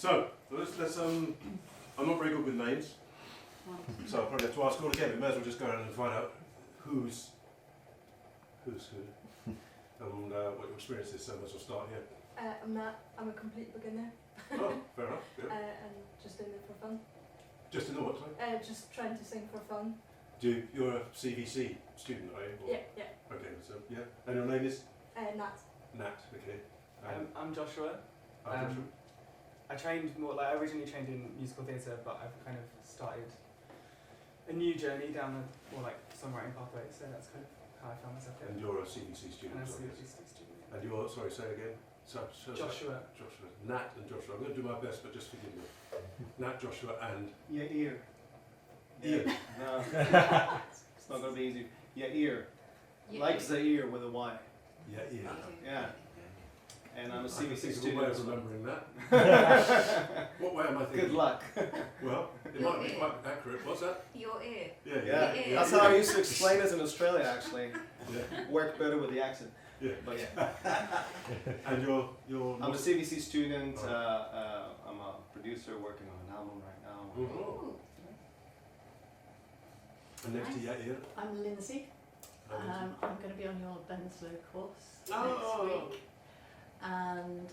So let's I'm not very good with names, so I'll probably have to ask all again. We may as well just go around and find out who's who, and what your experience is. So let's start here. I'm Matt. I'm a complete beginner. Oh, fair enough. Yeah. And just doing it for fun. Just in the what time? Just trying to sing for fun. You're a CVC student, are you? Or? Yeah. Okay, so yeah. And your name is? Nat. Nat. Okay. I'm Joshua. Joshua. I trained more, I originally trained in musical theatre, but I've kind of started a new journey down the more songwriting pathway, so that's kind of how I found myself here. And you're a CVC student. And I'm a CVC student. And you're, sorry, say again. Joshua. Joshua. Nat and Joshua. I'm going to do my best, but just forgive me. Nat, Joshua, and? Yeah, ear. Ear. No. It's not going to be easy. Yeah, ear. Like Zaire with a Y. Yeah, ear. Yeah. And I'm a CVC student. Way of remembering that. What way am I thinking? Good luck. Well, it might be quite accurate. What's that? Your ear. Yeah. That's how I used to explain it in Australia, actually. Yeah. Worked better with the accent. Yeah. But yeah. And you're I'm a CVC student. Oh. I'm a producer working on an album right now. Ooh. And next to your ear? I'm Lindsay. I'm going to be on your Benslow course Oh. next week. And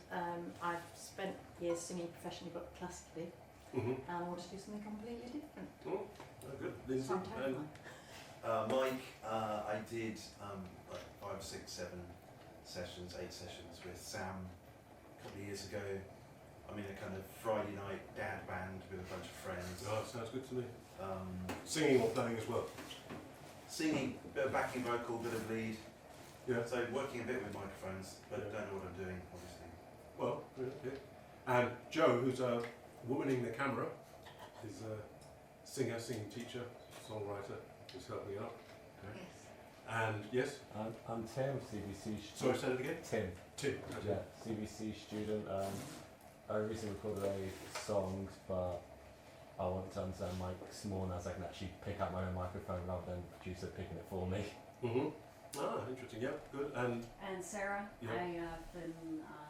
I've spent years singing professionally but classically, and I want to do something completely different. Oh, good. Lindsay. So I'm terrified. Mike, I did 5, 6, 7 sessions, 8 sessions with Sam a couple of years ago. I'm in a kind of Friday night dad band with a bunch of friends. Oh, sounds good to me. Singing or playing as well? Singing, bit of backing vocal, bit of lead. Yeah. So working a bit with microphones, but don't know what I'm doing, obviously. Well, yeah. And Joe, who's womaning the camera, is a singer, singing teacher, songwriter, who's helping out. Okay. Yes. And yes? I'm Tim, CVC student. Sorry, say it again? Tim. Okay. Yeah, CVC student. I recently recorded a song, but I want to understand mics more now, so I can actually pick up my own microphone rather than the producer picking it for me. Ah, interesting. Yeah, good. And Sarah, yeah. I have been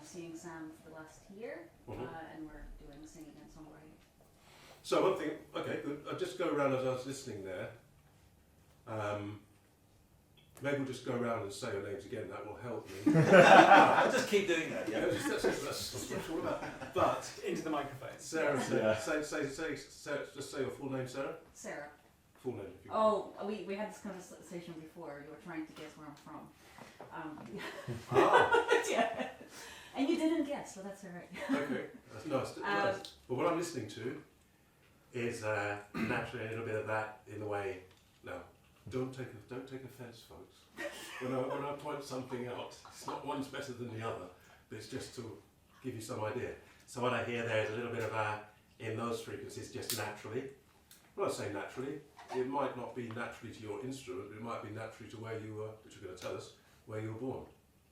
seeing Sam for the last year, and we're doing singing and songwriting. so one thing, okay, good. I'll just go around as I was listening there. Maybe we'll just go around and say your names again. That will help me. I'll just keep doing that. Yeah. That's what it's all about. But Into the microphone. Sarah, Yeah. say, just say your full name, Sarah. Sarah. Full name. If you Oh, we had this conversation before. You were trying to guess where I'm from. Ah. Yeah. And you didn't guess, so that's alright. Okay. That's nice. But what I'm listening to is naturally a little bit of that in the way. Now, don't take offence, folks. When I point something out, it's not one's better than the other, but it's just to give you some idea. So what I hear there is a little bit of in those frequencies just naturally. When I say naturally, it might not be naturally to your instrument, but it might be naturally to where you were, which you're going to tell us, where you were born.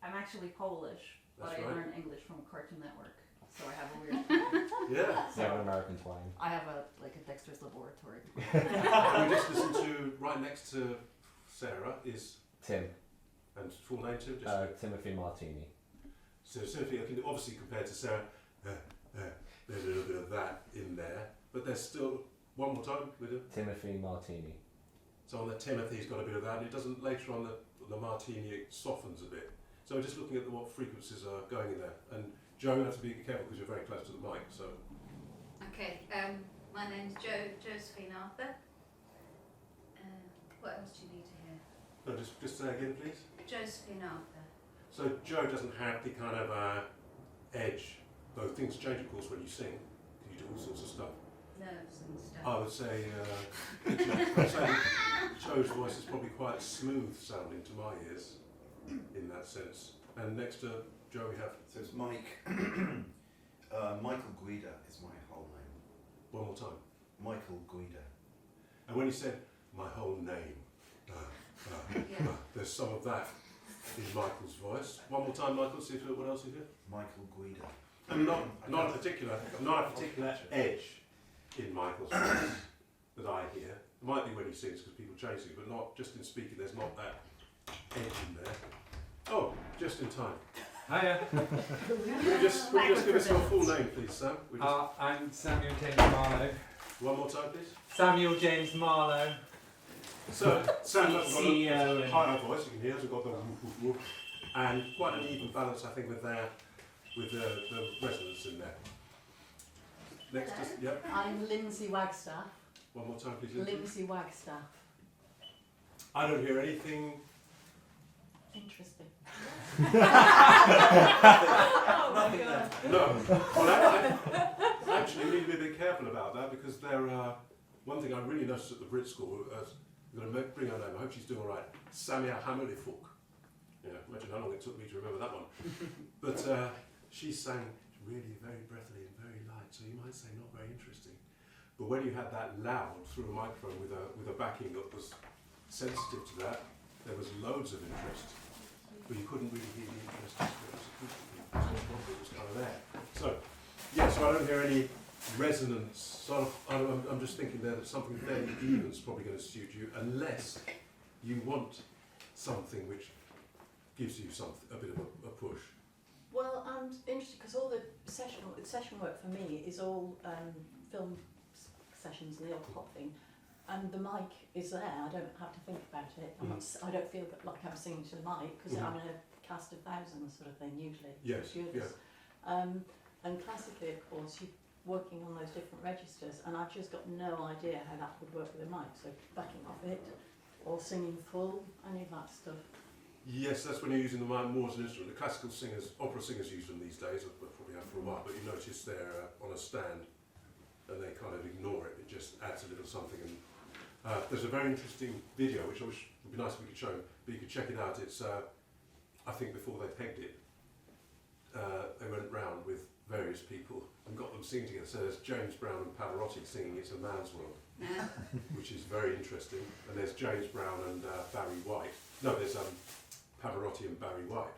I'm actually Polish, but That's I right. learned English from Cartoon Network, so I have a weird. Yeah. So I have an American twang. I have a Dexter's Laboratory. And we just listened to, right next to Sarah is, Tim. and full name Tim? Just Timothy Martini. so Sophie, obviously compared to Sarah, there's a little bit of that in there, but there's still, one more time with it. Timothy Martini. So on the Timothy's got a bit of that, and it doesn't, later on the Martini, it softens a bit. So we're just looking at what frequencies are going in there. And Joe, you have to be careful because you're very close to the mic, so. Okay, my name's Josephine Arthur. What else do you need to hear? No, just say again, please. Josephine Arthur. So Joe doesn't have the kind of edge, though things change, of course, when you sing, because you do all sorts of stuff. Nerves and stuff. I would say, I'd say Joe's voice is probably quite smooth sounding to my ears, in that sense. And next to Joe we have, So it's Mike. Michael Guida is my whole name. one more time. Michael Guida. And when you said, my whole name, there's some of that in Michael's voice. One more time, Michael, see if what else you hear. Michael Guida. And not a particular edge in Michael's voice that I hear. It might be when he sings because people change it, but not just in speaking. There's not that edge in there. Oh, just in time. Hiya. Will you just give us your full name, please, Sam? I'm Samuel James Marlowe. One more time, please. Samuel James Marlowe. So, Sam has got CEO a higher voice, you can hear, has got the woof, woof, woof, and quite an even balance, I think, with the resonance in there. Next, yep. I'm Lindsay Wagstaff. One more time, please. Lindsay Wagstaff. I don't hear anything. Interesting. Nothing there. No. Well, actually, we need to be a bit careful about that because one thing I really noticed at the Brit School, I'm going to bring her name, I hope she's doing all right, Samia Hamilifuk. Yeah, imagine how long it took me to remember that one. But she sang really very breathily and very light, so you might say not very interesting. But when you had that loud through a microphone with a backing that was sensitive to that, there was loads of interest. But you couldn't really hear the interest it was kind of there. So, yeah, so I don't hear any resonance. So I'm just thinking there that something fairly even is probably going to suit you, unless you want something which gives you a bit of a push. Well, I'm interested because all the session work for me is all film sessions and the old pop thing, and the mic is there. I don't have to think about it. I don't feel like I'm singing to the mic because I'm in a cast of thousands sort of thing usually. Yes. Yeah. And classically, of course, you're working on those different registers, and I've just got no idea how that would work with a mic. So backing off it, or singing full, any of that stuff. Yes, that's when you're using the mic more as an instrument. The classical singers, opera singers use them these days, or probably have for a while, but you notice they're on a stand and they kind of ignore it. It just adds a little something. And there's a very interesting video, which I wish would be nice if we could show, but you could check it out. It's, I think before they pegged it, they went round with various people and got them singing together. So there's James Browne and Pavarotti singing It's a Man's World, which is very interesting. And there's James Browne and Barry White. No, there's Pavarotti and Barry White.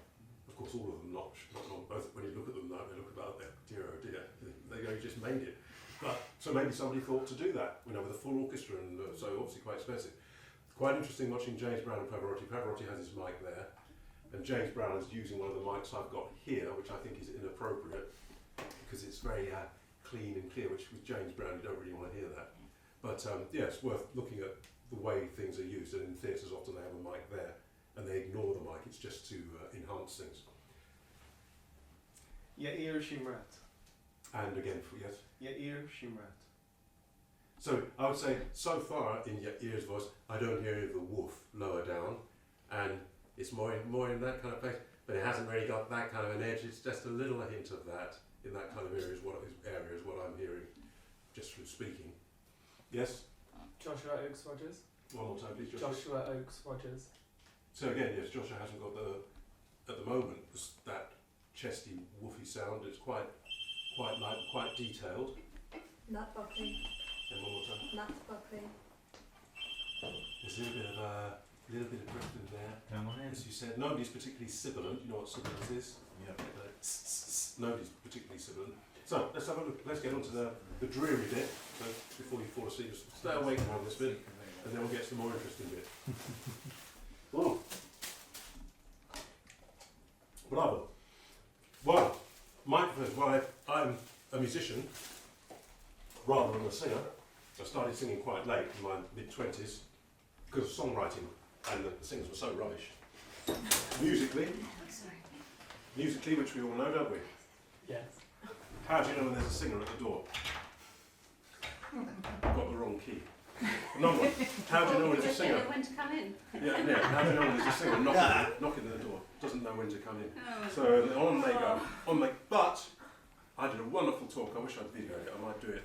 Of course, all of them not long. Both, when you look at them now, they look about their dear oh dear. They go, you just made it. But so maybe somebody thought to do that, with a full orchestra, and so obviously quite expensive. Quite interesting watching James Browne and Pavarotti. Pavarotti has his mic there, and James Browne is using one of the mics I've got here, which I think is inappropriate because it's very clean and clear. Which with James Browne, you don't really want to hear that. But yeah, it's worth looking at the way things are used. And in theatres, often they have a mic there, and they ignore the mic. It's just to enhance things. Ear shimrat. And again, yes. Ear shimrat. So I would say, so far in your ear's voice, I don't hear the woof lower down, and it's more in that kind of place. But it hasn't really got that kind of an edge. It's just a little hint of that in that kind of area is what I'm hearing, just from speaking. Yes. Joshua Oakes Rogers. One more time, please, Joshua Oakes Rogers. So again, yes, Joshua hasn't got at the moment that chesty, woofy sound. It's quite light, quite detailed. Nat Buckley. And one more time. Nat Buckley. There's a little bit of breath in there. Come on in. As you said, nobody's particularly sibilant. You know what sibilant is? Yeah. Nobody's particularly sibilant. So let's have a look. Let's get on to the dreary bit. So before you fall asleep, just stay awake on this bit, and then we'll get to the more interesting bit. Oh. Bravo. Well, microphones. Well, I'm a musician rather than a singer. I started singing quite late, in my mid-20s, because of songwriting, and the singers were so rubbish. Musically, which we all know, don't we? Yes. How do you know when there's a singer at the door? I've got the wrong key. Number one, how do you know when there's a singer? When to come in. Yeah, how do you know when there's a singer knocking at the door? Doesn't know when to come in. So on they go. But I did a wonderful talk. I wish I'd videoed it. I might do it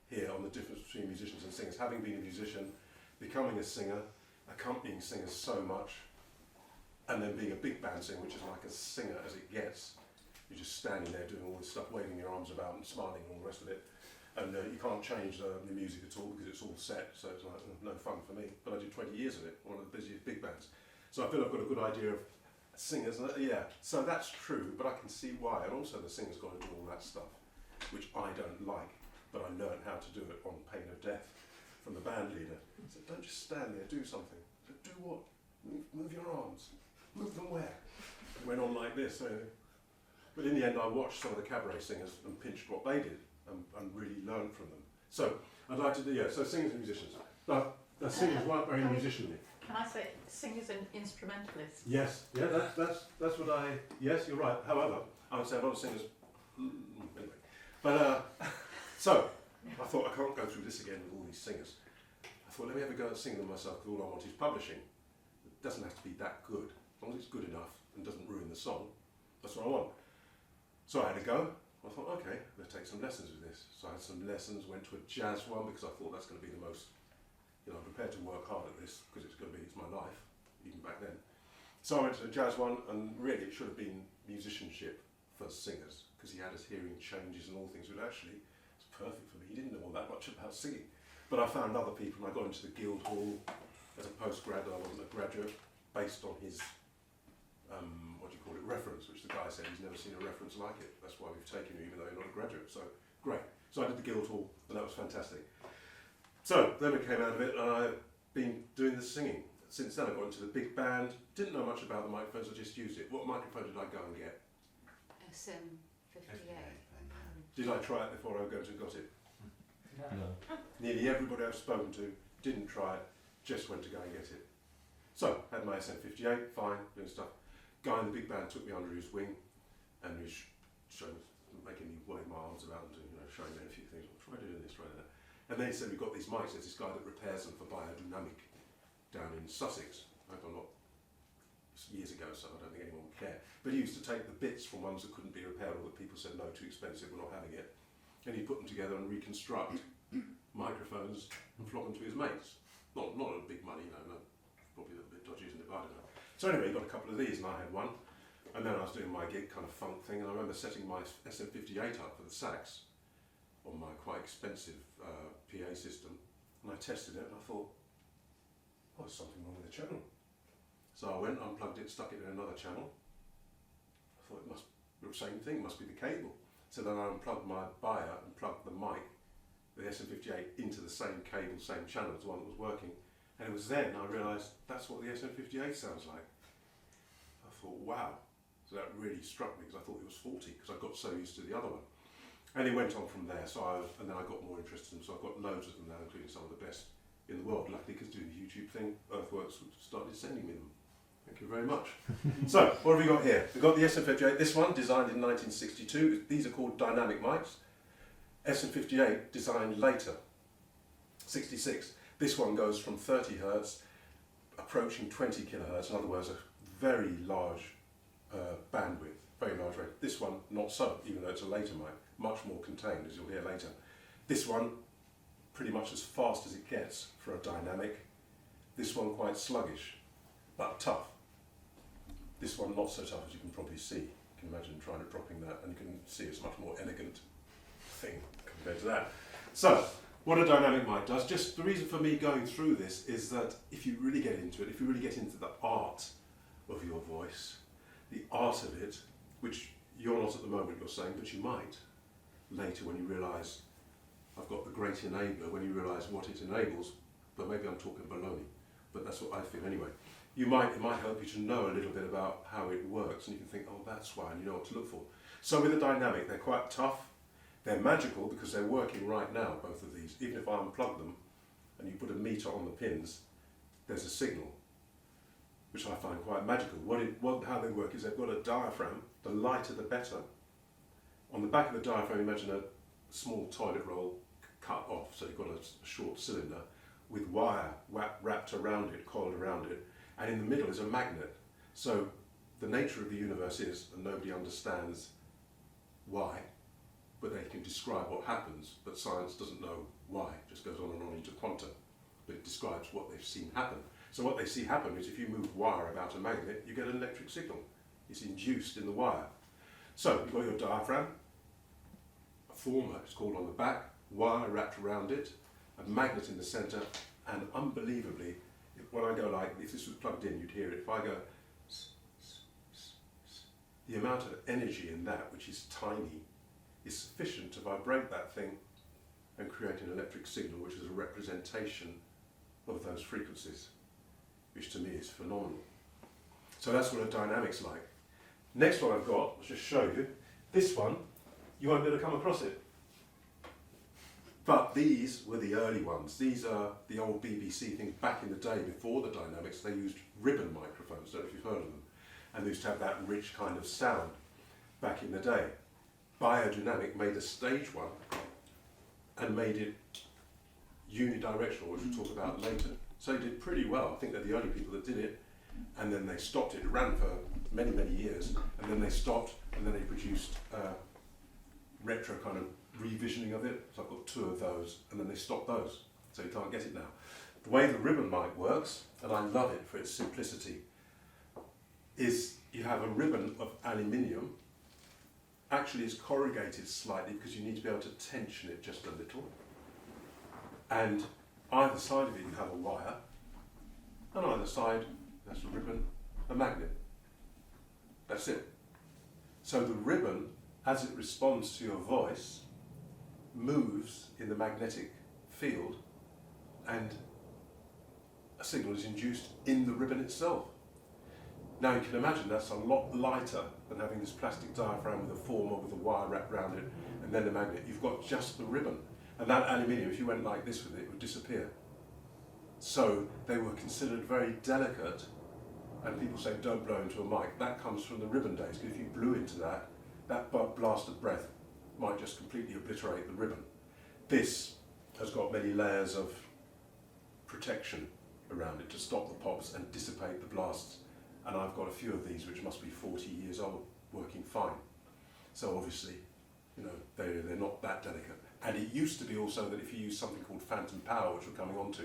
here on the difference between musicians and singers. Having been a musician, becoming a singer, accompanying singers so much, and then being a big band singer, which is like a singer as it gets. You're just standing there doing all this stuff, waving your arms about and smiling and all the rest of it. And you can't change the music at all because it's all set, so it's like no fun for me. But I did 20 years of it, one of the busiest big bands. So I feel I've got a good idea of singers. Yeah, so that's true, but I can see why. And also the singer's got to do all that stuff, which I don't like, but I learned how to do it on pain of death from the band leader. He said, don't just stand there, do something. I said, do what? Move your arms. Move them where? It went on like this. So But in the end, I watched some of the cabaret singers and pinched what they did and really learned from them. So I'd like to do, so singers and musicians. Now, the singers weren't very musicianly. Can I say singers and instrumentalists? Yes, yeah, that's what yes, you're right. However, I would say a lot of singers, anyway. But, so, I thought I can't go through this again with all these singers. I thought, let me have a go at singing them myself, because all I want is publishing. It doesn't have to be that good. As long as it's good enough and doesn't ruin the song, that's what I want. So I had a go. I thought, okay, let's take some lessons with this. So I had some lessons, went to a jazz one, because I thought that's going to be the most, I'm prepared to work hard at this, because it's my life, even back then. So I went to a jazz one, and really it should have been musicianship for singers, because he had us hearing changes and all things, but actually it's perfect for me. He didn't know all that much about singing. But I found other people, and I got into the Guildhall as a postgrad. I wasn't a graduate, based on his reference, which the guy said he's never seen a reference like it. That's why we've taken you, even though you're not a graduate. So great. So I did the Guildhall, and that was fantastic. So then we came out of it, and I've been doing the singing. Since then I got into the big band. Didn't know much about the microphones, I just used it. What microphone did I go and get? SM58. Did I try it before I got it? No. Nearly everybody I've spoken to didn't try it, just went to go and get it. So, had my SM58, fine, doing stuff. Guy in the big band took me under his wing and was making me wave my arms about and showing me a few things. Well, try doing this, try that. And then he said, we've got these mics, there's this guy that repairs them for Beyerdynamic down in Sussex. I hope I'm not, years ago, so I don't think anyone would care. But he used to take the bits from ones that couldn't be repaired or that people said, no, too expensive, we're not having it. And he'd put them together and reconstruct microphones and flog them to his mates. Not a big money, no, probably a little bit dodgy, isn't it? But I don't know. So anyway, he got a couple of these and I had one. And then I was doing my gig kind of funk thing, and I remember setting my SM58 up for the sax on my quite expensive PA system. And I tested it and I thought, oh, there's something wrong with the channel. So I went, unplugged it, stuck it in another channel. I thought it must be the same thing, must be the cable. So then I unplugged my Beyer and plugged the mic, the SM58, into the same cable, same channel as the one that was working. And it was then I realised that's what the SM58 sounds like. I thought, wow. So that really struck me because I thought it was faulty because I got so used to the other one. And it went on from there, and then I got more interested in them, so I've got loads of them now, including some of the best in the world. Luckily, because doing the YouTube thing, Earthworks started sending me them. Thank you very much. So, what have we got here? We've got the SM58, this one, designed in 1962. These are called dynamic mics. SM58, designed later, 66. This one goes from 30 Hertz, approaching 20 kilohertz, in other words, a very large bandwidth, very large rate. This one, not so, even though it's a later mic, much more contained, as you'll hear later. This one, pretty much as fast as it gets for a dynamic. This one quite sluggish, but tough. This one not so tough, as you can probably see. You can imagine trying to dropping that, and you can see it's a much more elegant thing compared to that. So, what a dynamic mic does, just the reason for me going through this is that if you really get into it, if you really get into the art of your voice, the art of it, which you're not at the moment, you're saying, but you might later when you realise I've got the great enabler, when you realise what it enables, but maybe I'm talking baloney, but that's what I feel anyway. It might help you to know a little bit about how it works, and you can think, oh, that's why, and you know what to look for. So with a dynamic, they're quite tough, they're magical because they're working right now, both of these. Even if I unplug them and you put a meter on the pins, there's a signal, which I find quite magical. How they work is they've got a diaphragm, the lighter the better. On the back of the diaphragm, imagine a small toilet roll cut off, so you've got a short cylinder with wire wrapped around it, coiled around it, and in the middle is a magnet. So the nature of the universe is, and nobody understands why, but they can describe what happens, but science doesn't know why, it just goes on and on into quanta, but it describes what they've seen happen. So what they see happen is if you move wire about a magnet, you get an electric signal. It's induced in the wire. So you've got your diaphragm, a former, it's called on the back, wire wrapped around it, a magnet in the centre, and unbelievably, when I go like, if this was plugged in, you'd hear it. If I go, the amount of energy in that, which is tiny, is sufficient to vibrate that thing and create an electric signal, which is a representation of those frequencies, which to me is phenomenal. So that's what a dynamic's like. Next one I've got, I'll just show you, This one, you won't be able to come across it. But these were the early ones. These are the old BBC things back in the day before the dynamics. They used ribbon microphones, I don't know if you've heard of them. And they used to have that rich kind of sound back in the day. Beyerdynamic made a stage one and made it unidirectional, which we'll talk about later. So they did pretty well. I think they're the only people that did it. And then they stopped it. It ran for many, many years. And then they stopped, and then they produced retro kind of revisioning of it. So I've got 2 of those, and then they stopped those. So you can't get it now. The way the ribbon mic works, and I love it for its simplicity, is you have a ribbon of aluminium. Actually, it's corrugated slightly because you need to be able to tension it just a little. And either side of it you have a wire, and either side, that's a ribbon, a magnet. That's it. So the ribbon, as it responds to your voice, moves in the magnetic field, and a signal is induced in the ribbon itself. Now you can imagine that's a lot lighter than having this plastic diaphragm with a former with a wire wrapped around it and then the magnet. You've got just the ribbon. And that aluminium, if you went like this with it, it would disappear. So they were considered very delicate, and people say don't blow into a mic. That comes from the ribbon days, because if you blew into that, that blast of breath might just completely obliterate the ribbon. This has got many layers of protection around it to stop the pops and dissipate the blasts. And I've got a few of these which must be 40 years old, working fine. So obviously, you know, they're not that delicate. And it used to be also that if you use something called phantom power, which we're coming on to,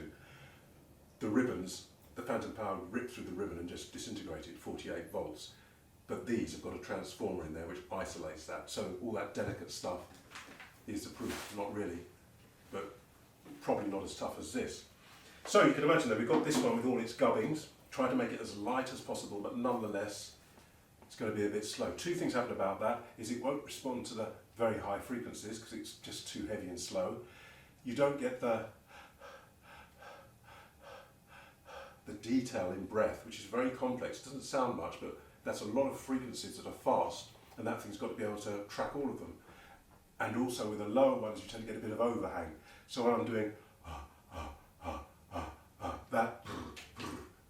the ribbons, the phantom power would rip through the ribbon and just disintegrate it, 48 volts. But these have got a transformer in there which isolates that. So all that delicate stuff is the proof, not really, but probably not as tough as this. So you can imagine that we've got this one with all its gubbings, try to make it as light as possible, but nonetheless, it's going to be a bit slow. 2 things happen about that, is it won't respond to the very high frequencies because it's just too heavy and slow. You don't get the detail in breath, which is very complex. It doesn't sound much, but that's a lot of frequencies that are fast, and that thing's got to be able to track all of them. And also with the lower ones, you tend to get a bit of overhang. So when I'm doing that,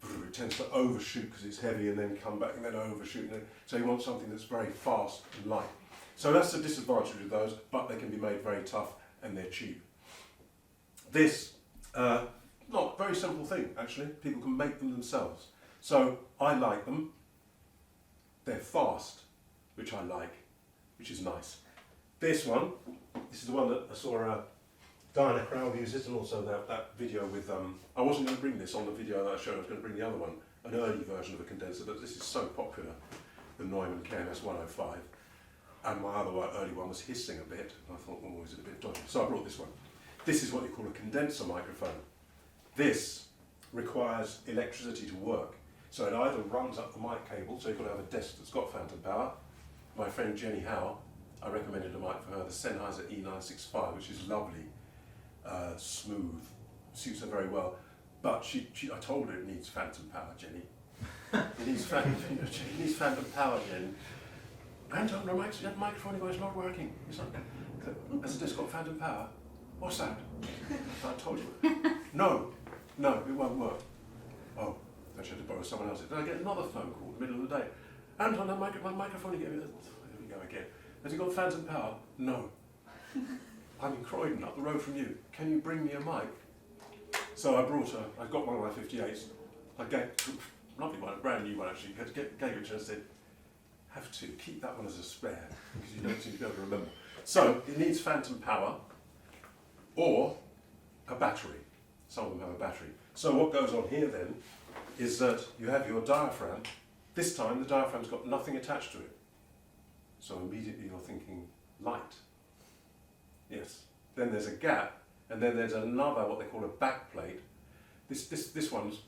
it tends to overshoot because it's heavy and then come back and then overshoot. And then, so you want something that's very fast and light. So that's the disadvantage of those, but they can be made very tough and they're cheap. This, not very simple thing actually. People can make them themselves. So I like them. They're fast, which I like, which is nice. This one, this is the one that I saw Diana Crowell uses, and also that video with, I wasn't going to bring this on the video that I showed, I was going to bring the other one, an early version of a condenser, but this is so popular, the Neumann KMS 105, and my other early one was hissing a bit, and I thought, oh, is it a bit dodgy? So I brought this one. This is what you call a condenser microphone. This requires electricity to work, so it either runs up the mic cable, so you've got to have a desk that's got phantom power. My friend Jenny Howe, I recommended a mic for her, the Sennheiser E965, which is lovely. Smooth, suits her very well, but I told her it needs phantom power, Jenny. It needs phantom power, Jenny. Anton, the microphone is not working. It's not. Has this got phantom power? What's that? I told you. No, it won't work. Oh, I had to borrow someone else's. Then I get another phone call in the middle of the day. Anton, my microphone again. There we go again. Has it got phantom power? No. I'm in Croydon, up the road from you. Can you bring me a mic? So I brought her, I got one of my 58s. I gave, lovely one, a brand new one actually, gave it to her and said, have to keep that one as a spare, because you don't seem to be able to remember. So it needs phantom power, or a battery. Some of them have a battery. So what goes on here then, is that you have your diaphragm. This time the diaphragm's got nothing attached to it. So immediately you're thinking light. Yes. Then there's a gap, and then there's another, what they call a back plate. This one's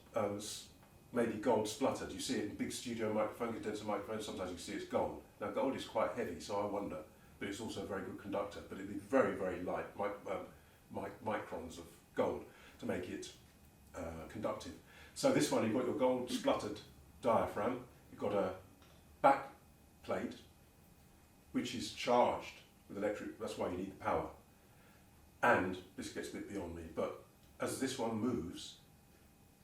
maybe gold spluttered. You see it in big studio microphone, condenser microphones, sometimes you see it's gold. Now gold is quite heavy, so I wonder, but it's also a very good conductor, but it'd be very, very light, microns of gold to make it conductive. So this one, you've got your gold spluttered diaphragm, you've got a back plate, which is charged with electric, that's why you need the power. And this gets a bit beyond me, but as this one moves,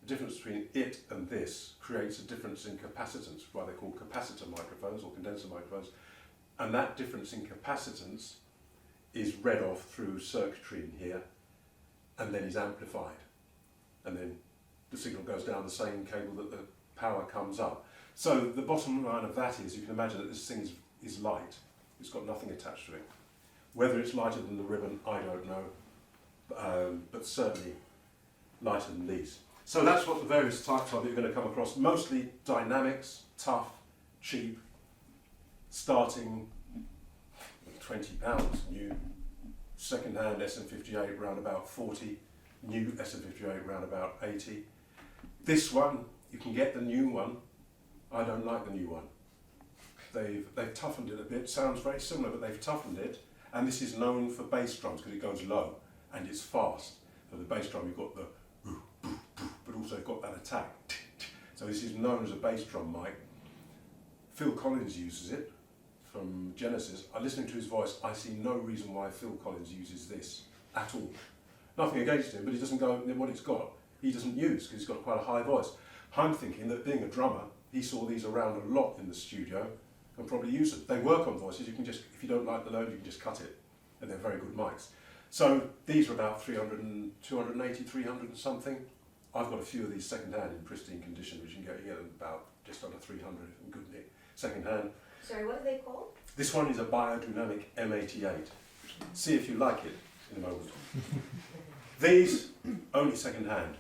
the difference between it and this creates a difference in capacitance, why they're called capacitor microphones or condenser microphones. And that difference in capacitance is read off through circuitry in here, and then is amplified. And then the signal goes down the same cable that the power comes up. So the bottom line of that is, you can imagine that this thing is light. It's got nothing attached to it. Whether it's lighter than the ribbon, I don't know, but certainly lighter than these. So that's what the various types are that you're going to come across. Mostly dynamics, tough, cheap, starting at £20, new. Second-hand SM58 around about 40, new SM58 around about 80. This one, you can get the new one. I don't like the new one. They've toughened it a bit. Sounds very similar, but they've toughened it. And this is known for bass drums because it goes low and it's fast. So the bass drum, you've got the boo, boo, boo, but also you've got that attack. So this is known as a bass drum mic. Phil Collins uses it from Genesis. I'm listening to his voice. I see no reason why Phil Collins uses this at all. Nothing against him, but he doesn't go, what it's got, he doesn't use because he's got quite a high voice. I'm thinking that being a drummer, he saw these around a lot in the studio and probably use them. They work on voices. You can just, if you don't like the load, you can just cut it. And they're very good mics. So these are about 280, 300 and something. I've got a few of these second-hand in pristine condition, which you can get them about just under 300 in good nick, second-hand. Sorry, what are they called? This one is a Beyerdynamic M88. See if you like it in a moment. These, only second-hand.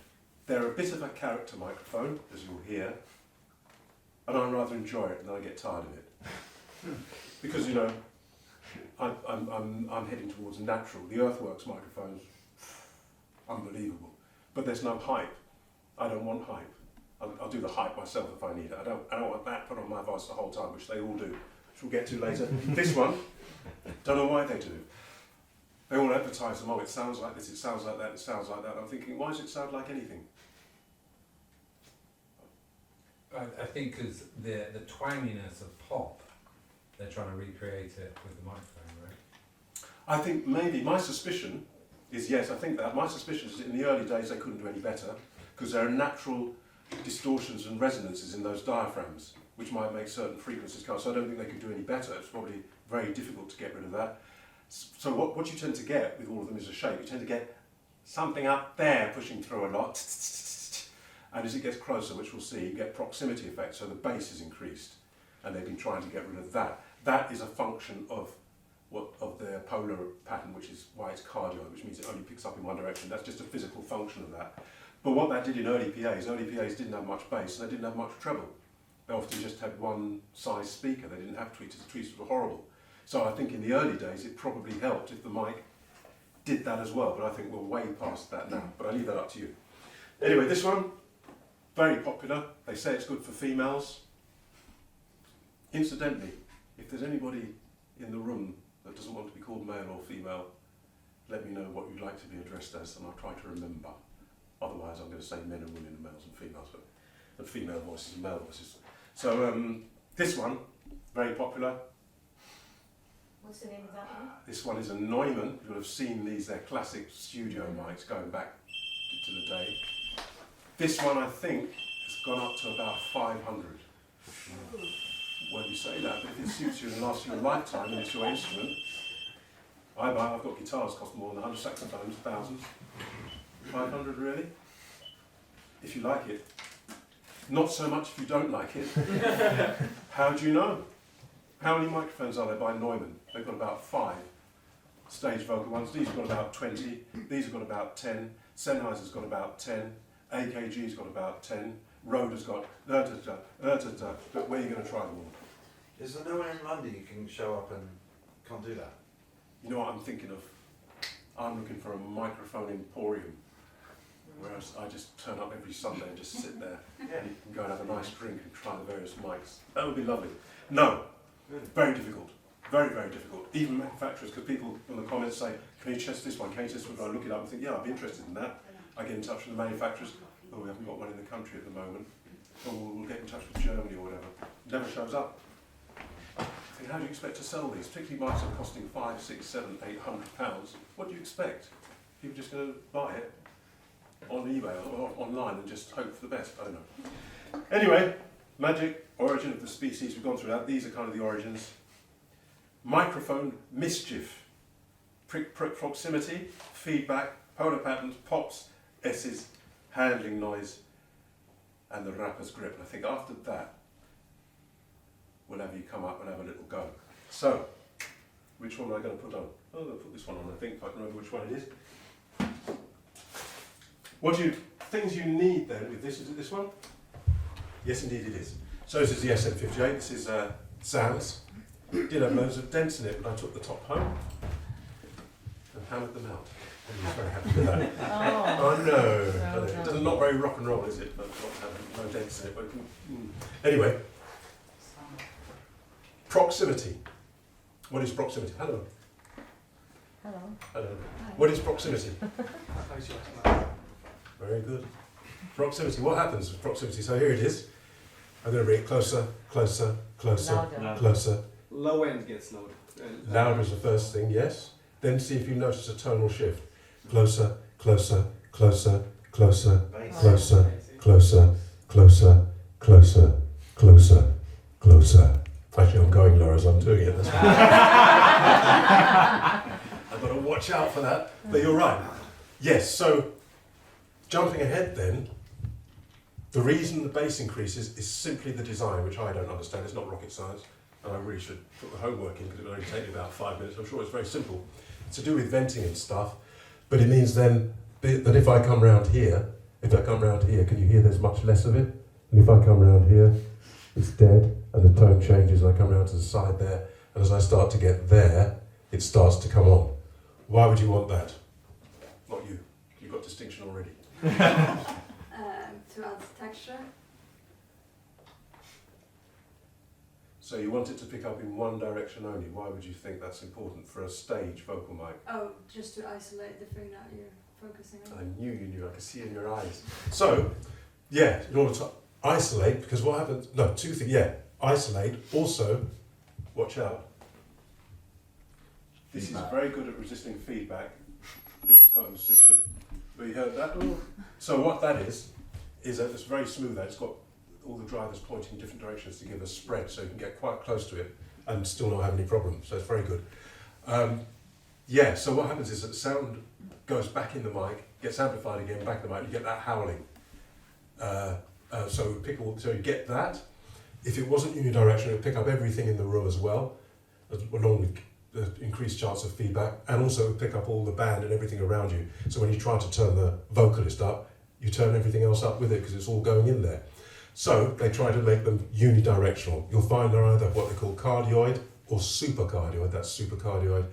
They're a bit of a character microphone, as you'll hear, and I rather enjoy it than I get tired of it. Because, you know, I'm heading towards natural. The Earthworks microphones, unbelievable. But there's no hype. I don't want hype. I'll do the hype myself if I need it. I don't want that put on my voice the whole time, which they all do, which we'll get to later. This one, don't know why they do. They all advertise them, oh, it sounds like this, it sounds like that, it sounds like that. I'm thinking, why does it sound like anything? I think because the twanginess of pop, they're trying to recreate it with the microphone, right? I think maybe, my suspicion is, yes, I think that. My suspicion is that in the early days they couldn't do any better, because there are natural distortions and resonances in those diaphragms, which might make certain frequencies come. So I don't think they could do any better. It's probably very difficult to get rid of that. So what you tend to get with all of them is a shape. You tend to get something up there pushing through a lot, and as it gets closer, which we'll see, you get proximity effect, so the bass is increased, and they've been trying to get rid of that. That is a function of their polar pattern, which is why it's cardioid, which means it only picks up in one direction. That's just a physical function of that. But what that did in early PAs didn't have much bass and they didn't have much treble. They often just had one size speaker. They didn't have tweeters. The tweeters were horrible. So I think in the early days it probably helped if the mic did that as well, but I think we're way past that now. But I leave that up to you. Anyway, this one, very popular. They say it's good for females. Incidentally, if there's anybody in the room that doesn't want to be called male or female, let me know what you'd like to be addressed as and I'll try to remember. Otherwise I'm going to say men and women and males and females, but female voices and male voices. So this one, very popular. What's the name of that one? This one is a Neumann. You'll have seen these, they're classic studio mics going back to the day. This one I think has gone up to about 500. Well, you say that, but if it suits you and lasts you a lifetime and it's your instrument, I've got guitars cost more than 100, saxophones, thousands. 500 really? If you like it. Not so much if you don't like it. How do you know? How many microphones are there by Neumann? They've got about 5 stage vocal ones. These have got about 20. These have got about 10. Sennheiser's got about 10. AKG's got about 10. Rode has got but where are you going to try them all? Is there no one in London you can show up and can't do that? You know what I'm thinking of? I'm looking for a microphone emporium. Whereas I just turn up every Sunday and just sit there and you can go and have a nice drink and try the various mics. That would be lovely. No, very difficult. Very, very difficult. Even manufacturers, because people in the comments say, can you test this one, can you test this one? I look it up and think, yeah, I'd be interested in that. I get in touch with the manufacturers. Oh, we haven't got one in the country at the moment. Or we'll get in touch with Germany or whatever. Never shows up. how do you expect to sell these? Particularly mics are costing £500, £600, £700, £800. What do you expect? People just going to buy it on eBay or online and just hope for the best? I don't know. Anyway, magic, origin of the species, we've gone through that. These are kind of the origins. Microphone, Mischief. Proximity, feedback, polar patterns, pops, S's, handling noise, and the rapper's grip. And I think after that, we'll have you come up and have a little go. So, which one am I going to put on? Oh, I'm going to put this one on, I think, if I can remember which one it is. Things you need then with this, is it this one? Yes, indeed it is. So this is the SM58, this is Sam's. Did have loads of dents in it, but I took the top home and hammered them out. And he was very happy with that. Oh no. It doesn't, not very rock and roll, is it? But not having no dents in it. But, Anyway, proximity. What is proximity? Hello. Hello. Hello. What is proximity? Very good. Proximity. What happens with proximity? So here it is. I'm going to bring it closer, closer, closer, Louder. closer. Low end gets louder. Louder is the first thing, yes. Then see if you notice a tonal shift. Closer, closer, closer, closer, Bass. closer, closer, closer, closer, closer, closer. Actually, I'm going lower as I'm doing it. That's I've got to watch out for that. But you're right. Yes, so jumping ahead then, the reason the bass increases is simply the design, which I don't understand. It's not rocket science. And I really should put the homework in because it will only take me about 5 minutes. I'm sure it's very simple. It's to do with venting and stuff. But it means then that if I come round here, can you hear there's much less of it? And if I come round here, it's dead, and the tone changes, and I come round to the side there, and as I start to get there, it starts to come on. Why would you want that? Not you. You've got distinction already. To add texture. So you want it to pick up in one direction only. Why would you think that's important for a stage vocal mic? Oh, just to isolate the thing that you're focusing on. I knew you knew. I could see it in your eyes. So, yeah, in order to isolate, because what happens? No, two things. Yeah, isolate. Also, watch out. This is very good at resisting feedback. This bone's just for. Have you heard that? So what that is that it's very smooth. It's got all the drivers pointing in different directions to give a spread, so you can get quite close to it and still not have any problems. So it's very good. Yeah. So what happens is that sound goes back in the mic, gets amplified again, back in the mic. You get that howling. So you get that. If it wasn't unidirectional, it would pick up everything in the room as well, along with the increased chance of feedback, and also it would pick up all the band and everything around you. So when you try to turn the vocalist up, you turn everything else up with it because it's all going in there. So they try to make them unidirectional. You'll find they're either what they call cardioid or supercardioid. That's supercardioid.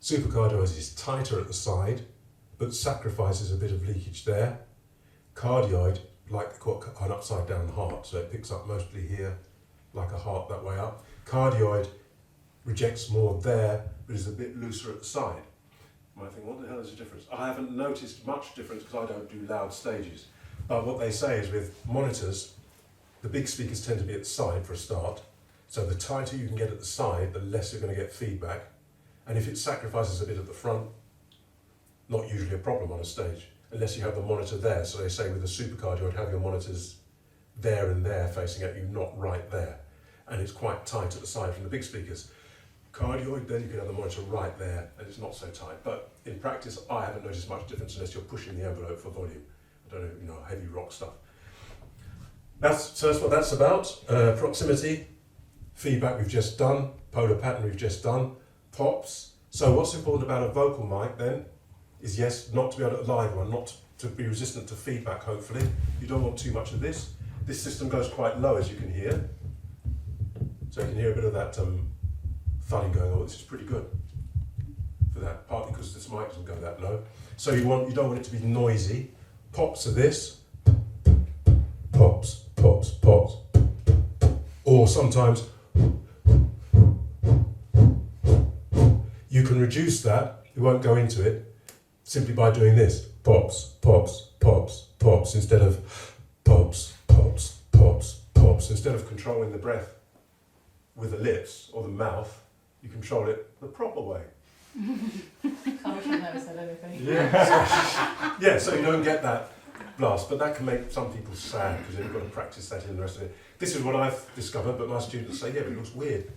Supercardioid is tighter at the side, but sacrifices a bit of leakage there. Cardioid, like an upside down heart, so it picks up mostly here, like a heart that way up. Cardioid rejects more there, but is a bit looser at the side. You might think, what the hell is the difference? I haven't noticed much difference because I don't do loud stages. But what they say is with monitors, the big speakers tend to be at the side for a start. So the tighter you can get at the side, the less you're going to get feedback. And if it sacrifices a bit at the front, not usually a problem on a stage, unless you have the monitor there. So they say with the supercardioid, have your monitors there and there facing at you, not right there. And it's quite tight at the side from the big speakers. Cardioid, then you can have the monitor right there, and it's not so tight. But in practice, I haven't noticed much difference unless you're pushing the envelope for volume. I don't know, heavy rock stuff. So that's what that's about. Proximity, feedback we've just done, polar pattern we've just done, pops. So what's important about a vocal mic then is, yes, not to be able to live one, not to be resistant to feedback, hopefully. You don't want too much of this. This system goes quite low, as you can hear. So you can hear a bit of that thudding going on. This is pretty good for that, partly because this mic doesn't go that low. So you don't want it to be noisy. Pops are this. Pops, pops, pops. Or sometimes you can reduce that, we won't go into it, simply by doing this. Pops, pops, pops, pops, instead of pops, pops, pops, pops, instead of controlling the breath with the lips or the mouth, you control it the proper way. I wish I'd never said anything. Yeah, so you don't get that blast, but that can make some people sad because they've got to practice that in the rest of it. This is what I've discovered, but my students say, yeah, but it looks weird.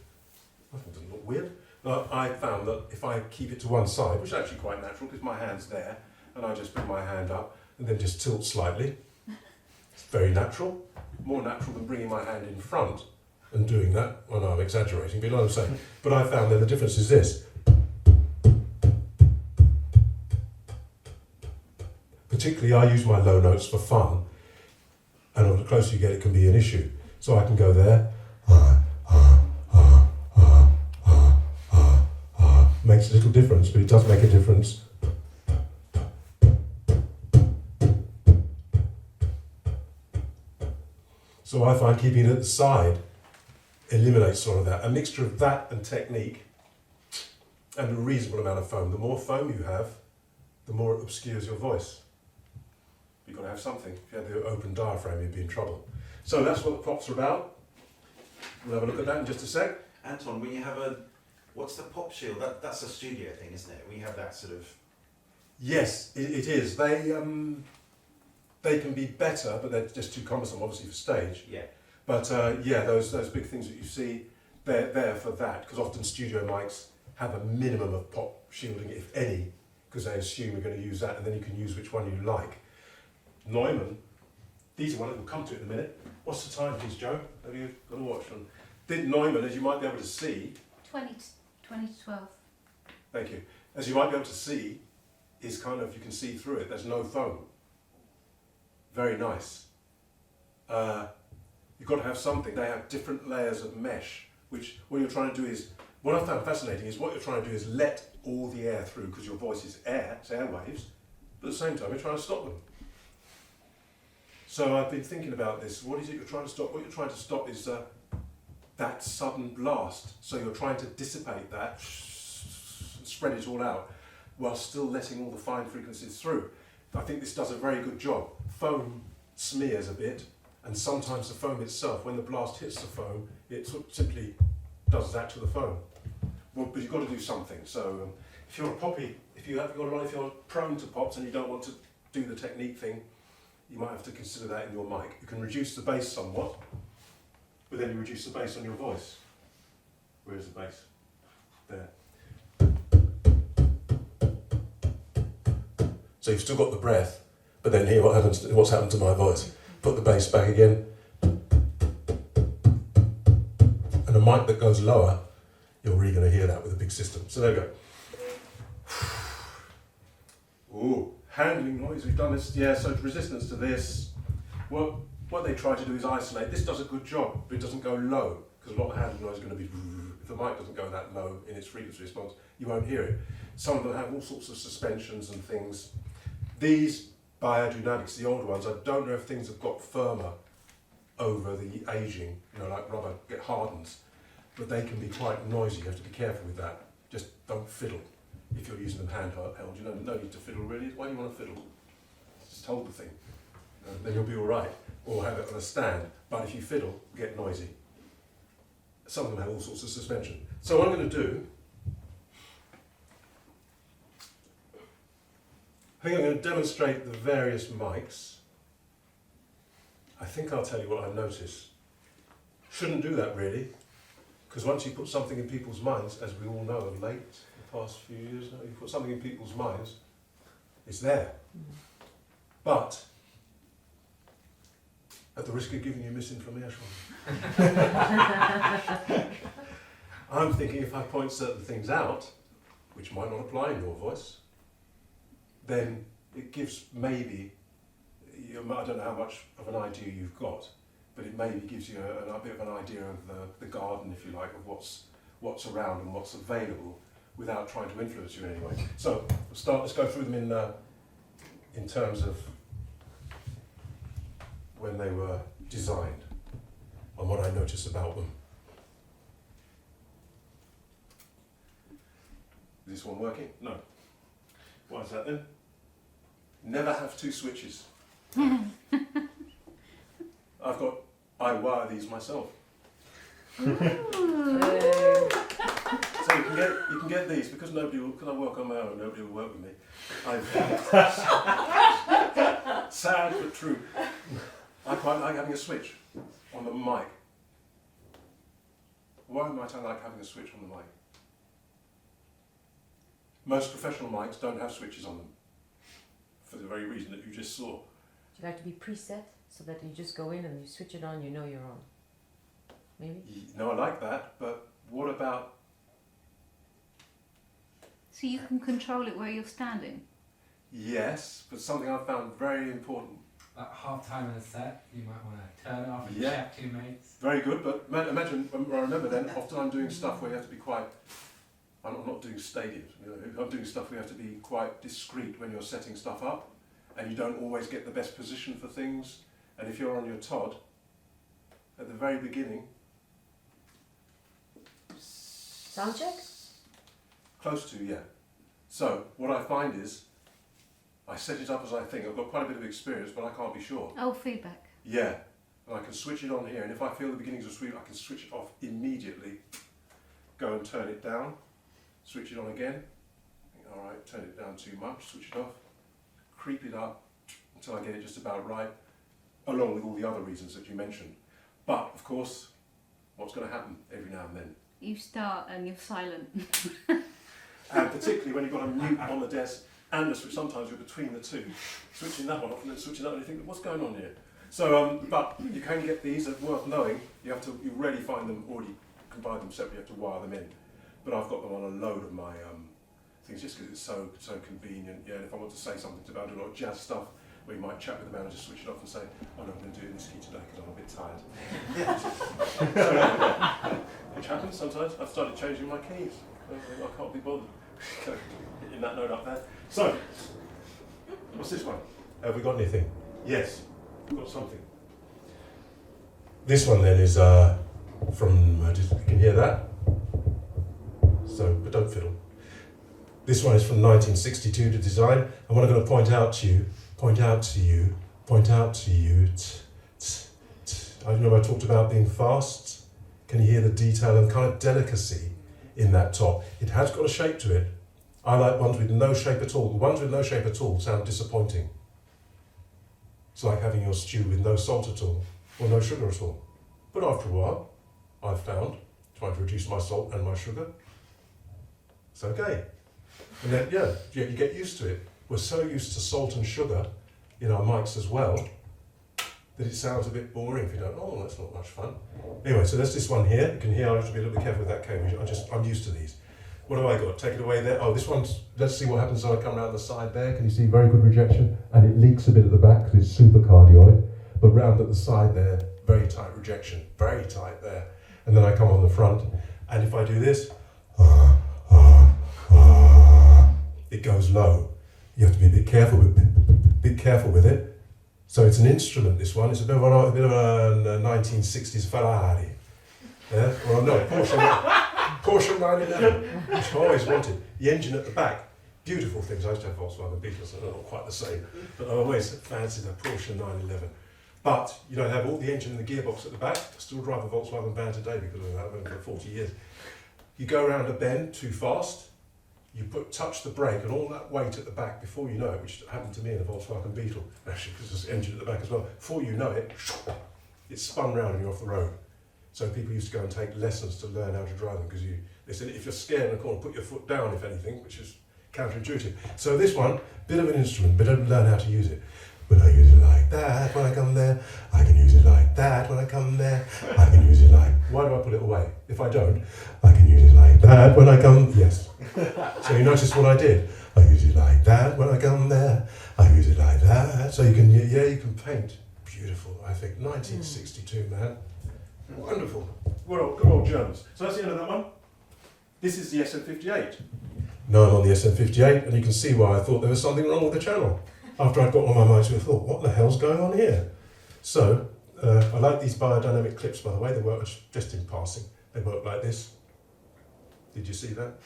Nothing doesn't look weird. I found that if I keep it to one side, which is actually quite natural because my hand's there, and I just put my hand up and then just tilt slightly, it's very natural. More natural than bringing my hand in front and doing that. Well, no, I'm exaggerating, but you know what I'm saying. But I found that the difference is this. Particularly, I use my low notes for fun, and the closer you get, it can be an issue. So I can go there, makes a little difference, but it does make a difference. So I find keeping it at the side eliminates sort of that. A mixture of that and technique and a reasonable amount of foam. The more foam you have, the more it obscures your voice. You've got to have something. If you had the open diaphragm, you'd be in trouble. So that's what the props are about. We'll have a look at that in just a sec. Anton, when you have what's the pop shield? That's a studio thing, isn't it? We have that sort of... Yes, it is. They can be better, but they're just too cumbersome, obviously, for stage. Yeah. But yeah, those big things that you see, they're there for that, because often studio mics have a minimum of pop shielding, if any, because they assume you're going to use that, and then you can use which one you like. Neumann, these are one that we'll come to in a minute. What's the time, please, Joe? Have you got a watch on? Neumann, as you might be able to see... 20 to 12. Thank you. As you might be able to see, is kind of, you can see through it, there's no foam. Very nice. You've got to have something. They have different layers of mesh, which what you're trying to do is, what I found fascinating is what you're trying to do is let all the air through, because your voice is air, it's airwaves, but at the same time you're trying to stop them. So I've been thinking about this. What is it you're trying to stop? What you're trying to stop is that sudden blast. So you're trying to dissipate that, spread it all out, while still letting all the fine frequencies through. I think this does a very good job. Foam smears a bit, and sometimes the foam itself, when the blast hits the foam, it simply does that to the foam. Well, but you've got to do something. So if you're a poppy, if you're prone to pops and you don't want to do the technique thing, you might have to consider that in your mic. You can reduce the bass somewhat, but then you reduce the bass on your voice. Where's the bass? There. So you've still got the breath, but then here what's happened to my voice. Put the bass back again. And a mic that goes lower, you're really going to hear that with a big system. So there we go. Ooh, handling noise, we've done this. Yeah, so resistance to this. What they try to do is isolate. This does a good job, but it doesn't go low, because a lot of handling noise is going to be... If the mic doesn't go that low in its frequency response, you won't hear it. Some of them have all sorts of suspensions and things. These Beyerdynamics, the old ones, I don't know if things have got firmer over the aging, like rubber hardens, but they can be quite noisy. You have to be careful with that. Just don't fiddle if you're using them handheld. No need to fiddle really. Why do you want to fiddle? Just hold the thing. Then you'll be all right. Or have it on a stand. But if you fiddle, get noisy. Some of them have all sorts of suspension. So what I'm going to do, I think I'm going to demonstrate the various mics. I think I'll tell you what I've noticed. Shouldn't do that really, because once you put something in people's minds, as we all know of late, the past few years now, you put something in people's minds, it's there. But, at the risk of giving you misinformation, I'm thinking if I point certain things out, which might not apply in your voice, then it gives maybe, I don't know how much of an idea you've got, but it maybe gives you a bit of an idea of the garden, if you like, of what's around and what's available without trying to influence you in any way. So let's go through them in terms of when they were designed and what I noticed about them. Is this one working? No. Why is that then? Never have two switches. I wire these myself. Ooh. can get these because I work on my own. Nobody will work with me. Sad but true. I quite like having a switch on the mic. Why might I like having a switch on the mic? Most professional mics don't have switches on them, for the very reason that you just saw. Do you like to be preset so that you just go in and you switch it on, you know you're on? Maybe? No, I like that, but what about... So you can control it where you're standing? Yes, but something I found very important. At half time in a set, you might want to turn it off and Yeah. chat to your mates. Very good, but imagine, I remember then, often I'm doing stuff where you have to be quite... I'm not doing stadiums, I'm doing stuff where you have to be quite discreet when you're setting stuff up, and you don't always get the best position for things, and if you're on your Todd, at the very beginning... Sound check? Close to, yeah. So, what I find is, I set it up as I think. I've got quite a bit of experience, but I can't be sure. Oh, feedback. Yeah, and I can switch it on here, and if I feel the beginnings of sweep, I can switch it off immediately, go and turn it down, switch it on again, alright, turn it down too much, switch it off, creep it up until I get it just about right, along with all the other reasons that you mentioned. But, of course, what's going to happen every now and then? You start and you're silent. And particularly when you've got a mute on the desk and a switch, sometimes you're between the two, switching that one off and then switching that one, and you think, what's going on here? So, but you can get these, are worth knowing. You rarely find them already, you can buy them separately, you have to wire them in. But I've got them on a load of my things just because it's so convenient. Yeah, and if I want to say something about a lot of jazz stuff, where you might chat with the man and just switch it off and say, oh no, I'm going to do it in this key today because I'm a bit tired. Which happens sometimes. I've started changing my keys. I can't be bothered. Getting that note up there. So, what's this one? Have we got anything? Yes, we've got something. This one then is from, you can hear that? So, but don't fiddle. This one is from 1962 to design, and what I'm going to point out to you, I don't know if I talked about being fast. Can you hear the detail and kind of delicacy in that top? It has got a shape to it. I like ones with no shape at all. The ones with no shape at all sound disappointing. It's like having your stew with no salt at all, or no sugar at all. But after a while, I've found, trying to reduce my salt and my sugar, it's okay. And then, yeah, you get used to it. We're so used to salt and sugar in our mics as well, that it sounds a bit boring if you don't, oh, that's not much fun. Anyway, so there's this one here. You can hear, I have to be a little bit careful with that cable. I'm used to these. What have I got? Take it away there. Oh, this one's, let's see what happens when I come around the side there. Can you see very good rejection? And it leaks a bit at the back because it's super cardioid. But round at the side there, very tight rejection. Very tight there. And then I come on the front. And if I do this, it goes low. You have to be a bit careful with it. So it's an instrument, this one. It's a bit of a 1960s Ferrari. Yeah? Well, no, Porsche 911, which I always wanted. The engine at the back, beautiful things. I used to have Volkswagen Beetles, they're not quite the same. But I always fancied a Porsche 911. But you don't have all the engine and the gearbox at the back. I still drive a Volkswagen van today because of that. I've been for 40 years. You go around a bend too fast, you touch the brake and all that weight at the back before you know it, which happened to me in a Volkswagen Beetle, actually, because there's an engine at the back as well. Before you know it, it's spun round and you're off the road. So people used to go and take lessons to learn how to drive them because they said if you're scared in a corner, put your foot down, if anything, which is counterintuitive. So this one, bit of an instrument, but don't learn how to use it. When I use it like that, when I come there, I can use it like that, when I come there, I can use it like, why do I put it away? If I don't, I can use it like that when I come, yes. So you notice what I did? I use it like that when I come there, I use it like that. So you can, yeah, you can paint. Beautiful, I think. 1962, man. Wonderful. Good old Germans. So that's the end of that one. This is the SM58. Now I'm on the SM58, and you can see why I thought there was something wrong with the channel. After I got on my mic, I thought, what the hell's going on here? So, I like these Beyerdynamic clips, by the way. They work just in passing. They work like this. Did you see that?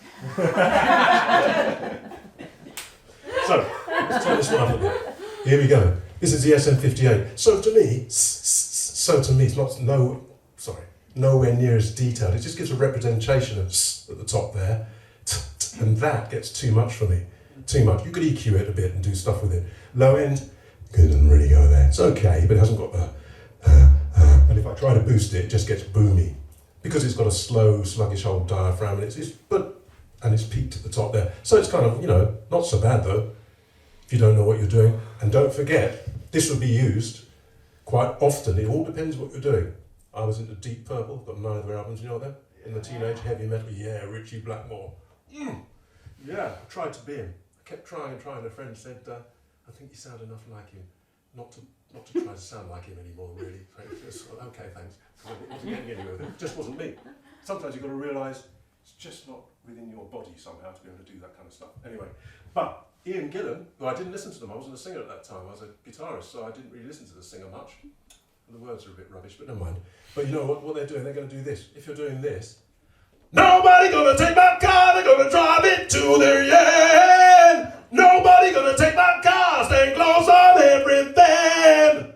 So, let's turn this one up a bit. Here we go. This is the SM58. So to me, it's nowhere near as detailed. It just gives a representation of at the top there. and that gets too much for me. Too much. You could EQ it a bit and do stuff with it. Low end, it doesn't really go there. It's okay, but it hasn't got the. And if I try to boost it, it just gets boomy because it's got a slow, sluggish old diaphragm, and it's peaked at the top there. So it's kind of, you know, not so bad though, if you don't know what you're doing. And don't forget, this would be used quite often. It all depends what you're doing. I was into Deep Purple, got 9 of their albums, you know them? In the teenage heavy metal, yeah, Richie Blackmore. Yeah, I tried to be him. I kept trying and trying. A friend said, I think you sound enough like him, not to try to sound like him anymore, really. Okay, thanks. I wasn't getting anywhere with it. It just wasn't me. Sometimes you've got to realise it's just not within your body somehow to be able to do that kind of stuff. Anyway, but Ian Gillan, who I didn't listen to them, I wasn't a singer at that time, I was a guitarist, so I didn't really listen to the singer much. The words are a bit rubbish, but never mind. But you know what they're doing? They're going to do this. If you're doing this, nobody gonna take my car, they're gonna drive it to their end. Nobody gonna take my car, staying close on everything.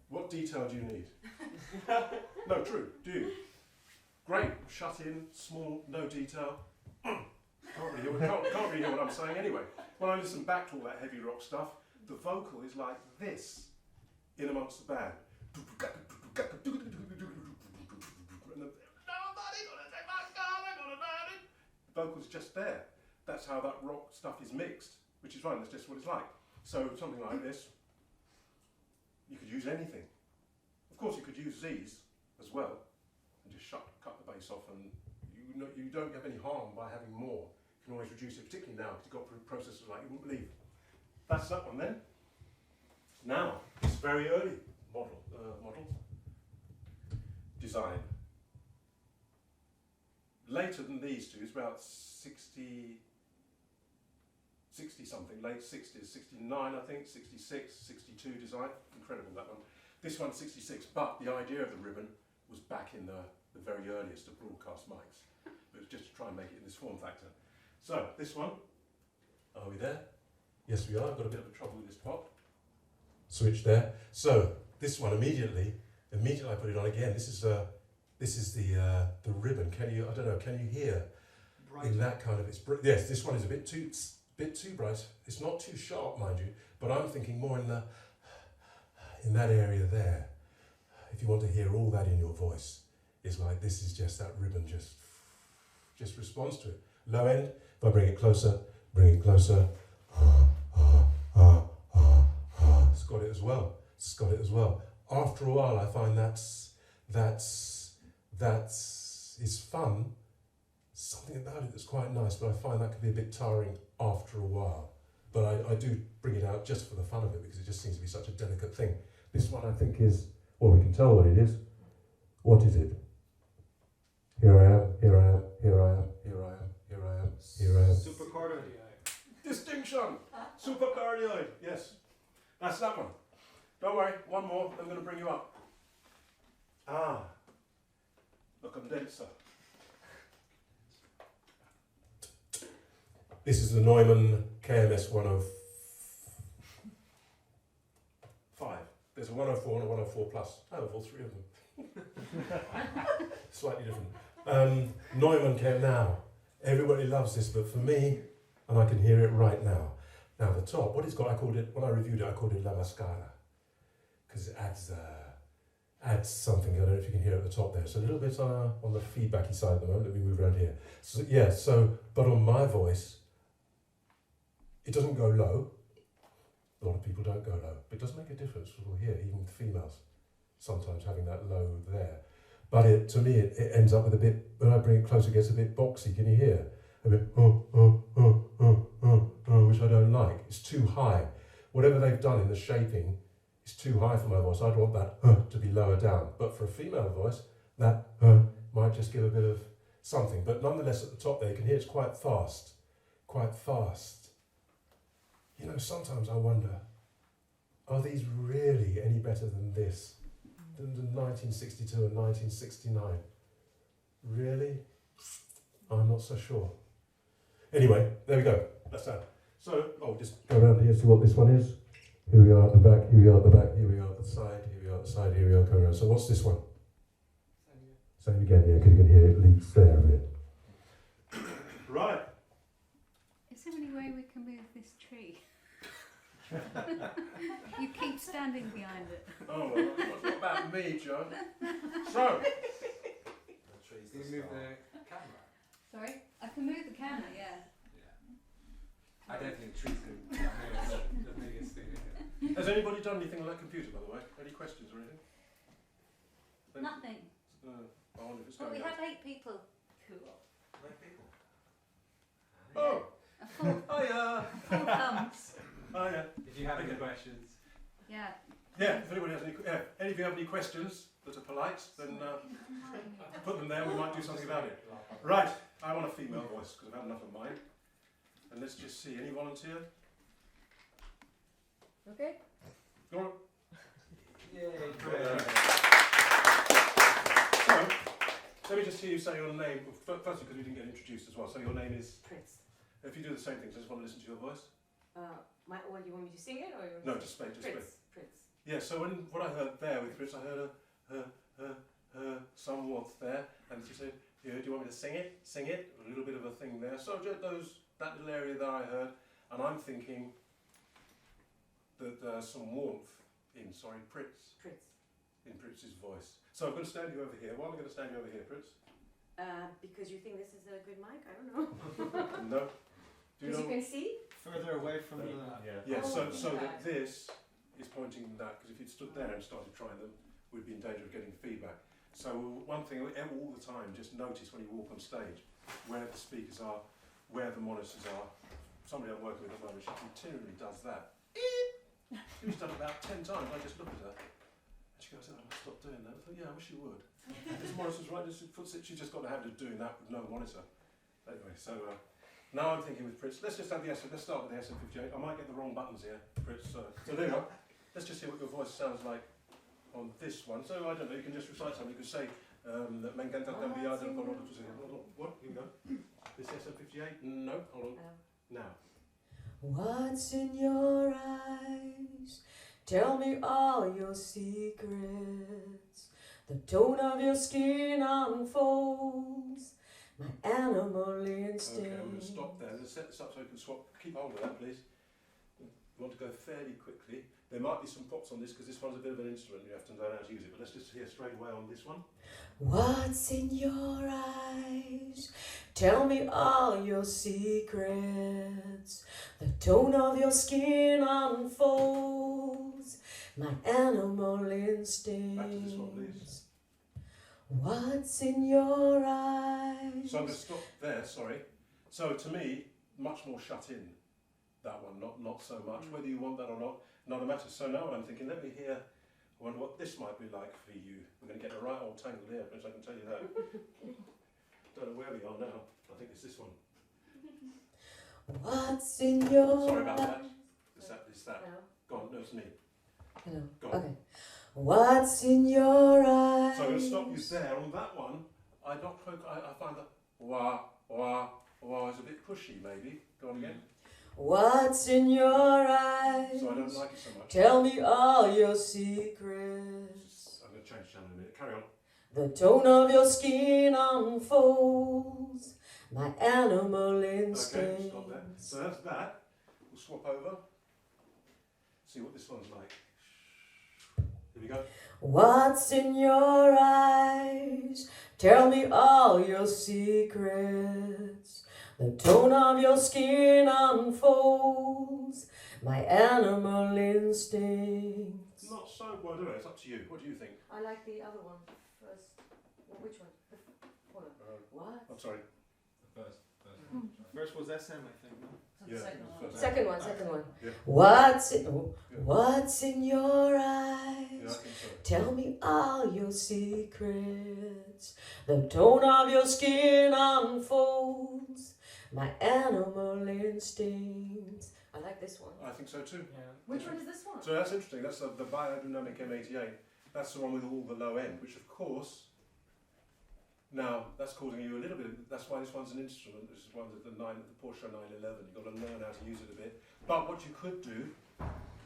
What detail do you need? No, true, do you? Great, shut in, small, no detail. Can't really hear what I'm saying anyway. When I listen back to all that heavy rock stuff, the vocal is like this in amongst the band. The vocal's just there. That's how that rock stuff is mixed, which is fine, that's just what it's like. So something like this, you could use anything. Of course you could use these as well, and just cut the bass off, and you don't have any harm by having more. You can always reduce it, particularly now, because you've got processors like you wouldn't believe. That's that one then. Now, it's very early model design. Later than these two, it's about 60 something, late 60s, 69 I think, 66, 62 design, incredible that one. This one's 66, but the idea of the ribbon was back in the very earliest of broadcast mics. It was just to try and make it in this form factor. So, this one, are we there? Yes we are, I've got a bit of trouble with this pot. Switch there. So, this one immediately I put it on again. This is the ribbon. Can you hear? Bright. In that kind of, yes, this one is a bit too bright. It's not too sharp, mind you, but I'm thinking more in that area there. If you want to hear all that in your voice, it's like this is just that ribbon just responds to it. Low end, if I bring it closer, it's got it as well. After a while, I find that's fun. Something about it that's quite nice, but I find that can be a bit tiring after a while. But I do bring it out just for the fun of it because it just seems to be such a delicate thing. This one I think is, well, we can tell what it is. What is it? Here I am. Supercardioid. Distinction! Supercardioid, yes. That's that one. Don't worry, one more, I'm going to bring you up. The condenser. This is the Neumann KMS 105. There's a 104 and a 104 plus. I have all three of them. Slightly different. Neumann came now. Everybody loves this, but for me, and I can hear it right now. Now the top, what it's got, when I reviewed it, I called it La Mascara. Because it adds something. I don't know if you can hear at the top there. It's a little bit on the feedbacky side at the moment. Let me move around here. So yeah, but on my voice, it doesn't go low. A lot of people don't go low. But it does make a difference. We'll hear, even with females, sometimes having that low there. But to me, it ends up with a bit, when I bring it closer, it gets a bit boxy. Can you hear? A bit, which I don't like. It's too high. Whatever they've done in the shaping, it's too high for my voice. I'd want that to be lower down. But for a female voice, that might just give a bit of something. But nonetheless, at the top there, you can hear it's quite fast. Quite fast. You know, sometimes I wonder, are these really any better than this? Than 1962 and 1969? Really? I'm not so sure. Anyway, there we go. That's that. So, just go around here, see what this one is. Here we are at the back, here we are at the back, here we are at the side, here we are at the side, here we are going around. So what's this one? Same again, yeah, because you can hear it leaks there a bit. Right. this tree? You keep standing behind it. Oh, well, what about me, John? So, The tree's Can the you move star. the camera? Sorry? I can move the camera, yeah. I don't think trees can be the biggest thing in here. has anybody done anything on that computer, by the way? Any questions or anything? Nothing. I wonder if it's But going we up. have 8 people. Cool. No people. Oh! A full, Hiya! full thumbs. Oh, yeah. If you have any Okay. questions. Yeah. Yeah, if anybody has any of you have any questions that are polite, then put them there, we might do something about it. Right, I want a female voice, because I've had enough of mine. And let's just see, any volunteer? Okay. Go on. Yay, So, let me just hear you say your name, firstly because we didn't get introduced as well, so your name is, Pritz. if you do the same things, I just want to listen to your voice. What, you want me to sing it or you want No, to just speak, just speak. Pritz. Yeah, so what I heard there with Pritz, I heard her some warmth there, and she said, yeah, do you want me to sing it? Sing it? A little bit of a thing there. So just that little area that I heard, and I'm thinking that there's some warmth in, Pritz, in Pritz's voice. So I'm going to stand you over here. Why am I going to stand you over here, Pritz? Because you think this is a good mic? I don't know. No. Do you Because know? you can see? Further away from the. Yeah, Oh, so yeah. that this is pointing that, because if you'd stood there and started trying them, we'd be in danger of getting feedback. So one thing, all the time, just notice when you walk on stage, where the speakers are, where the monitors are. Somebody I'm working with at the moment, she continually does that. She's done it about 10 times, I just look at her, and she goes, oh, I must stop doing that. I thought, yeah, I wish you would. This monitor's right, she's just got to have to doing that with no monitor. Anyway, so now I'm thinking with Pritz, let's start with the SM58. I might get the wrong buttons here, Pritz. So there you go. Let's just hear what your voice sounds like on this one. So I don't know, you can just recite something. You could say that Beyerdynamic What? Here we go. This SM58? No, hold on. Now. What's in your eyes? Tell me all your secrets. The tone of your skin unfolds my animal instinct. Okay, I'm going to stop there. Let's set this up so we can swap. Keep hold of that, please. You want to go fairly quickly. There might be some props on this because this one's a bit of an instrument. You have to know how to use it. But let's just hear straight away on this one. What's in your eyes? Tell me all your secrets. The tone of your skin unfolds my animal instinct. Back to this one, please. What's in your eyes? So I'm going to stop there, sorry. So to me, much more shut in, that one, not so much. Whether you want that or not a matter. So now I'm thinking, let me hear what this might be like for you. We're going to get a right old tangle here, which I can tell you that. Don't know where we are now. I think it's this one. What's in your Sorry about that. eyes? It's that. No. Go on, no, it's me. Hello. Go on. Okay. What's in your eyes? So I'm going to stop you there. On that one, I find that wah, wah, wah is a bit pushy, maybe. Go on again. What's in your eyes? So I don't like it so much. Tell me all your secrets. I'm going to change channel in a minute. Carry on. The tone of your skin unfolds my animal instincts. Okay, stop there. So that's that. We'll swap over. See what this one's like. Here we go. What's in your eyes? Tell me all your secrets. The tone of your skin unfolds my animal instincts. Not so well, do it. It's up to you. What do you think? I like the other one first. Which one? Hold on. What? I'm sorry. The first First was SM, I think. No? Yeah, Second it was one. first. Second one. Yeah. What's in your Yeah, I eyes? think so. Tell me all your secrets. The tone of your skin unfolds my animal instincts. I like this one. I think so too. Yeah. Which one is this one? So that's interesting. That's the Beyerdynamic M88. That's the one with all the low end, which of course, now that's causing you a little bit. That's why this one's an instrument. This is one of the Porsche 911. You've got to learn how to use it a bit. But what you could do,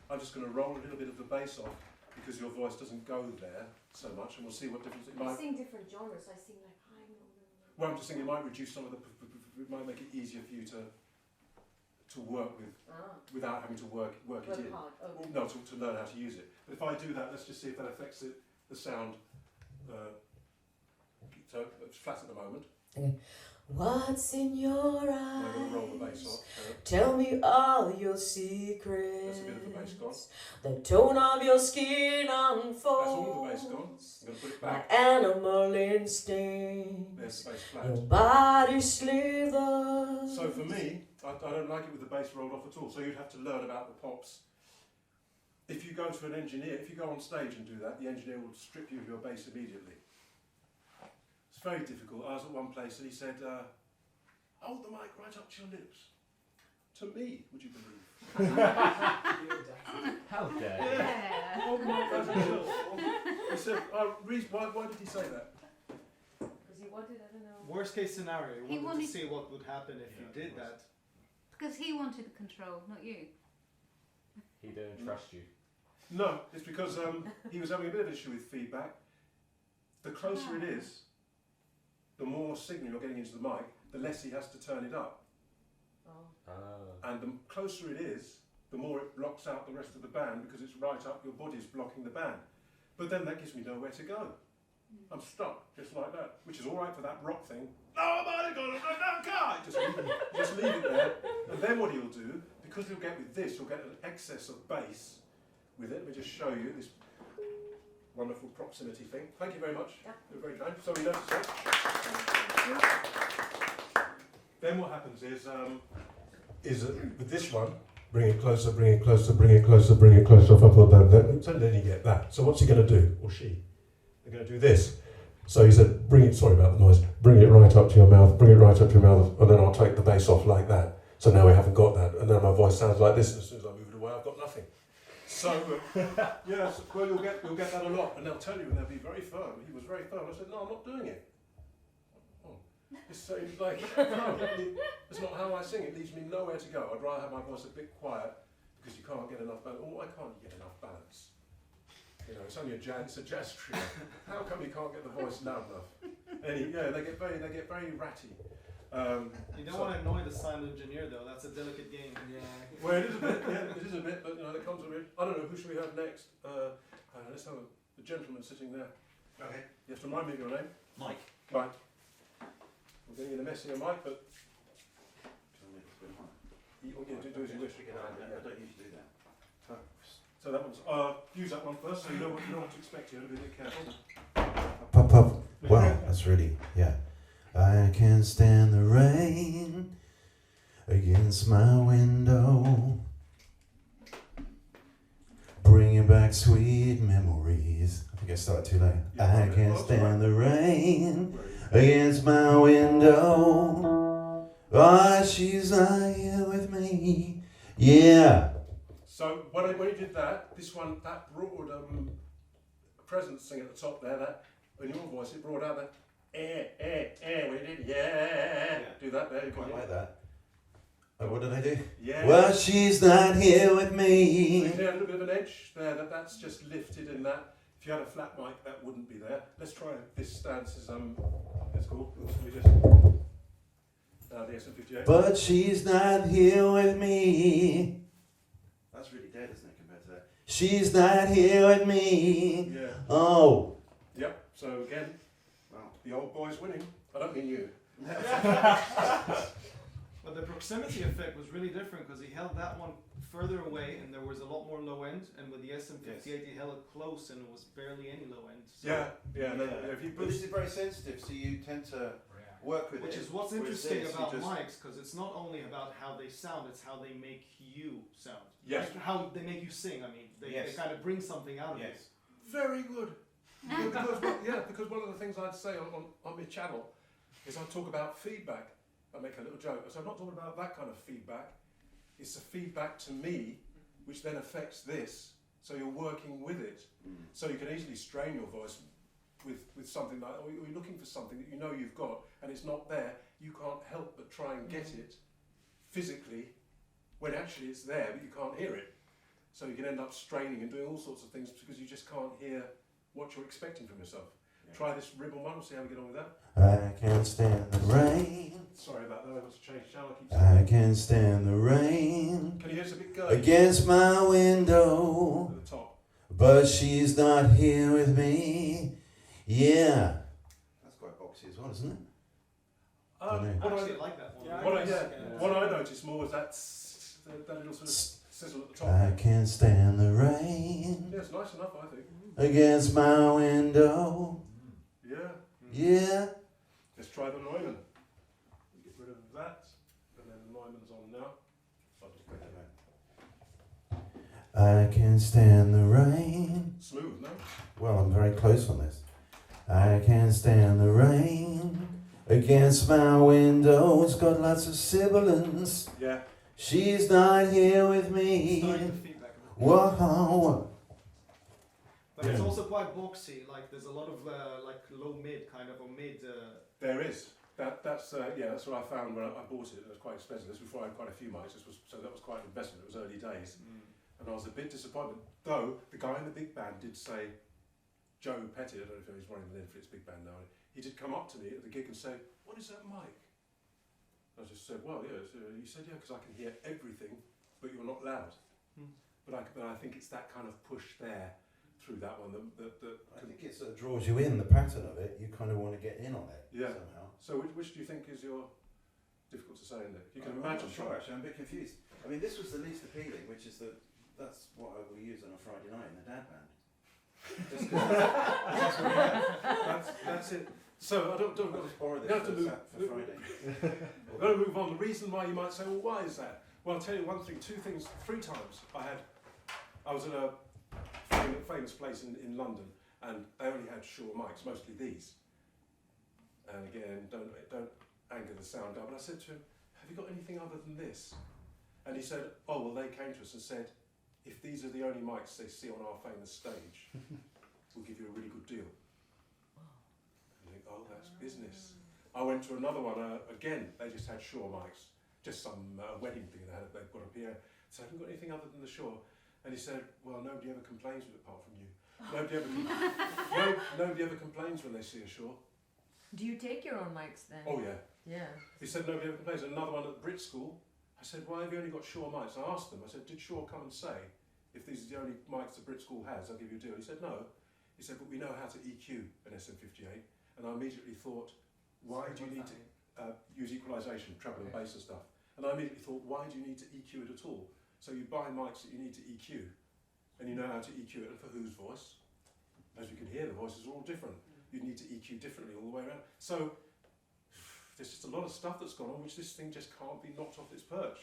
I'm just going to roll a little bit of the bass off because your voice doesn't go there so much, and we'll see what difference it I might. sing different genres. I sing like high note. Well, I'm just thinking it might reduce some of the. It might make it easier for you to to work with without having to work it in. Hard. Okay. No, to learn how to use it. But if I do that, let's just see if that affects the sound. So it's flat at the moment. Okay. What's in your I'm going to roll the bass eyes? off. Tell me all your There's secrets. a bit of the bass gone. The tone of your skin That's all the bass unfolds. gone. I'm going to put it My back. animal instinct. There's the bass Your flat. body slithers. So for me, I don't like it with the bass rolled off at all. So you'd have to learn about the pops. If you go to an engineer, if you go on stage and do that, the engineer will strip you of your bass immediately. It's very difficult. I was at one place and he said, hold the mic right up to your lips. To me, would you believe? How dare you? Yeah. Hold the mic right up to your lips. He said, why did he say that? Because he wanted, I don't know. Worst case scenario, He you wanted wanted- to see what would happen if you did that. Because he wanted the control, not you. He didn't trust you. No, it's because he was having a bit of issue with feedback. The closer it is, the more signal you're getting into the mic, the less he has to turn it up. Oh. And the closer it is, the more it blocks out the rest of the band because it's right up, your body's blocking the band. But then that gives me nowhere to go. I'm stuck, just like that, which is all right for that rock thing. Oh my God, just leave it there. And then what he'll do, because he'll get with this, you'll get an excess of bass with it. Let me just show you this wonderful proximity thing. Thank you very much. Yeah. You're very kind. So we noticed that. Then what happens is with this one, bring it closer, bring it closer, bring it closer, bring it closer, so then you get that. So what's he going to do, or she? They're going to do this. So he said, sorry about the noise, bring it right up to your mouth, bring it right up to your mouth, and then I'll take the bass off like that. So now we haven't got that, and then my voice sounds like this, and as soon as I move it away, I've got nothing. So, yes, well, you'll get that a lot, and they'll tell you, and they'll be very firm. He was very firm. I said, no, I'm not doing it. Oh. It's so, like, no, it's not how I sing. It leaves me nowhere to go. I'd rather have my voice a bit quiet, because you can't get enough balance. Oh, why can't you get enough balance? You know, it's only a jazz trio. How come you can't get the voice loud enough? They get very ratty. You don't want to annoy the sound engineer though, that's a delicate game. Yeah. Well, it is a bit, but there comes a bit. I don't know, who should we have next? Let's have the gentleman sitting there. Okay. You have to remind me of your name. Mike. Right. We're getting in a mess here, Mike, but you do as you wish. I don't usually do that. So that one's, use that one first so you know what to expect here. Be a bit careful. Pop, pop. Wow, that's really, yeah. I can't stand the rain against my window, bringing back sweet memories. I think I started too late. I can't stand the rain against my window. Oh, she's not here with me. Yeah. So when he did that, that broad presence thing at the top there, that in your voice it brought out that when he did do that there. You Quite like that. Oh, what did I do? Yeah. Well, she's not here with me. So you had a little bit of an edge there. That's just lifted in that. If you had a flat mic, that wouldn't be there. Let's try this stance. It's cool. We just the SM58. But she's not here with me. That's really dead, isn't it, compared to that? She's not here with me. Yeah. Oh. Yep. So again, the old boy's winning. I don't mean you. But the proximity effect was really different because he held that one further away and there was a lot more low end, and with the SM58 he held it close and it was barely any low end. So But this is very sensitive, so you tend to work with which it. is what's With interesting this, about you just- mics, because it's not only about how they sound, it's how they make you sound. Yes. Like how they make you sing. I mean, they kind of bring something out of it. Very good. Because one of the things I'd say on my channel is I talk about feedback. I make a little joke. So I'm not talking about that kind of feedback. It's a feedback to me, which then affects this. So you're working with it. So you can easily strain your voice with something like, or you're looking for something that you know you've got and it's not there. You can't help but try and get it physically when actually it's there, but you can't hear it. So you can end up straining and doing all sorts of things because you just can't hear what you're expecting from yourself. Try this ribbon one, see how we get on with that. I can't stand the rain. Sorry about that, I got to change channel. I can't stand the rain Can you hear us a bit going? against my window, At the top. but she's not here with me. Yeah. That's quite boxy as well, isn't it? What I I, actually like that one. what I noticed more was that little sort of sizzle at the top. I can't stand the rain Yeah, it's nice enough, I think. against my window. Yeah. Yeah. Let's try the Neumann. Get rid of that, and then the Neumann's on now. I'll just take that out. I can't stand the rain. Smooth, no? Well, I'm very close on this. I can't stand the rain against my window. It's got lots of sibilance. Yeah. She's not here with me. Starting the feedback. Whoa. But it's also quite boxy. Like there's a lot of like low mid kind of or mid. There is. That's what I found when I bought it. It was quite expensive. This was before I had quite a few mics. So that was quite an investment. It was early days, and I was a bit disappointed. Though the guy in the big band did say, Joe Petty, I don't know if he's running the Fritz big band now. He did come up to me at the gig and say, "What is that mic?" I just said, "Well, yeah." He said, "Yeah, because I can hear everything, but you're not loud." But I think it's that kind of push there through that one that I think it sort of draws you in, the pattern of it. You kind of want to get in on it somehow. So which do you think is your, difficult to say, isn't it? You can imagine. I'm not sure, actually. I'm a bit confused. I mean, this was the least appealing, which is that's what I will use on a Friday night in the dad band. Just 'cause that's what we have. That's it. So I don't borrow this you have to move for Friday. We're going to move on. The reason why you might say, well, why is that? Well, I'll tell you one thing, two things. 3 times I was at a famous place in London, and they only had Shure mics, mostly these. And again, don't anger the sound up. And I said to him, "Have you got anything other than this?" And he said, "Oh, well, they came to us and said, if these are the only mics they see on our famous stage, we'll give you a really good deal." I think, oh, that's business. I went to another one, again, they just had Shure mics, just some wedding thing they've got up here. So I haven't got anything other than the Shure. And he said, "Well, nobody ever complains with it apart from you. Nobody ever complains when they see a Shure." Do you take your own mics then? Oh yeah. Yeah. He said nobody ever complains. Another one at Brit School, I said, "Why have you only got Shure mics?" I asked them, I said, "Did Shure come and say, if these are the only mics the Brit School has, I'll give you a deal?" He said, "No." He said, "But we know how to EQ an SM58." And I immediately thought, why do you need to use equalisation, treble and bass and stuff? And I immediately thought, why do you need to EQ it at all? So you buy mics that you need to EQ, and you know how to EQ it, and for whose voice? As you can hear, the voices are all different. You need to EQ differently all the way around. So there's just a lot of stuff that's gone on which this thing just can't be knocked off its perch.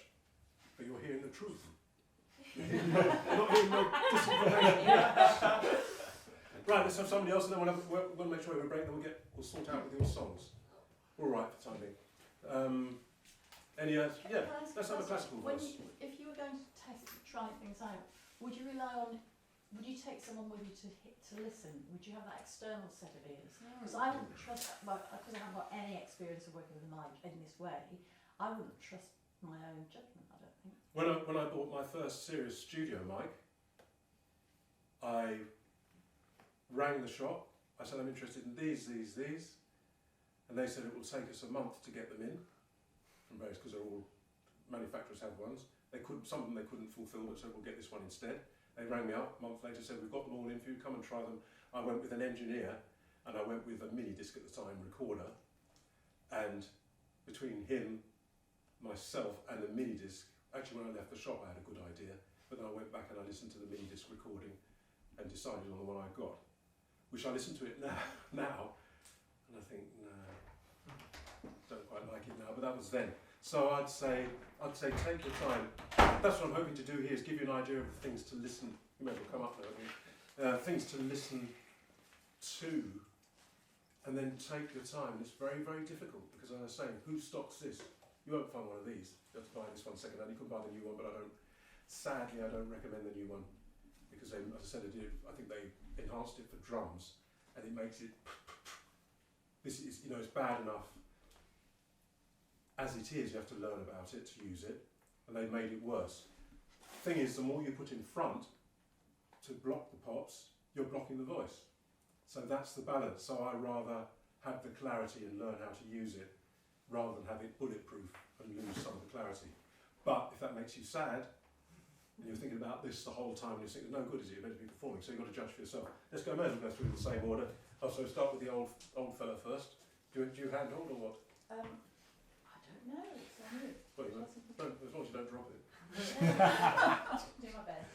But you're hearing the truth. You're not hearing no disinformation. Right, let's have somebody else, and then we're going to make sure we break, then we'll sort out with your songs. All right, for time being. Let's have a classical voice. If you were going to try things out, would you take someone with you to listen? Would you have that external set of ears? Because I wouldn't trust, because I haven't got any experience of working with a mic in this way, I wouldn't trust my own judgment, I don't think. When I bought my first serious studio mic, I rang the shop. I said, "I'm interested in these. And they said it will take us a month to get them in from various, because they're all, manufacturers have ones. Some of them they couldn't fulfill, but said, "We'll get this one instead." They rang me up a month later, said, "We've got them all in for you, come and try them." I went with an engineer, and I went with a mini disc at the time recorder, and between him, myself and the mini disc, actually when I left the shop I had a good idea, but then I went back and I listened to the mini disc recording and decided on the one I got, which I listen to it now, and I think, no, don't quite like it now, but that was then. So I'd say take your time. That's what I'm hoping to do here, is give you an idea of the things to listen. You may as well come up there, things to listen to, and then take your time. It's very, very difficult, because as I was saying, who stocks this? You won't find one of these. You have to buy this one second hand. You could buy the new one, but sadly I don't recommend the new one, because they, as I said, I think they enhanced it for drums, and it makes it, this is, it's bad enough as it is. You have to learn about it to use it, and they've made it worse. Thing is, the more you put in front to block the pops, you're blocking the voice. So that's the balance. So I rather have the clarity and learn how to use it, rather than have it bulletproof and lose some of the clarity. But if that makes you sad, and you're thinking about this the whole time, and you're thinking, no good is it, you're meant to be performing, so you've got to judge for yourself. Let's go, may as well go through in the same order. Oh, so start with the old fella first. Do you hand hold or what? I don't know, it's on you. Well, you don't, as long as you don't drop it. Do my best.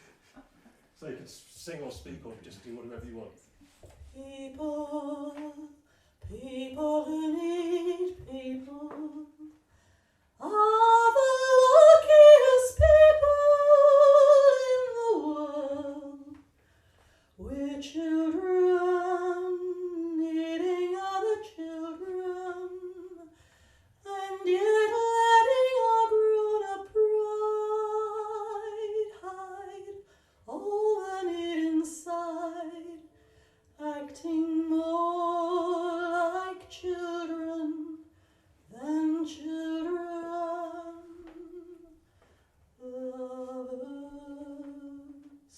So you can sing or speak or just do whatever you want. People who need people are the luckiest people in the world. We're children needing other children, and yet letting our grown-up pride hide all the need inside, acting more like children than children. Lovers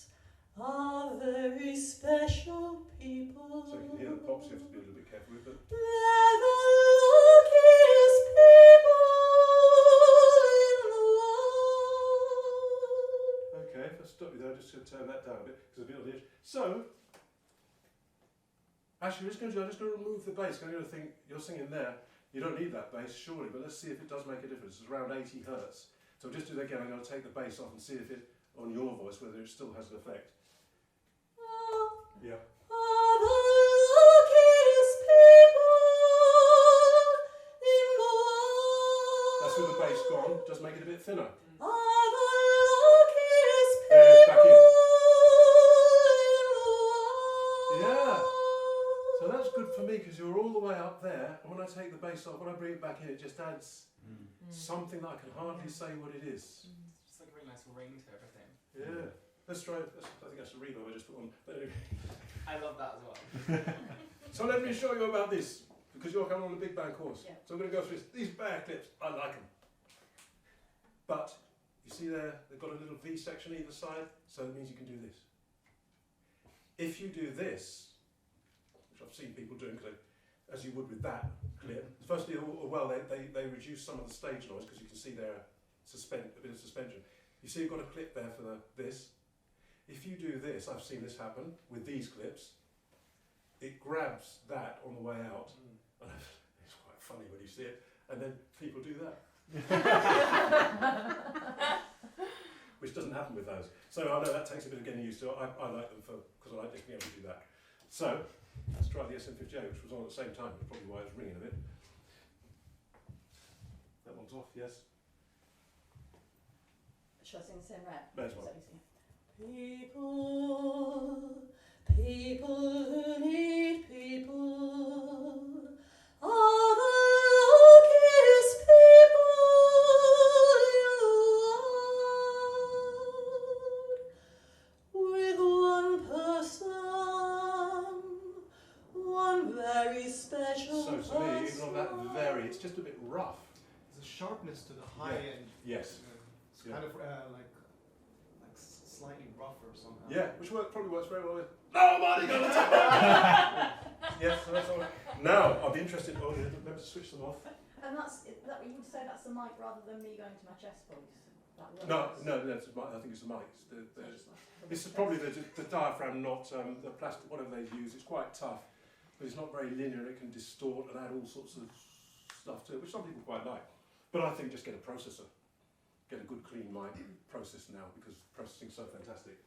are very special people. So you can hear the pops, you have to be a little bit careful with it. They're the luckiest people in the world. Okay, if I stop you there, I'm just going to turn that down a bit because it's a bit on the edge. So, actually, I'm just going to remove the bass. I'm going to think you're singing there. You don't need that bass, surely, but let's see if it does make a difference. It's around 80 hertz. So I'll just do that again. I'm going to take the bass off and see if it, on your voice, whether it still has an effect. Yeah. Are the luckiest people in the world. That's with the bass gone. Just make it a bit thinner. Are the luckiest It's back people in. in the world. Yeah. So that's good for me because you're all the way up there, and when I take the bass off, when I bring it back in, it just adds something that I can hardly say what it is. It's like a really nice ring to everything. Yeah. Let's try it. I think that's the reverb I just put on. But anyway. I love that as well. So let me show you about this, because you're coming on a big band course. Yeah. So I'm going to go through these bare clips. I like them. But you see there, they've got a little V section either side, so it means you can do this. If you do this, which I've seen people doing, as you would with that clip, firstly, well, they reduce some of the stage noise because you can see there a bit of suspension. You see you've got a clip there for this. If you do this, I've seen this happen with these clips, it grabs that on the way out, and it's quite funny when you see it, and then people do that. Which doesn't happen with those. So I know that takes a bit of getting used to. I like them because I like just being able to do that. So let's try the SM58, which was on at the same time. That's probably why it's ringing a bit. That one's off, yes. Shall I sing the same rap? May as well. Is that easier? People who need people are the luckiest people in the world. With one person, one very special So to me, even on that very, it's just a bit rough. There's a sharpness to the high end. Yes. It's kind of like slightly rougher somehow. Yeah, which probably works very well with nobody gonna take that. Yes, so that's all. Now I'll be interested. Oh, yeah, remember to switch them off. And that you would say that's the mic rather than me going to my chest voice. That works. No, that's I think it's the mic. This is probably the diaphragm, not the plastic. Whatever they use, it's quite tough, but it's not very linear. It can distort and add all sorts of stuff to it, which some people quite like. But I think just get a processor. Get a good clean mic processor now because processing's so fantastic.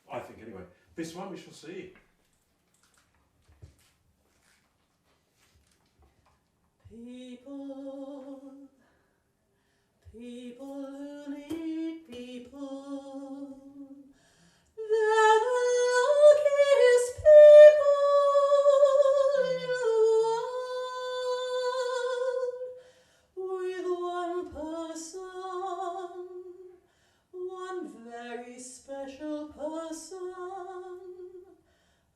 I think anyway. This one we shall see. People who need people, they're the luckiest people in the world. With one person, one very special person,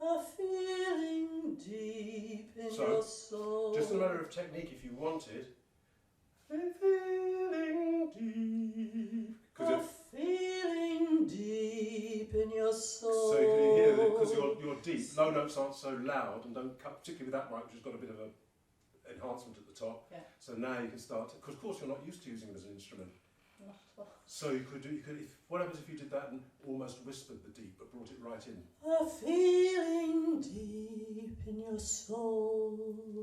a feeling deep in your soul. Just a matter of technique if you wanted. A feeling deep. A feeling deep in your soul. So you can hear that because you're deep. Low notes aren't so loud and don't cut, particularly with that mic, which has got a bit of an enhancement at the top. Yeah. So now you can start, because of course you're not used to using them as an instrument. Not at all. So you could, what happens if you did that and almost whispered the deep but brought it right in? A feeling deep in your soul.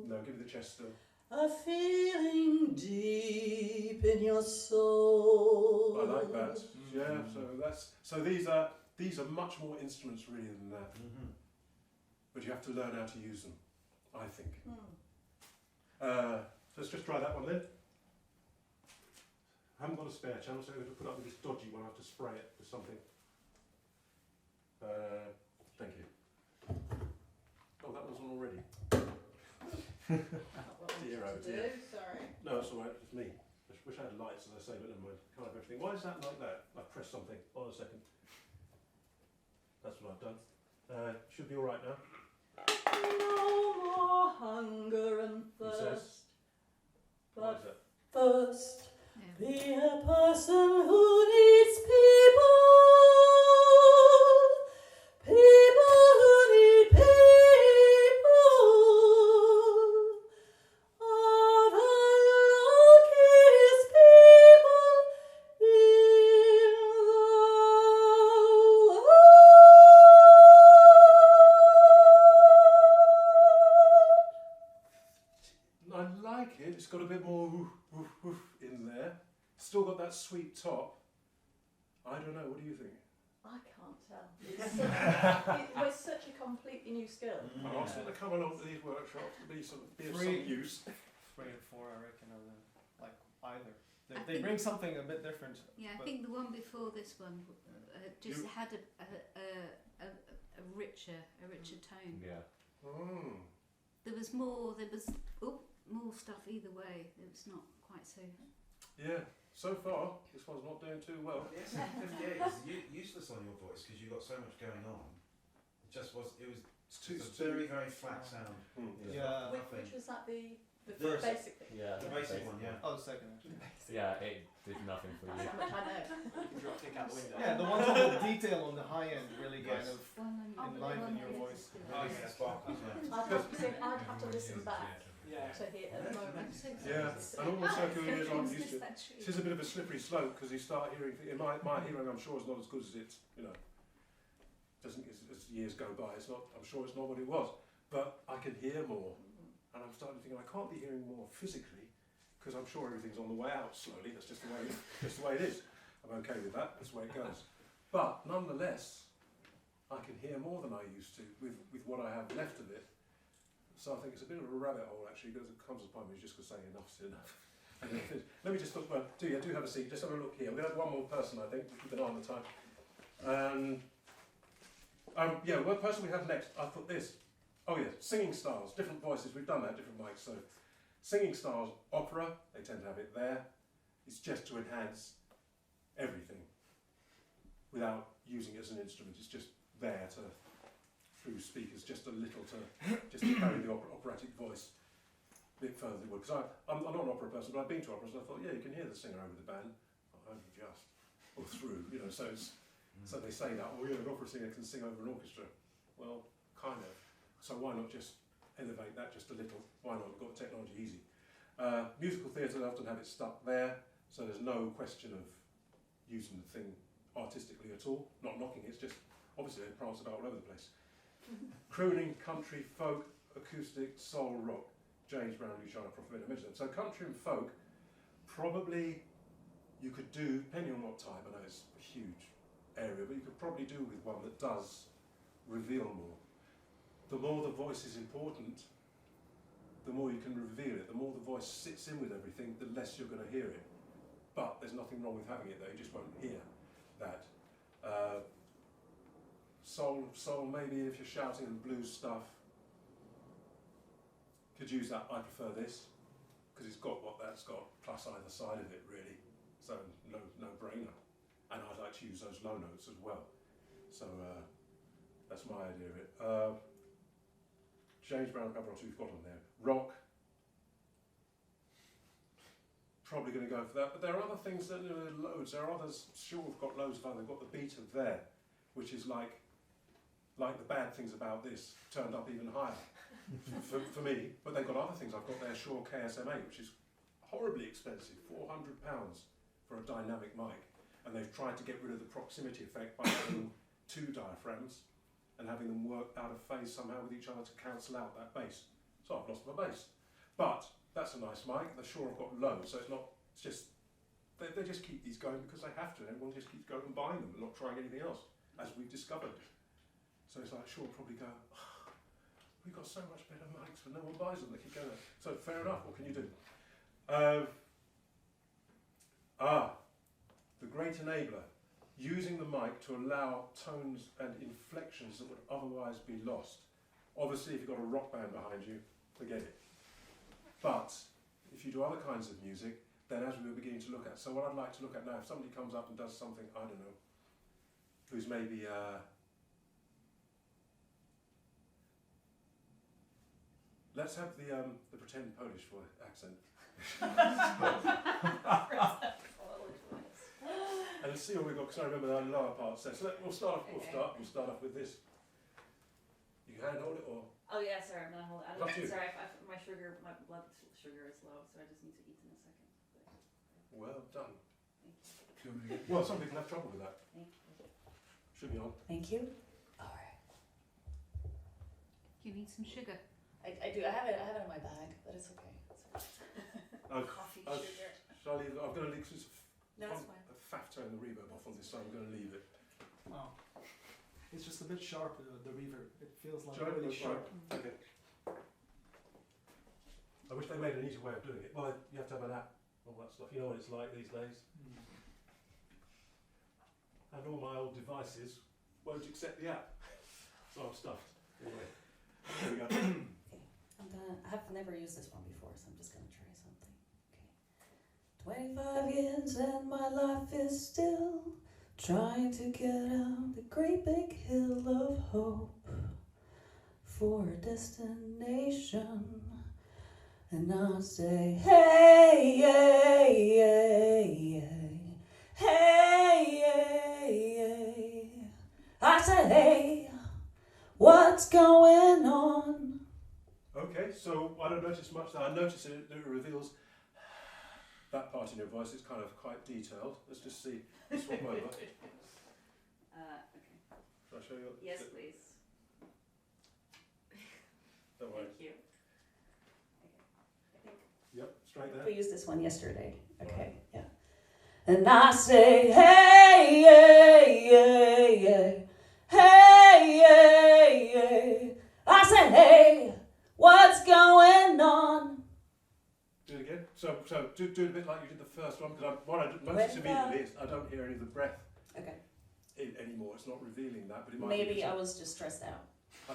No, give me the chest still. A feeling deep in your soul. I like that. Yeah, so these are much more instruments really than that. Mm-hmm. But you have to learn how to use them, I think. Mm. Let's just try that one then. I haven't got a spare channel, so I'm going to put up with this dodgy one. I have to spray it with something. Thank you. Oh, that was on already. Not what I Dear, wanted to oh dear. do, sorry. No, it's all right. It's me. I wish I had lights, as I say, but never mind. Can't have everything. Why is that like that? I've pressed something. Hold on a second. That's what I've done. Should be all right now. No more hunger and He says. thirst, Why is but that? First, Yeah. be a person who needs people. People who need people. Are the luckiest people in I like it. It's got a bit more woof, woof, woof in there. Still got that sweet top. I don't know. What do you think? I can't tell. It was such a completely new skill. I asked them to come along to these workshops to be of some Free. use. 3 and 4, I reckon, are like either. They bring something a bit different. Yeah, I but- think the one before this one just You- had a richer tone. Yeah. Mm. There was more stuff either way. It was not quite so. Yeah. So far, this one's not doing too well. The SM58 is useless on your voice because you've got so much going on. It was It's a very, very flat sound. Mm. Yeah. Which was that the The- basic thing? Yeah. The basic one, yeah. Oh, the second actually. Yeah, it did nothing for That's you. how much I know. You can drop kick out the window. Yeah, the ones with the detail on the high end really kind Yes. of Well, enliven your voice. Really get sparkles, yeah. I'd have to listen back Yeah. to hear at the moment. Yeah. And all the circular ears aren't used to it. That's true. This is a bit of a slippery slope because you start hearing. My hearing, I'm sure, is not as good as it. Doesn't as years go by. It's not. I'm sure it's not what it was. But I can hear more, and I'm starting to think I can't be hearing more physically because I'm sure everything's on the way out slowly. That's just the way it is. I'm okay with that. That's the way it goes. But nonetheless, I can hear more than I used to with what I have left of it. So I think it's a bit of a rabbit hole actually, because it comes to a point where you're just going to say enough's enough. Let me just look. Well, do have a seat. Just have a look here. We're going to have one more person, I think. Keep an eye on the time. Yeah, what person we have next? I put this. Oh yeah, singing styles, different voices. We've done that, different mics. So, singing styles, opera. They tend to have it there. It's just to enhance everything without using it as an instrument. It's just there to, through speakers, just a little to carry the operatic voice a bit further than it would. Because I'm not an opera person, but I've been to operas and I thought, yeah, you can hear the singer over the band. Only just. Or through, so it's, so they say that, oh yeah, an opera singer can sing over an orchestra. Well, kind of. So why not just elevate that just a little? Why not? We've got the technology easy. Musical theatre often have it stuck there, so there's no question of using the thing artistically at all. Not knocking it, it's just, obviously they prance about all over the place. Crooning, country, folk, acoustic, soul, rock. James Browne, Shara, Prophet, I mentioned them. So country and folk, probably you could do, depending on what type, I know it's a huge area, but you could probably do with one that does reveal more. The more the voice is important, the more you can reveal it. The more the voice sits in with everything, the less you're going to hear it. But there's nothing wrong with having it there, you just won't hear that. Soul, maybe if you're shouting and blues stuff, could use that. I prefer this, because it's got what that's got, plus either side of it really. So no brainer. And I'd like to use those low notes as well. So that's my idea of it. James Browne, cover what we've got on there. Rock. Probably going to go for that. But there are other things that there are loads. There are others. Sure, we've got loads of other. They've got the beat of there, which is like the bad things about this turned up even higher. for me, but they've got other things. I've got their Shure SM58, which is horribly expensive, £400 for a dynamic mic, and they've tried to get rid of the proximity effect by having two diaphragms and having them work out of phase somehow with each other to cancel out that bass. So I've lost my bass. But that's a nice mic. The Shure have got low, so it's just, they just keep these going because they have to. Everyone just keeps going and buying them and not trying anything else, as we've discovered. So it's like Shure probably go, oh, we've got so much better mics, but no one buys them. They keep going. So fair enough. What can you do? The great enabler. Using the mic to allow tones and inflections that would otherwise be lost. Obviously, if you've got a rock band behind you, forget it. But if you do other kinds of music, then as we were beginning to look at, so what I'd like to look at now, if somebody comes up and does something, I don't know, who's maybe let's have the pretend Polish accent. And let's see what we've got, because I remember the lower parts there. So we'll start off with this. You can hold it or? Oh yeah, sorry, I'm gonna hold it. Up to you. Sorry, my blood sugar is low, so I just need to eat in a second. Well done. Thank you. Well, some people have trouble with that. Thank you. Should be on. Thank you. All right. You need some sugar. I do. I have it in my bag, but it's okay. Coffee, sugar. Shall I leave it? I'm going to leave this. No, that's fine. A faff turn the reverb off on this, so I'm going to leave it. Oh. It's just a bit sharp, the reverb. It feels like Sure, really that's sharp. right. Okay. I wish they made an easier way of doing it. Well, you have to have an app, all that stuff. You know what it's like these days. And all my old devices won't accept the app. So I'm stuffed. Anyway, there we go. I've never used this one before, so I'm just gonna try something. Okay. 25 years and my life is still trying to get out the great big hill of hope for a destination. And I say, hey, hey, hey, hey, hey, hey, hey. I say, hey, what's going on? Okay, so I don't notice much there. I notice that it reveals that part in your voice is kind of quite detailed. Let's just see. Swap over. Okay. Shall I show you? Yes, please. Don't worry. Thank you. Okay. Yep, straight there. We used this one yesterday. Okay, yeah. And I say, hey, hey, hey, hey, hey, hey, hey. I say, hey, what's going on? Do it again. So do it a bit like you did the first one, because what I notice immediately is I don't hear any of the breath anymore. It's not revealing that, but it might be. Maybe I was just stressed out. I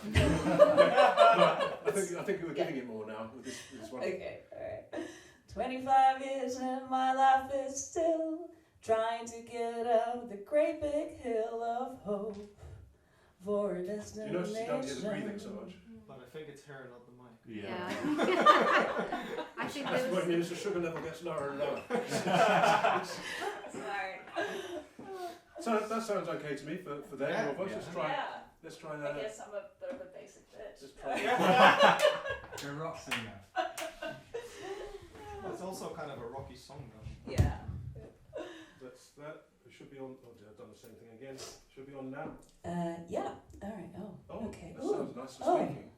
think you were giving it more now with this one. Okay, alright. 25 years and my life is still trying to get out the great big hill of hope for a destination. You notice you don't hear the breathing so much? But I think it's her, not the mic. Yeah. I think that's what means the sugar level gets lower and lower. Sorry. So that sounds okay to me for them. Yeah. Your voice. Yeah. Let's try that. I guess I'm a bit of a basic bitch. Just try. You're a rock singer. It's also kind of a rocky song though. Yeah. That's that. It should be on. Oh, I've done the same thing again. Should be on now. Yeah. Alright. Oh, Okay. that sounds nice for speaking.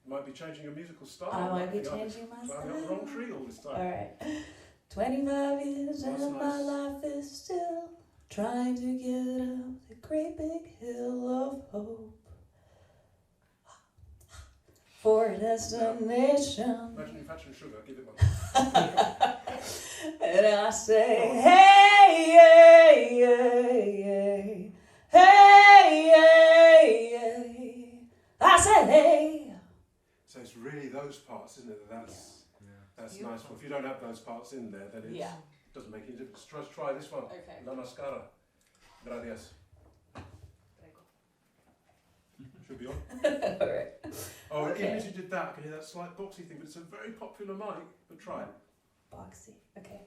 You might be changing your musical style. I might be changing my style. Climbing up the wrong tree all this time. Alright. 25 years That's and my nice. life is still trying to get out the great big hill of hope for a destination. Imagine you've had some sugar. Give it one. And I say, hey, hey, hey, hey, hey, hey, hey. I say, hey. So it's really those parts, isn't it? That's nice. Well, if you don't have those parts in there, then it doesn't make any difference. Try this one. Okay. La mascara. Gracias. Should be on. Alright. Oh, Okay. even as you did that, I can hear that slight boxy thing, but it's a very popular mic. But try it. Boxy. Okay.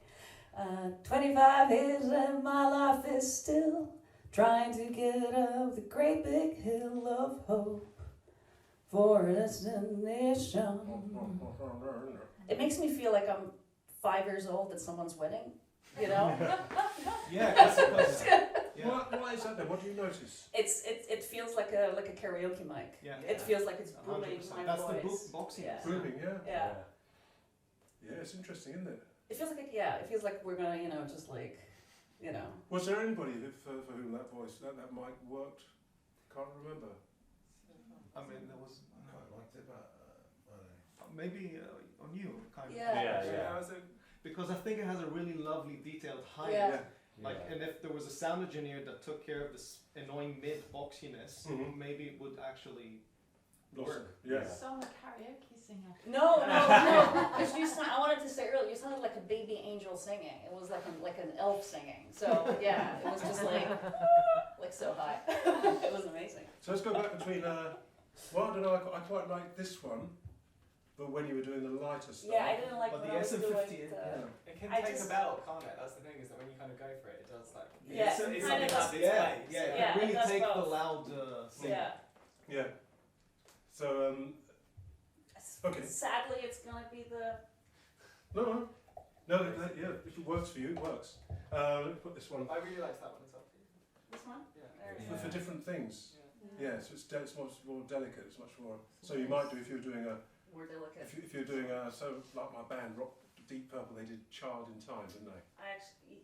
25 years and my life is still trying to get out the great big hill of hope for a destination. It makes me feel like I'm 5 years old at someone's wedding, you know? Yeah, because yeah. Why is that then? What do you notice? It feels like a karaoke mic. Yeah. It feels like it's 100%. booming my That's voice. the boxing. Yeah. Booming, yeah. Yeah. Yeah, it's interesting, isn't it? It feels like it feels like we're gonna, just like, Was there anybody for whom that voice, that mic worked? Can't remember. I mean, there was I quite liked it, but I don't know. maybe on you, kind of. Yeah. Because I think it has a really lovely detailed height. Yeah. Like, and if there was a sound engineer that took care of this annoying mid boxiness, Mhm. maybe it would actually Blossom. work. Yeah. So I'm a karaoke singer. No. Because I wanted to say earlier, you sounded like a baby angel singing. It was like an elf singing. So yeah, it was just like so high. It was amazing. So let's go back between, well, I don't know, I quite like this one, but when you were doing the lighter stuff. Yeah, I didn't like But when the I was doing SM58, It can I take just- a bell, can't it? That's the thing, is that when you kind of go for it, it does like. Yeah, it's it something kind of has does. its Yeah, place. yeah, it Yeah, can really it does take the both. loud thing. Yeah. Yeah. So, okay. Sadly, it's gonna be the. No, yeah, if it works for you, it works. Let me put this one I really liked that one as well. This one. Yeah. There it Yeah. for different things. Yeah. Yeah, so it's much more delicate, it's much more, so you might do if you're doing More delicate. if you're doing so like my band, Rock Deep Purple, they did Child in Time, didn't they?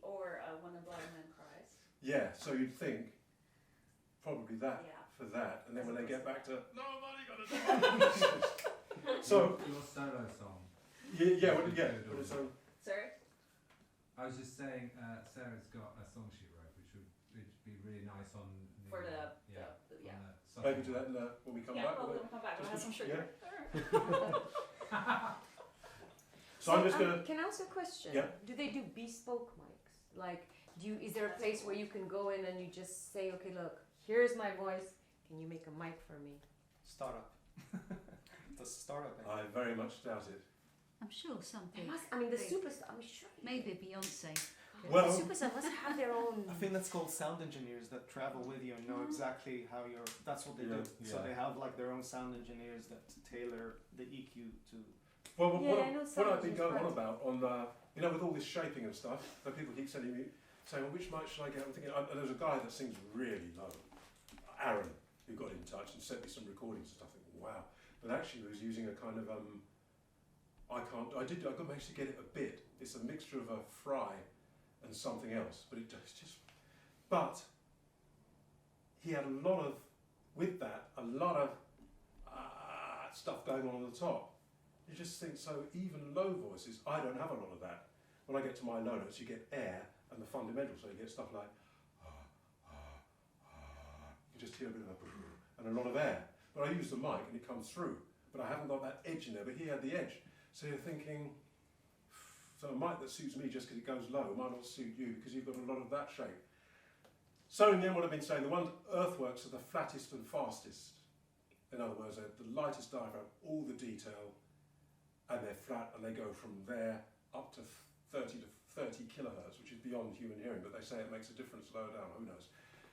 Or When a Blind Man Cries. Yeah, so you'd think probably that Yeah. for that, and then when they get back to nobody gonna do it. So Your solo song. yeah, what is Sorry. I was just saying, Sarah's got a song she wrote, which would be really nice on the, For the yeah, yeah. on the maybe do that when we come Yeah, back. well, or- we'll come back. We'll have Just some yeah. sugar. So I'm just gonna. Can I ask a question? Yeah. Do they do bespoke mics? Like, is there a place where you can go in and you just say, okay, look, here's my voice. Can you make a mic for me? Startup. The startup. I very much doubt it. I'm sure They something. must. I mean, the superstar. I'm sure. Maybe Beyonce. Well- the superstar must have their own. I think that's called sound engineers that travel with you and know exactly how you're. That's what they do. So Yeah. they have like their own sound engineers that tailor the EQ to. Well, Yeah, I know what I've been sound going on engineers, about on with all this shaping and stuff, that people keep sending me saying, well, which mic should I get? I'm thinking, and there's a guy that sings really low, Aaron, who got in touch and sent me some recordings and stuff. I think, wow, but actually he was using a kind of I managed to get it a bit. It's a mixture of a Fry and something else, but but he had a lot of stuff going on the top. You just think, so even low voices, I don't have a lot of that. When I get to my low notes, you get air and the fundamental, so you get stuff like you just hear a bit of and a lot of air. But I use the mic and it comes through, but I haven't got that edge in there, but he had the edge. So you're thinking, so a mic that suits me just because it goes low might not suit you because you've got a lot of that shape. So in the end, what I've been saying, the ones Earthworks are the flattest and fastest. In other words, they're the lightest diaphragm, all the detail, and they're flat, and they go from there up to 30 kilohertz, which is beyond human hearing, but they say it makes a difference lower down, who knows.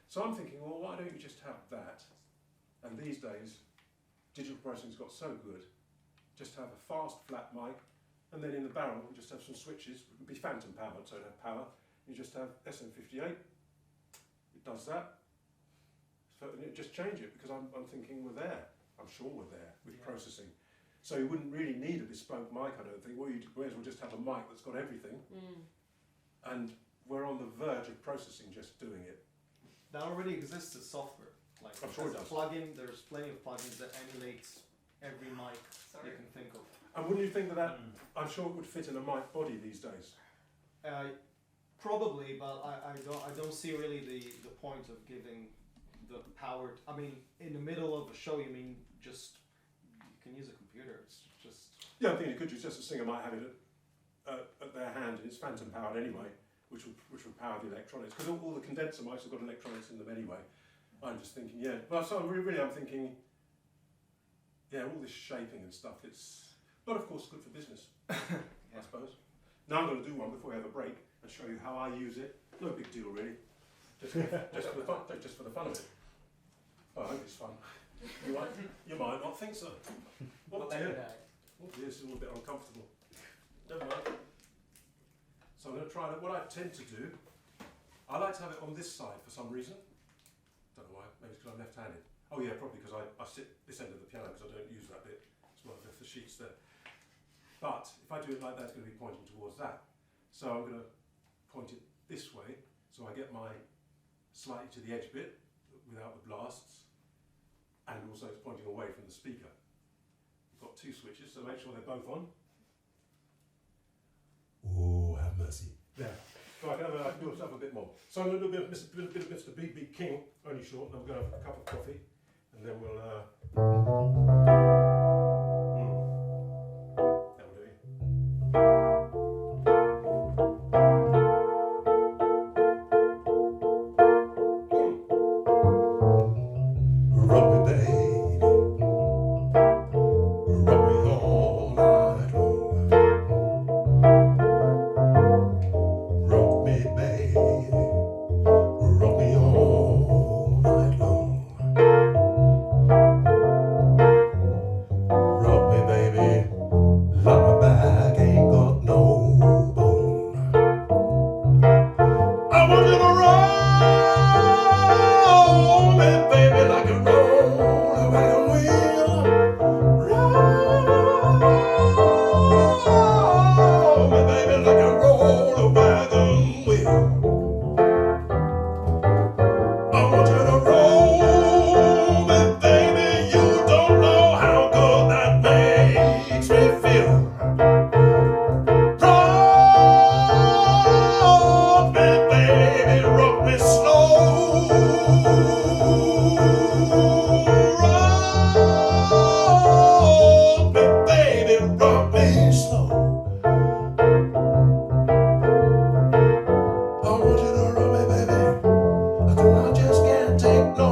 So I'm thinking, well, why don't you just have that? And these days, digital processing's got so good, just have a fast, flat mic, and then in the barrel, we just have some switches. It would be phantom powered, so it'd have power. You just have SM58, it does that. So, and it just change it, because I'm thinking we're there. I'm sure we're there with processing. So you wouldn't really need a bespoke mic, I don't think. Well, you may as well just have a mic that's got everything. And we're on the verge of processing, just doing it. That already exists as software. Like I'm sure it as a does. plugin, there's plenty of plugins that emulates every mic you can think of. And wouldn't you think that I'm sure it would fit in a mic body these days? Probably, but I don't see really the point of giving the power. I mean, in the middle of a show, you mean just you can use a computer. It's just Yeah, I'm thinking you could use just a singer might have it at their hand, and it's phantom powered anyway, which would power the electronics, because all the condenser mics have got electronics in them anyway. I'm just thinking, yeah. Well, so I'm thinking, yeah, all this shaping and stuff. But of course, good for business, I suppose. Now I'm going to do one before we have a break and show you how I use it. No big deal, really. Just for the fun of it. Oh, I hope it's fun. You might not think so. Oh Let me dear. know. Oh dear, this is a little bit uncomfortable. Never mind. So I'm going to try that. What I tend to do, I like to have it on this side for some reason. Don't know why. Maybe it's because I'm left-handed. Oh yeah, probably because I sit this end of the piano because I don't use that bit. It's why I've left the sheets there. But if I do it like that, it's going to be pointing towards that. So I'm going to point it this way, so I get my slightly to the edge bit without the blasts, and also it's pointing away from the speaker. We've got two switches, so make sure they're both on. Oh, have mercy. There. So I can do myself a bit more. So I'm going to do a bit of Mr. B.B. King, only short, and then we're going to have a cup of coffee, and then we'll... That'll do it. Rock me, baby. Rock me all night long. Rock me, baby. Rock me all night long. Rock me, baby. Like my back ain't got no bone. I want you to roll me, baby, like a roll wagon wheel. Roll me, baby, like a roll wagon wheel. I want you to roll me, baby. You don't know how good that makes me feel. Rock me, baby, rock me slow. Rock me, baby, rock me slow. I want you to rock me, baby, until I just can't take no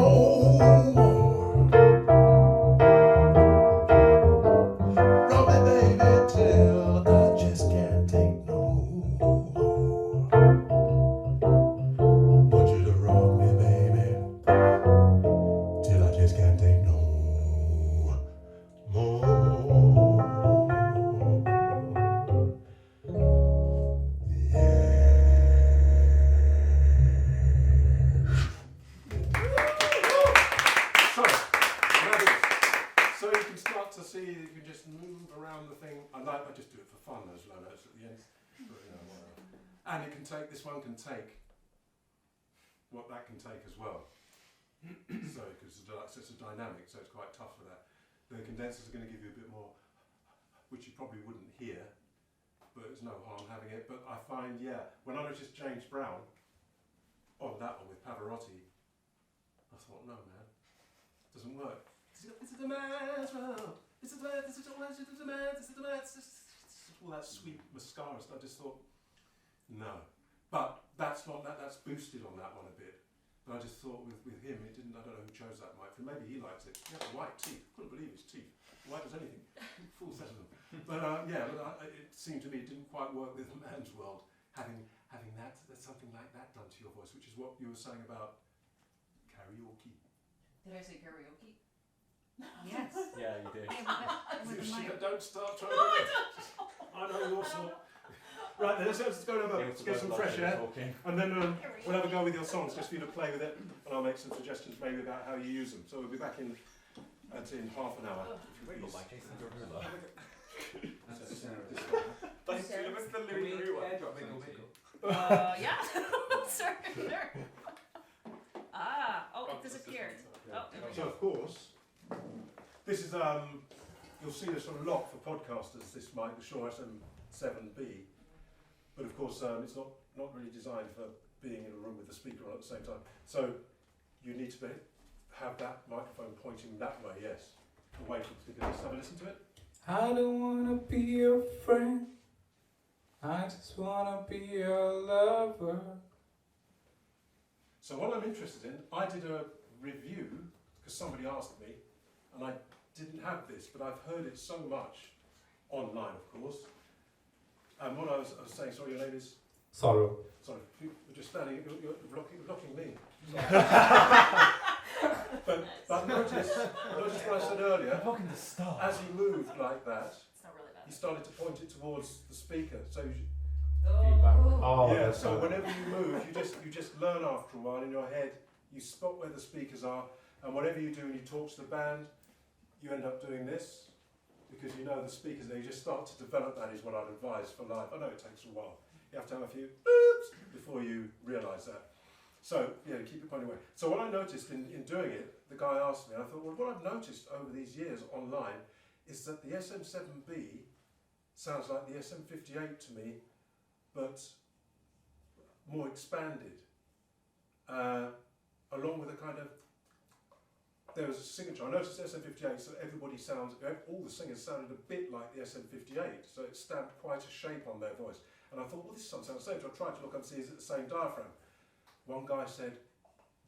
more. Rock me, baby, till I just can't take no more. Want you to rock me, baby, till I just can't take no more. So you can start to see that you can just move around the thing. I just do it for fun, those low notes at the end. But, you know, whatever. And it can take, this one can take what that can take as well. So, because it's a dynamic, so it's quite tough for that. The condensers are going to give you a bit more, which you probably wouldn't hear, but there's no harm having it. But I find, yeah, when I noticed James Browne on that one with Pavarotti, I thought, no, man, it doesn't work. This is the man's world. This is the man. This is the man. This is the man. This is the man. All that sweet mascara stuff. I just thought, no. But that's not that. That's boosted on that one a bit. But I just thought with him, it didn't. I don't know who chose that mic. Maybe he likes it. He had white teeth. Couldn't believe his teeth. White as anything. Full set of them. But yeah. But it seemed to me it didn't quite work with the man's world. Having that something like that done to your voice, which is what you were saying about karaoke. Did I say karaoke? Yes. Yeah, you did. Don't start trying to do it. I know your sort. Right, then let's go and let's get some fresh air. And then we'll have a go with your songs, just for you to play with it. And I'll make some suggestions maybe about how you use them. So we'll be back in half an hour. Wiggle like Jason Derulo. Thanks, it was the Louis Theroux one. Yeah. Sorry. It disappeared. So of course, this is you'll see this on lock for podcasters. This mic, the Shure SM7B, but of course it's not really designed for being in a room with the speaker on at the same time. So you need to have that microphone pointing that way. Yes, away from the speaker. Let's have a listen to it. I don't wanna be your friend. I just wanna be your lover. So what I'm interested in, I did a review because somebody asked me, and I didn't have this, but I've heard it so much online, of course. And what I was saying, sorry, your name is? Saurabh. Sorry, you're just standing, you're blocking me. But notice what I said earlier, Blocking the star. as he moved like that, It's not really he bad. started to point it towards the speaker. So Oh, yeah, that's so right. whenever you move, you just learn after a while in your head. You spot where the speakers are, and whatever you do when you talk to the band, you end up doing this because you know the speakers there. You just start to develop that. Is what I'd advise for live. I know it takes a while. You have to have a few oops before you realise that. So yeah, keep it pointing away. So what I noticed in doing it, the guy asked me, and I thought, well, what I've noticed over these years online is that the SM7B sounds like the SM58 to me, but more expanded, along with a kind of, there was a signature. I noticed the SM58, so everybody sounds, all the singers sounded a bit like the SM58, so it stamped quite a shape on their voice. And I thought, well, this sounds the same, so I tried to look and see, is it the same diaphragm? One guy said,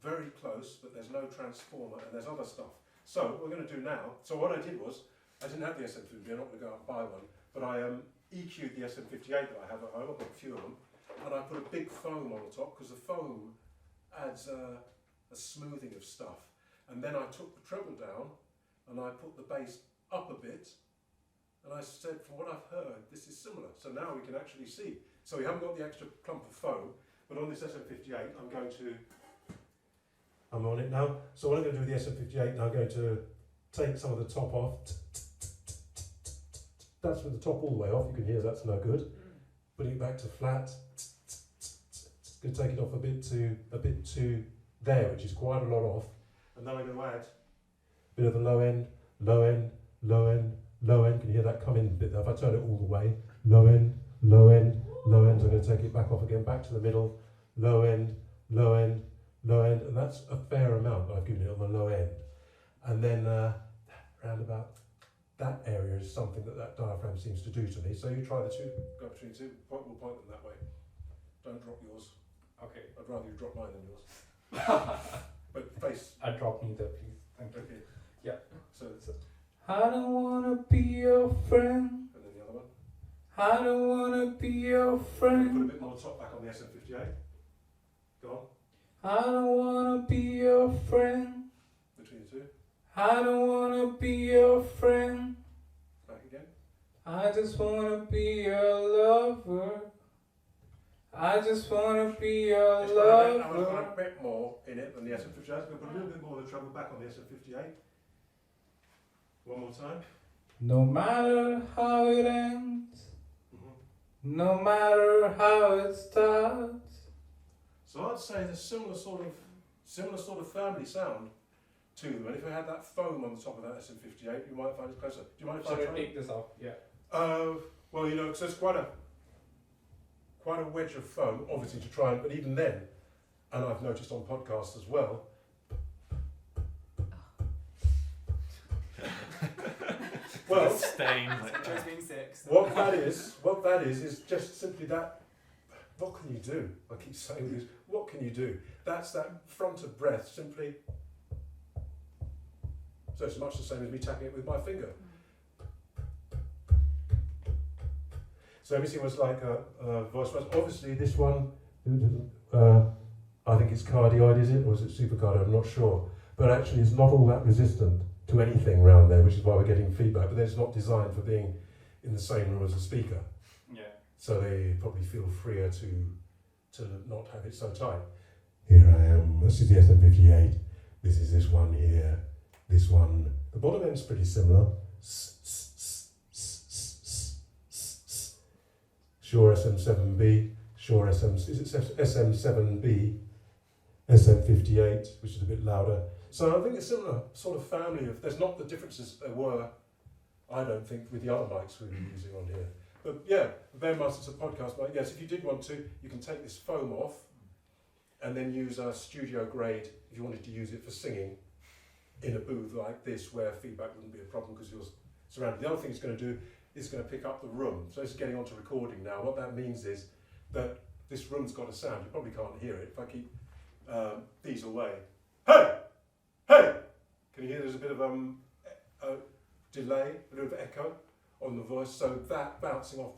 very close, but there's no transformer, and there's other stuff. So what we're going to do now, so what I did was, I didn't have the SM58, I'm not going to go out and buy one, but I EQ'd the SM58 that I have at home, I've got a few of them, and I put a big foam on the top, because the foam adds a smoothing of stuff. And then I took the treble down, and I put the bass up a bit, and I said, from what I've heard, this is similar. So now we can actually see. So we haven't got the extra clump of foam, but on this SM58, I'm on it now. So what I'm going to do with the SM58, now I'm going to take some of the top off. That's with the top all the way off. You can hear that's no good. Putting it back to flat. Going to take it off a bit to there, which is quite a lot off. And then I'm going to add a bit of the low end, low end, low end, low end. Can you hear that come in a bit there? If I turn it all the way, low end, low end, low end. So I'm going to take it back off again, back to the middle, low end, low end, low end. And that's a fair amount that I've given it on the low end. And then round about that area is something that diaphragm seems to do to me. So you try the two, go between two, we'll point them that way. Don't drop yours. Okay. I'd rather you drop mine than yours. But face. I drop neither, please. Thank you. Okay. Yeah. So it's I don't wanna be your friend. and then the other one. I don't wanna be your Put a friend. bit more top back on the SM58. Go on. I don't wanna be your friend. Between the two. I don't wanna be your friend. Back again. I just wanna be your lover. I just wanna be your I would have put lover. a bit more in it than the SM58. I'm going to put a little bit more of the treble back on the SM58. One more time. No matter how it ends, Mm-hmm. no matter how it starts. So I'd say there's similar sort of family sound to them. And if I had that foam on the top of that SM58, you might find it closer. Do you mind if I Sorry, try? take this off. Yeah. Well, you know, because there's quite a wedge of foam, obviously, to try and, but even then, and I've noticed on podcasts as well. Well, Josephine 6. what that is just simply that. What can you do? I keep saying this. What can you do? That's that front of breath, simply. So it's much the same as me tapping it with my finger. So everything was like a voice. Obviously, this one, I think it's cardioid, is it? Or is it supercardioid? I'm not sure. But actually, it's not all that resistant to anything around there, which is why we're getting feedback. But then it's not designed for being in the same room as a speaker. Yeah. So they probably feel freer to not have it so tight. Here I am. This is the SM58. This is this one here. This one. The bottom end's pretty similar. Shure SM7B, Shure SM7B, SM58, which is a bit louder. So I think a similar sort of family of, there's not the differences there were, I don't think, with the other mics we've been using on here. But yeah, the Bandmaster's a podcast mic. Yes, if you did want to, you can take this foam off and then use a studio grade if you wanted to use it for singing in a booth like this where feedback wouldn't be a problem because you're surrounded. The other thing it's going to do is going to pick up the room. So it's getting onto recording now. What that means is that this room's got a sound. You probably can't hear it if I keep these away. Hey! Hey! Can you hear there's a bit of a delay, a little bit of echo on the voice. So that bouncing off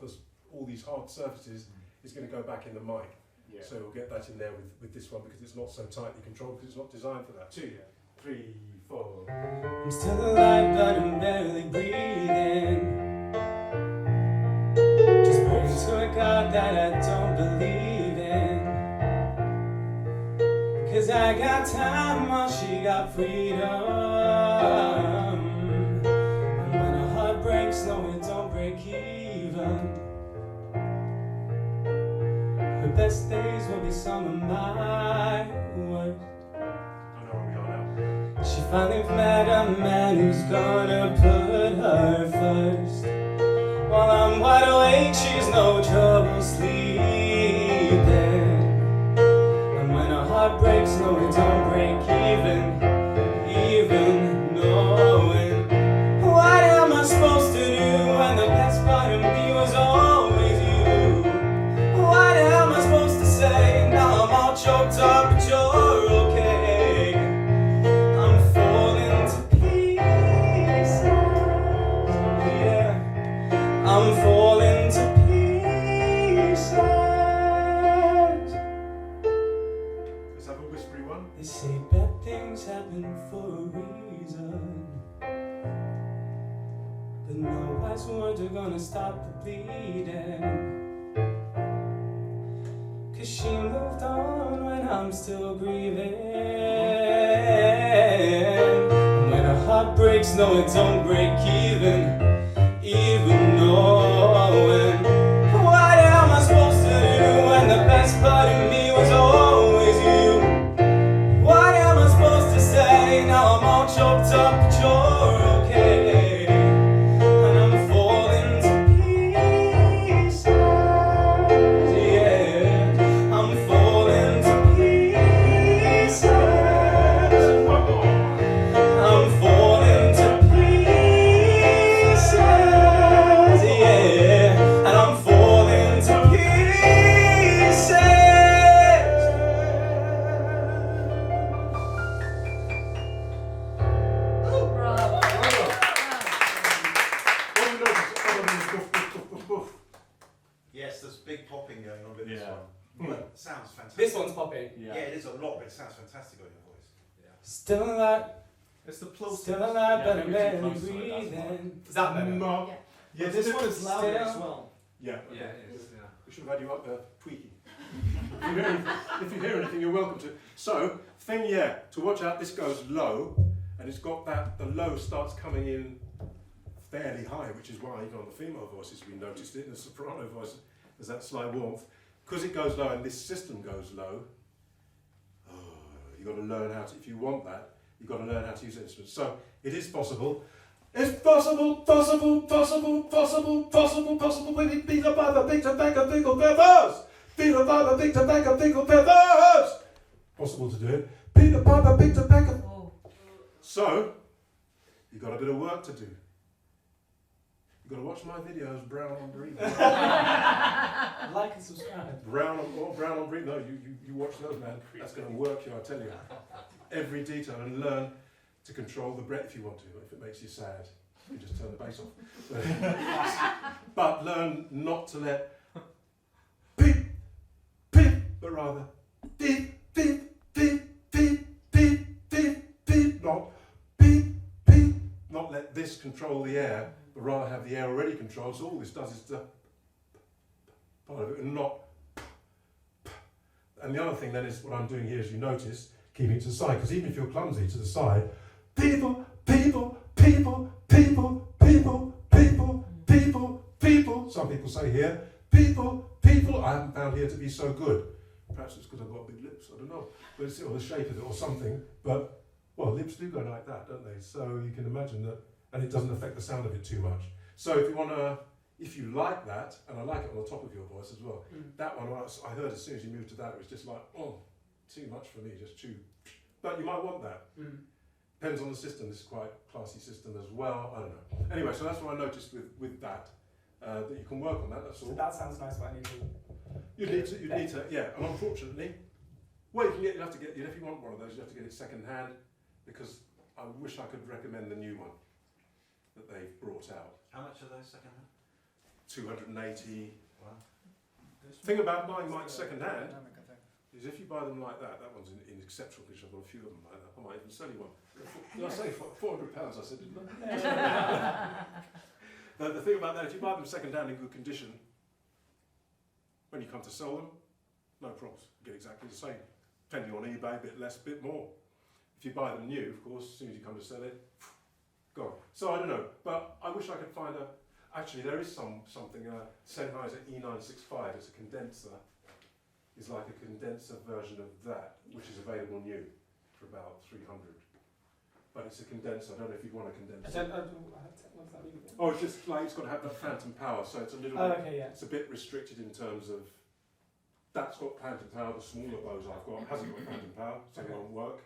all these hard surfaces is going to go back in the mic. Yeah. So we'll get that in there with this one because it's not so tightly controlled because it's not designed for that. Two, yeah. 3, 4. I'm still alive, but I'm barely breathing. Just praying to a God that I don't believe in. 'Cause I got time while she got freedom. And when a heart breaks, no, it don't break even. Her best days will be some of my worst. She finally met a man who's gonna put her first. While I'm wide awake, she's no trouble sleeping. And when her heart breaks, no, it don't break even knowing. What am I supposed to do when the best part of me was always you? What am I supposed to say? Now I'm all choked up, but you're okay. I'm falling to pieces, yeah. I'm falling to pieces. Let's have a whispery one. They say bad things happen for a reason, but no wise words are gonna stop the bleeding. 'Cause she moved on when I'm still grieving. And when a heart breaks, no, it don't break even knowing. What am I supposed to do when the best part of me was always you? What am I supposed to say? Now I'm all choked up, but you're okay. And I'm falling to pieces, yeah. I'm falling to pieces. I'm falling to pieces, yeah. And I'm falling to pieces. Bravo. What do you notice other than the boof, boof, boof, boof, boof? Yes, there's big popping going on with this Yeah. one. But it sounds fantastic. This one's popping. Yeah, it is a lot, but it sounds fantastic on your voice. Still alive, It's the close. still alive, but I'm you're too barely close to it, that's breathing. Is that better? No. Yeah. Yeah, this one is louder as well. Yeah. Yeah, it is, yeah. We should have had you up there tweaking. If you hear anything, you're welcome to. So, thing, yeah, to watch out, this goes low, and it's got that, the low starts coming in fairly high, which is why even on the female voices we noticed it, in the soprano voice, there's that slight warmth. Because it goes low and this system goes low, you've got to learn how to, if you want that, you've got to learn how to use the instrument. So, it is possible. It's possible, possible, possible, possible, possible, possible, when it beat up by the big tobacco pickle peppers! Beat up by the big tobacco pickle peppers! Possible to do it. Beat up by the big tobacco. Oh. So, you've got a bit of work to do. You've got to watch my videos, Browne on Breathe. Like and subscribe. Browne on Breathe. No, you watch those, man. That's going to work you, I tell you. Every detail, and learn to control the breath if you want to. If it makes you sad, you just turn the bass off. But learn not to let beep, beep, but rather beep, beep, beep, beep, beep, beep, beep, not beep, beep. Not let this control the air, but rather have the air already controlled. So all this does is the part of it, and not. And the other thing then is what I'm doing here, as you notice, keeping it to the side, because even if you're clumsy, to the side, people, people, people, people, people, people, people, people, some people say here, people, people, I haven't found here to be so good. Perhaps it's because I've got big lips, I don't know, but it's, or the shape of it or something, but, well, lips do go like that, don't they? So you can imagine that, and it doesn't affect the sound of it too much. So if you want to, if you like that, and I like it on the top of your voice as well, that one, I heard as soon as you moved to that, it was just like, oh, too much for me, just too. But you might want that. Depends on the system. This is quite a classy system as well. I don't know. Anyway, so that's what I noticed with that. That you can work on that. That's all. So that sounds nice, but I need to. You need to, yeah. And unfortunately, well, you have to get. If you want one of those, you have to get it second hand, because I wish I could recommend the new one that they've brought out. How much are those second hand? 280. Wow. Thing about buying mics second hand is if you buy them like that one's in exceptional condition. I've got a few of them like that. I might even sell you one. Did I say £400? I said, didn't I? The thing about that, if you buy them second-hand in good condition, when you come to sell them, no problems. You get exactly the same. Depending on eBay, a bit less, a bit more. If you buy them new, of course, as soon as you come to sell it, gone. So I don't know, but I wish I could find a. Actually, there is something. Sennheiser E965. It's a condenser. It's like a condenser version of that, which is available new for about 300. But it's a condenser. I don't know if you'd want a condenser. What does that mean? Oh, it's just like it's got to have that phantom power, so it's a little. Okay, yeah. It's a bit restricted in terms of. That's got phantom power. The smaller Bose I've got hasn't got phantom power, so it won't work.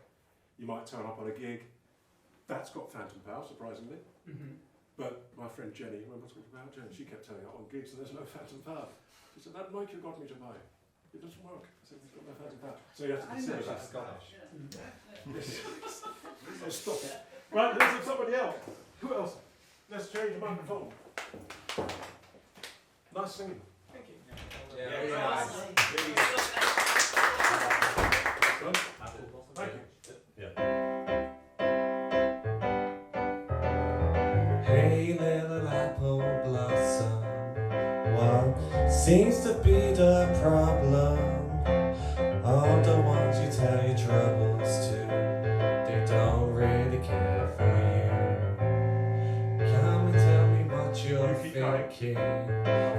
You might turn up on a gig. That's got phantom power, surprisingly. Mm-hmm. But my friend Jenny, remember I talked about Jenny? She kept turning up on gigs and there's no phantom power. She said, that mic you got me to buy, it doesn't work. I said, it's got no phantom power. So you have to consider that. Scottish. So stop it. Right, let's have somebody else. Who else? Let's change the microphone. Nice singing. Thank you. Thank you. Hey little apple blossom, what seems to be the problem? All the ones you tell your troubles to, they don't really care for you. Come and tell me what you're thinking,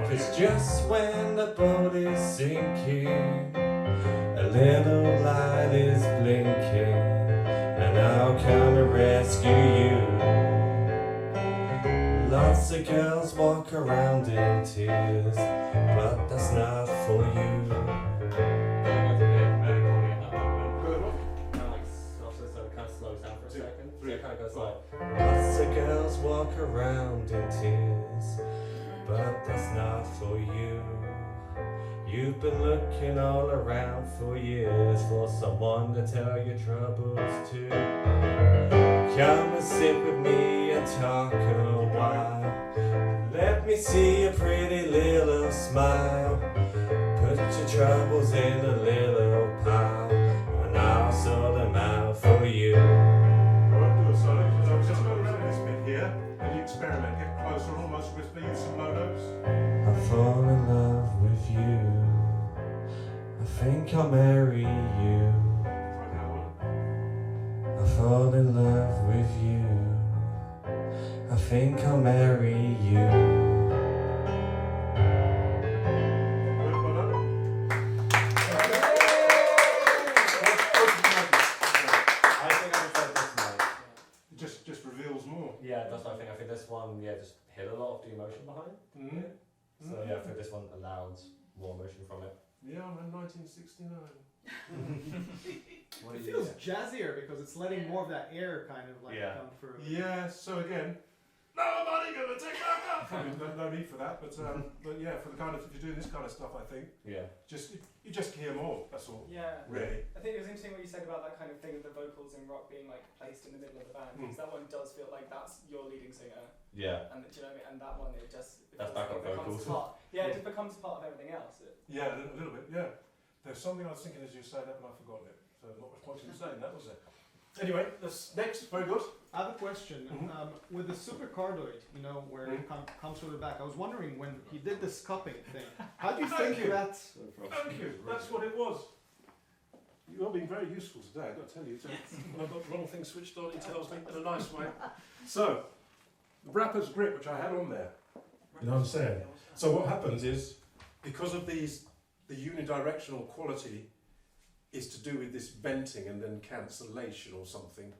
'cause just when the boat is sinking, a little light is blinking, and I'll come and rescue you. Lots of girls walk around in tears, but that's not for you. So it kind of slows down for a second. So it kind of goes like. Lots of girls walk around in tears, but that's not for you. You've been looking all around for years for someone to tell your troubles to. Come and sit with me and talk a while. Let me see your pretty little smile. Put your troubles in a little pile, and I'll sort them out for you. Alright, do a solo. So just go around this bit here, and you experiment, get closer, almost whisper, use some low notes. I fall in love with you. I think I'll marry you. Try that one. I fall in love with you. I think I'll marry you. Good, well done. I think I prefer this mic. It just reveals more. Yeah, that's what I think. I think this one, just hit a lot of the emotion behind. Mm-hmm. So yeah, I think this one allows more emotion from it. Yeah, I'm in 1969. It feels jazzier because it's letting more of that air kind of like come through. Yeah, so again, nobody gonna take my cup. I mean, no need for that, but yeah, for the kind of, if you're doing this kind of stuff, I think, you just hear more, that's all. Yeah. Really. I think it was interesting what you said about that kind of thing of the vocals in rock being like placed in the middle of the band, because that one does feel like that's your leading singer. Yeah. And do you know what I mean? And that one, it just That's backup vocals. Yeah, it just becomes part of everything else. Yeah, a little bit, yeah. There's something I was thinking as you said that, but I've forgotten it. So not much point in saying that, was it? Anyway, this next, very good. I have a question. With the super cardioid, where it comes from the back, I was wondering when he did this cupping thing, how do you think that? Thank you, that's what it was. You're being very useful today, I've got to tell you. When I've got the wrong thing switched on, he tells me in a nice way. So, the rapper's grip, which I had on there, you know what I'm saying? So what happens is, because of the unidirectional quality is to do with this venting and then cancellation or something,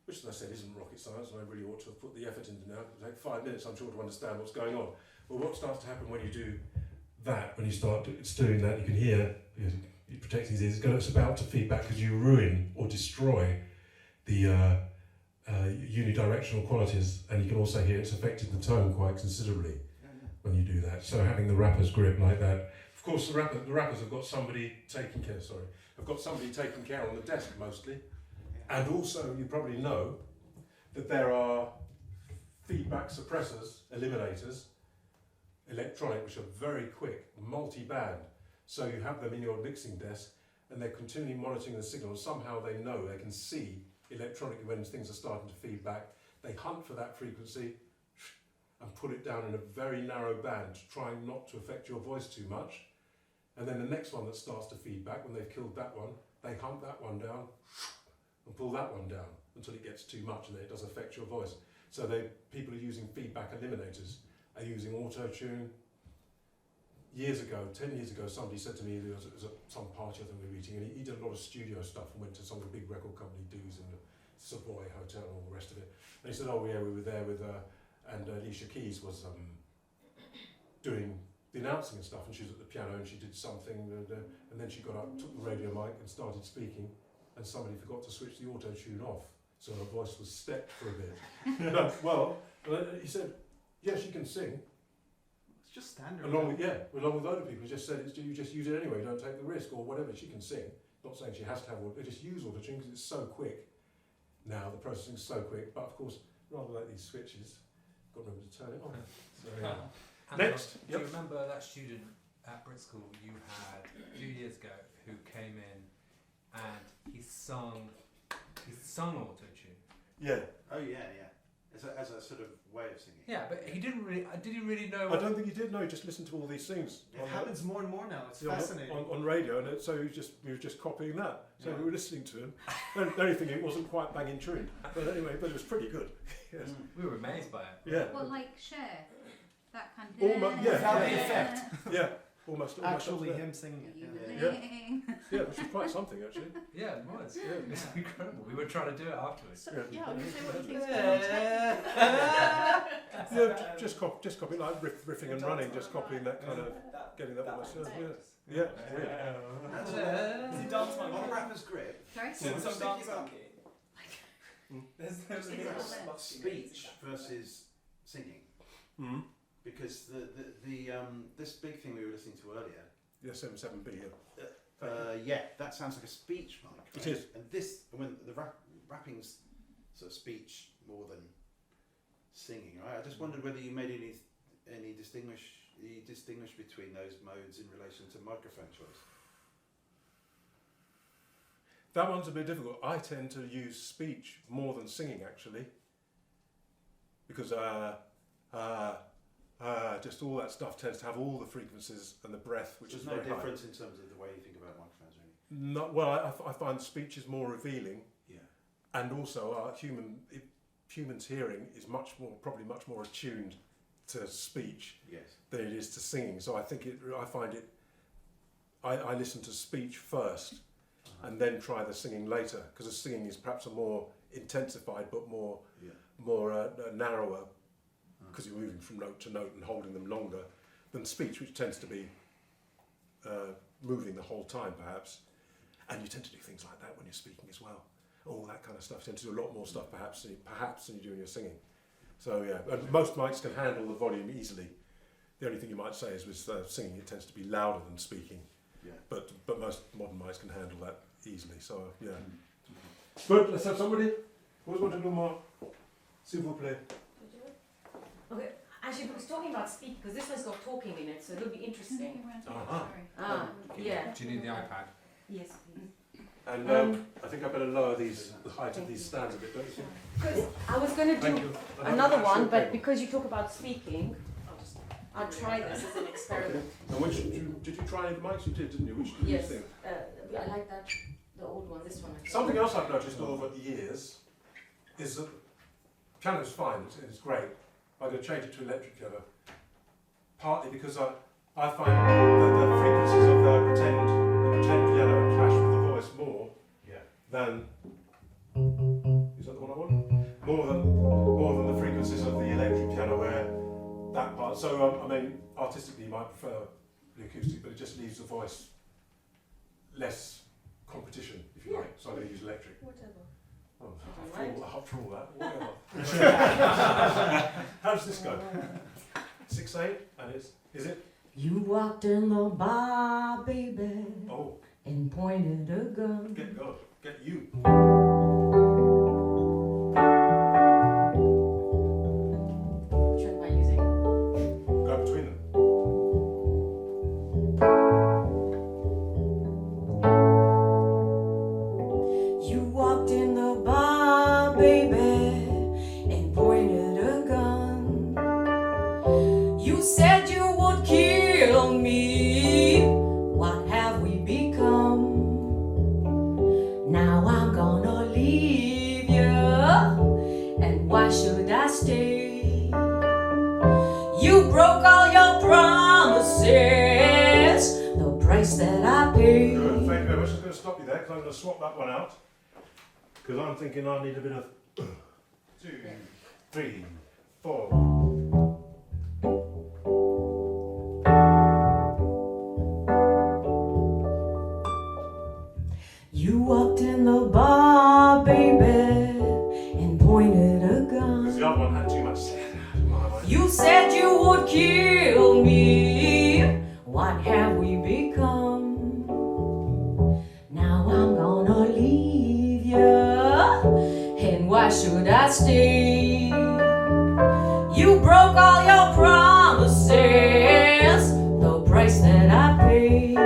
which as I said isn't rocket science, and I really ought to have put the effort into now. It'll take 5 minutes, I'm sure, to understand what's going on. But what starts to happen when you do that, when you start doing that, you can hear, it protects his ears, it's about to feed back because you ruin or destroy the unidirectional qualities, and you can also hear it's affected the tone quite considerably when you do that. So having the rapper's grip like that, of course the rappers have got somebody taking care, taking care on the desk mostly. And also you probably know that there are feedback suppressors, eliminators, electronic, which are very quick, multi-band. So you have them in your mixing desk, and they're continually monitoring the signal, and somehow they know, they can see electronically when things are starting to feed back. They hunt for that frequency and put it down in a very narrow band, trying not to affect your voice too much. And then the next one that starts to feed back, when they've killed that one, they hunt that one down and pull that one down until it gets too much and then it does affect your voice. So people are using feedback eliminators, are using auto-tune. Years ago, 10 years ago, somebody said to me, there was at some party I think we were eating, and he did a lot of studio stuff and went to some of the big record company dues in the Savoy Hotel and all the rest of it. And he said, oh yeah, we were there with, and Alicia Keys was doing the announcing and stuff, and she was at the piano and she did something, and then she got up, took the radio mic and started speaking, and somebody forgot to switch the auto-tune off, so her voice was stepped for a bit. Well, he said, yeah, she can sing. It's just standard. Along with other people, he just said, you just use it anyway, don't take the risk, or whatever, she can sing. Not saying she has to have auto, just use auto-tune because it's so quick. Now, the processing's so quick, but of course, rather like these switches, got to remember to turn it on. So, yeah. Next. Do you remember that student at Brit School you had a few years ago who came in and he sung auto-tune? Yeah. Oh yeah. As a sort of way of singing. Yeah, but he didn't really. Did he really know? I don't think he did. No, he just listened to all these things. It happens more and more now. It's fascinating. On radio, and so we were just copying that. So we were listening to him. The only thing, it wasn't quite banging tune, but anyway, but it was pretty good. Yes. We were amazed by it. Yeah. Well, like Cher, that kind of. Almost, yeah. Without the effect. Yeah. Almost Actually, him singing it. Yeah, which is quite something actually. Yeah, it was. Yeah, it was incredible. We were trying to do it afterwards. So, yeah, I was going to say, what do you think's Yeah, just copy like riffing and running, just copying that kind of, getting that almost. Yeah. Does he dance monkey? On Rapper's Grip. Sorry? Some dance monkey. There's speech versus singing. Mm-hmm. Because the this big thing we were listening to earlier. The SM7B. Yeah, that sounds like a speech mic. Right? It is. And this, when the rapping's sort of speech more than singing, right? I just wondered whether you made any distinguish between those modes in relation to microphone choice. That one's a bit difficult. I tend to use speech more than singing actually, because just all that stuff tends to have all the frequencies and the breath, which is no very difference high. in terms of the way you think about microphones, really. Not well. I find speech is more revealing. Yeah. And also, humans' hearing is probably much more attuned to speech than it is to singing. So I listen to speech first and then try the singing later, because the singing is perhaps a more intensified but more narrower, because you're moving from note to note and holding them longer than speech, which tends to be moving the whole time perhaps. And you tend to do things like that when you're speaking as well. All that kind of stuff. You tend to do a lot more stuff perhaps than you do when you're singing. So yeah, and most mics can handle the volume easily. The only thing you might say is with singing it tends to be louder than speaking. Yeah. But most modern mics can handle that easily. So yeah. Good, let's have somebody. Who's want to do more? S'il vous plaît. Okay, actually, because talking about speak, because this has got talking in it, so it'll be interesting. Yeah. Do you need the iPad? Yes, please. And I think I better lower the height of these stands a bit, don't you think? Because I was going to do another one, but because you talk about speaking, I'll try this as an experiment. And did you try any of the mics? You did, didn't you? Which did you think? I like that, the old one, this one. Something else I've noticed over the years is that piano's fine, it's great. I'm going to change it to electric piano, partly because I find the frequencies of the pretend piano clash with the voice more than, is that the one I want? More than the frequencies of the electric piano, where that part. So I mean, artistically you might prefer the acoustic, but it just leaves the voice less competition, if you like. So I'm going to use electric. Whatever. Oh, after all that, whatever. How does this go? 6/8, and is it? You walked in the bar, baby, and pointed a gun. Get you. Which one am I using? Go between them. stay? You broke all your promises, the price that I paid. Good, thank you very much. I'm going to stop you there because I'm going to swap that one out. Because I'm thinking I need a bit of 2, 3, 4. You walked in the bar, baby, and pointed a gun. Because the other one had too much sound. You said you would kill me. What have we become? Now I'm gonna leave you, and why should I stay? You broke all your promises, the price that I paid.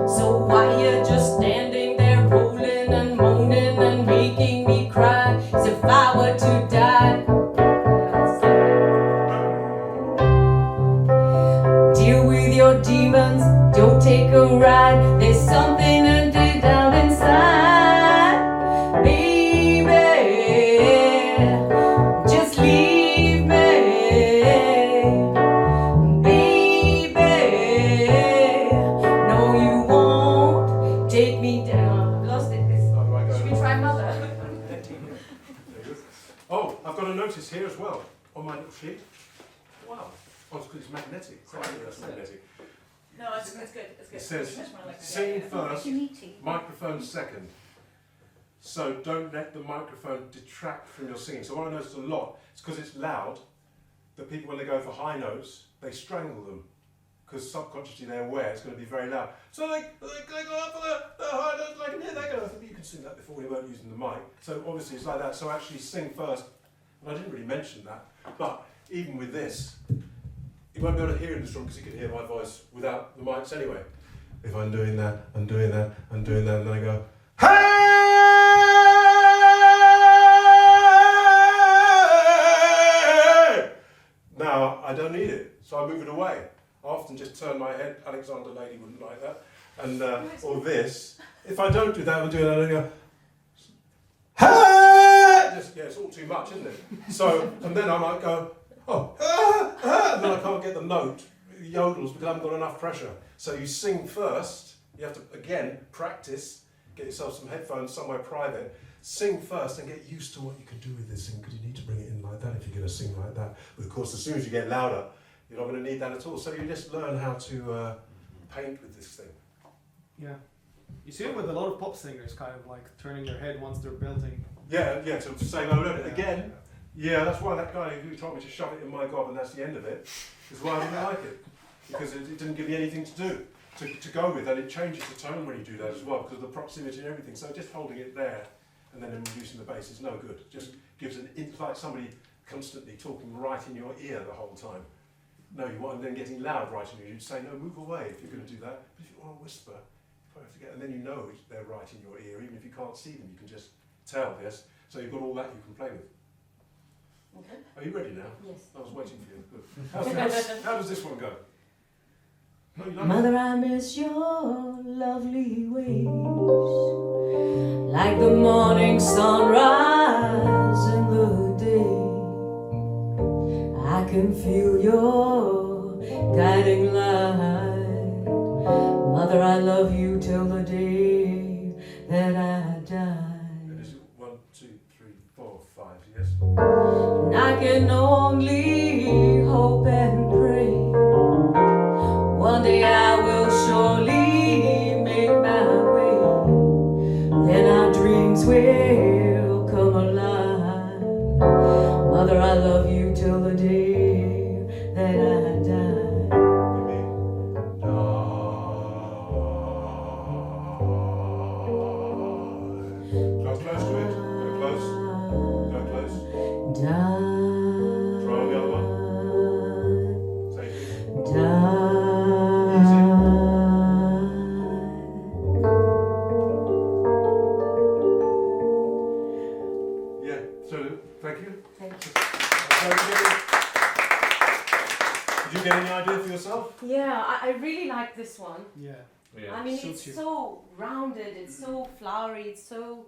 So why you just standing there rolling and moaning and making me cry as if I were to die? Deal with your demons, don't take a ride. There's something to do down inside, baby. Just leave me, baby. No, you won't take me down. Lost it. Should we try Mother? Oh, I've got a notice here as well on my little sheet. Wow. Oh, it's because it's magnetic. Right, that's magnetic. No, it's good. It's good. It says That's what I like to sing do. first, microphone second. So don't let the microphone detract from your singing. So what I noticed a lot, it's because it's loud, that people when they go for high notes, they strangle them. Because subconsciously they're aware it's going to be very loud. So they go up for the high notes, like, yeah, they go. You can sing that before you weren't using the mic. So obviously it's like that. So actually sing first. And I didn't really mention that. But even with this, you won't be able to hear in this room because you can hear my voice without the mics anyway. If I'm doing that, I'm doing that, I'm doing that, and then I go, hey! Now, I don't need it, so I move it away. I often just turn my head, Alexander Lady wouldn't like that, and or this. If I don't do that, I'm doing that, and I go, hey! Just, yeah, it's all too much, isn't it? So, and then I might go, oh, and then I can't get the note, it yodels, because I haven't got enough pressure. So you sing first, you have to, again, practice, get yourself some headphones somewhere private, sing first and get used to what you can do with this thing, because you need to bring it in like that if you're going to sing like that. But of course, as soon as you get louder, you're not going to need that at all. So you just learn how to paint with this thing. Yeah. You see it with a lot of pop singers, kind of like turning their head once they're belting. Yeah, to say low level. Again, yeah, that's why that guy who told me to shove it in my gob and that's the end of it, is why I didn't like it. Because it didn't give me anything to do, to go with, and it changes the tone when you do that as well, because of the proximity and everything. So just holding it there and then reducing the bass is no good. It just gives it's like somebody constantly talking right in your ear the whole time. No, you want, and then getting loud right in your ear. You'd say, no, move away if you're going to do that. But if you want to whisper, and then you know they're right in your ear, even if you can't see them, you can just tell this. So you've got all that you can play with. Okay. Are you ready now? Yes. I was waiting for you. Good. How does this one go? No, you love Mother, it. I miss your lovely ways, like the morning sunrise in the day. I can feel your guiding light. Mother, I love you till the day that I die. It is 1, 2, 3, 4, 5, yes. And I can only hope and pray one day I will surely make my way. Then our dreams will come alive. Mother, I love you till the day that I die. Go close to it. Go close. Go close. Die. Try on the other one. Same thing. Die. Yeah, so thank you. Thank you. Did you get any idea for yourself? Yeah, I really like this one. Yeah. Yeah. I mean, Suits it's you. so rounded, it's so flowery, it's so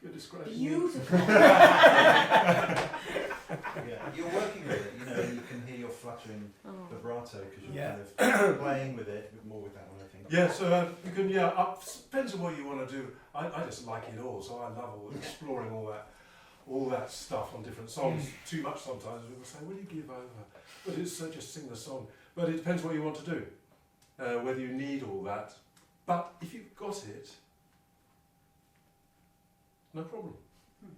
You're describing me. beautiful. Yeah, you're working with it, you know, you can hear your fluttering Oh. vibrato because you're Yeah. kind of playing with it more with that one, I think. Yeah, so you can, depends on what you want to do. I just like it all, so I love exploring all that stuff on different songs. Too much sometimes, people say, will you give over? But it's just sing the song. But it depends what you want to do, whether you need all that. But if you've got it, no problem. You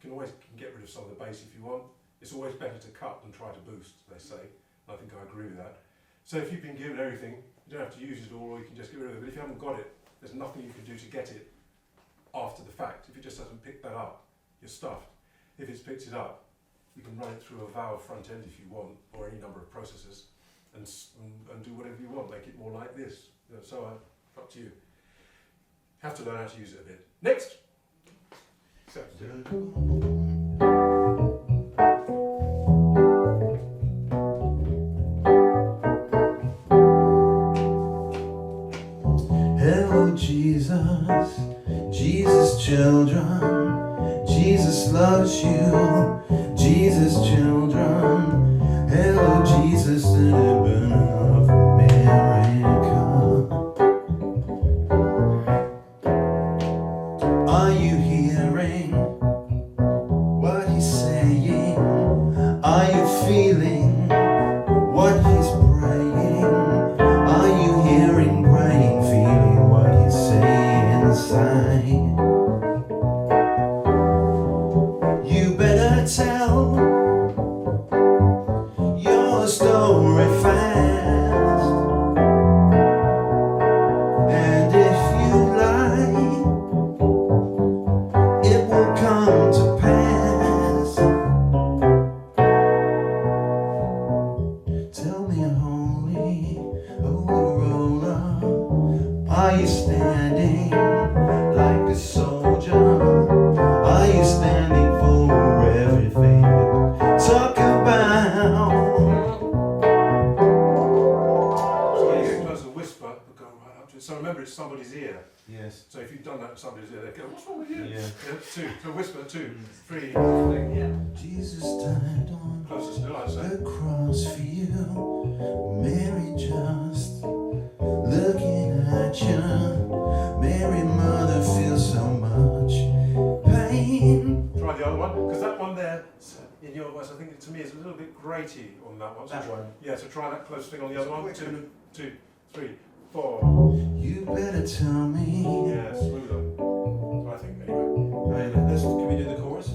can always get rid of some of the bass if you want. It's always better to cut than try to boost, they say. I think I agree with that. So if you've been given everything, you don't have to use it all, or you can just get rid of it. But if you haven't got it, there's nothing you can do to get it after the fact. If it just hasn't picked that up, you're stuffed. If it's picked it up, you can run it through a valve front end if you want, or any number of processors, and do whatever you want. Make it more like this. So up to you. Have to learn how to use it a bit. Next. So. Hello, Jesus, Jesus, children, Jesus loves you, Jesus, children. Hello, Jesus, ribbon of America. Are you hearing what he's saying? Are you feeling what he's praying? Are you hearing, praying, feeling what he's saying inside? You better tell your story fast, and if you lie, it will come to pass. Tell me, holy roller, are you standing like a soldier? Are you standing for everything that talk about? So when you get close to whisper, but go right up to it. So remember, it's somebody's ear. Yes. So if you've done that to somebody's ear, they go, what's wrong with you? Yeah. Two. So whisper, 2, 3. Jesus died on Closest still, I'd say. the cross for you. Mary just looking at you. Mary, mother, feels so much pain. Try the other one, because that one there, in your voice, I think to me is a little bit graty on that one. So That one. Yeah, so try that close thing on the other one. Quick, 2, 3, 4. You better tell me. Yeah, smoother. I think, anyway. Right, can we do the chorus?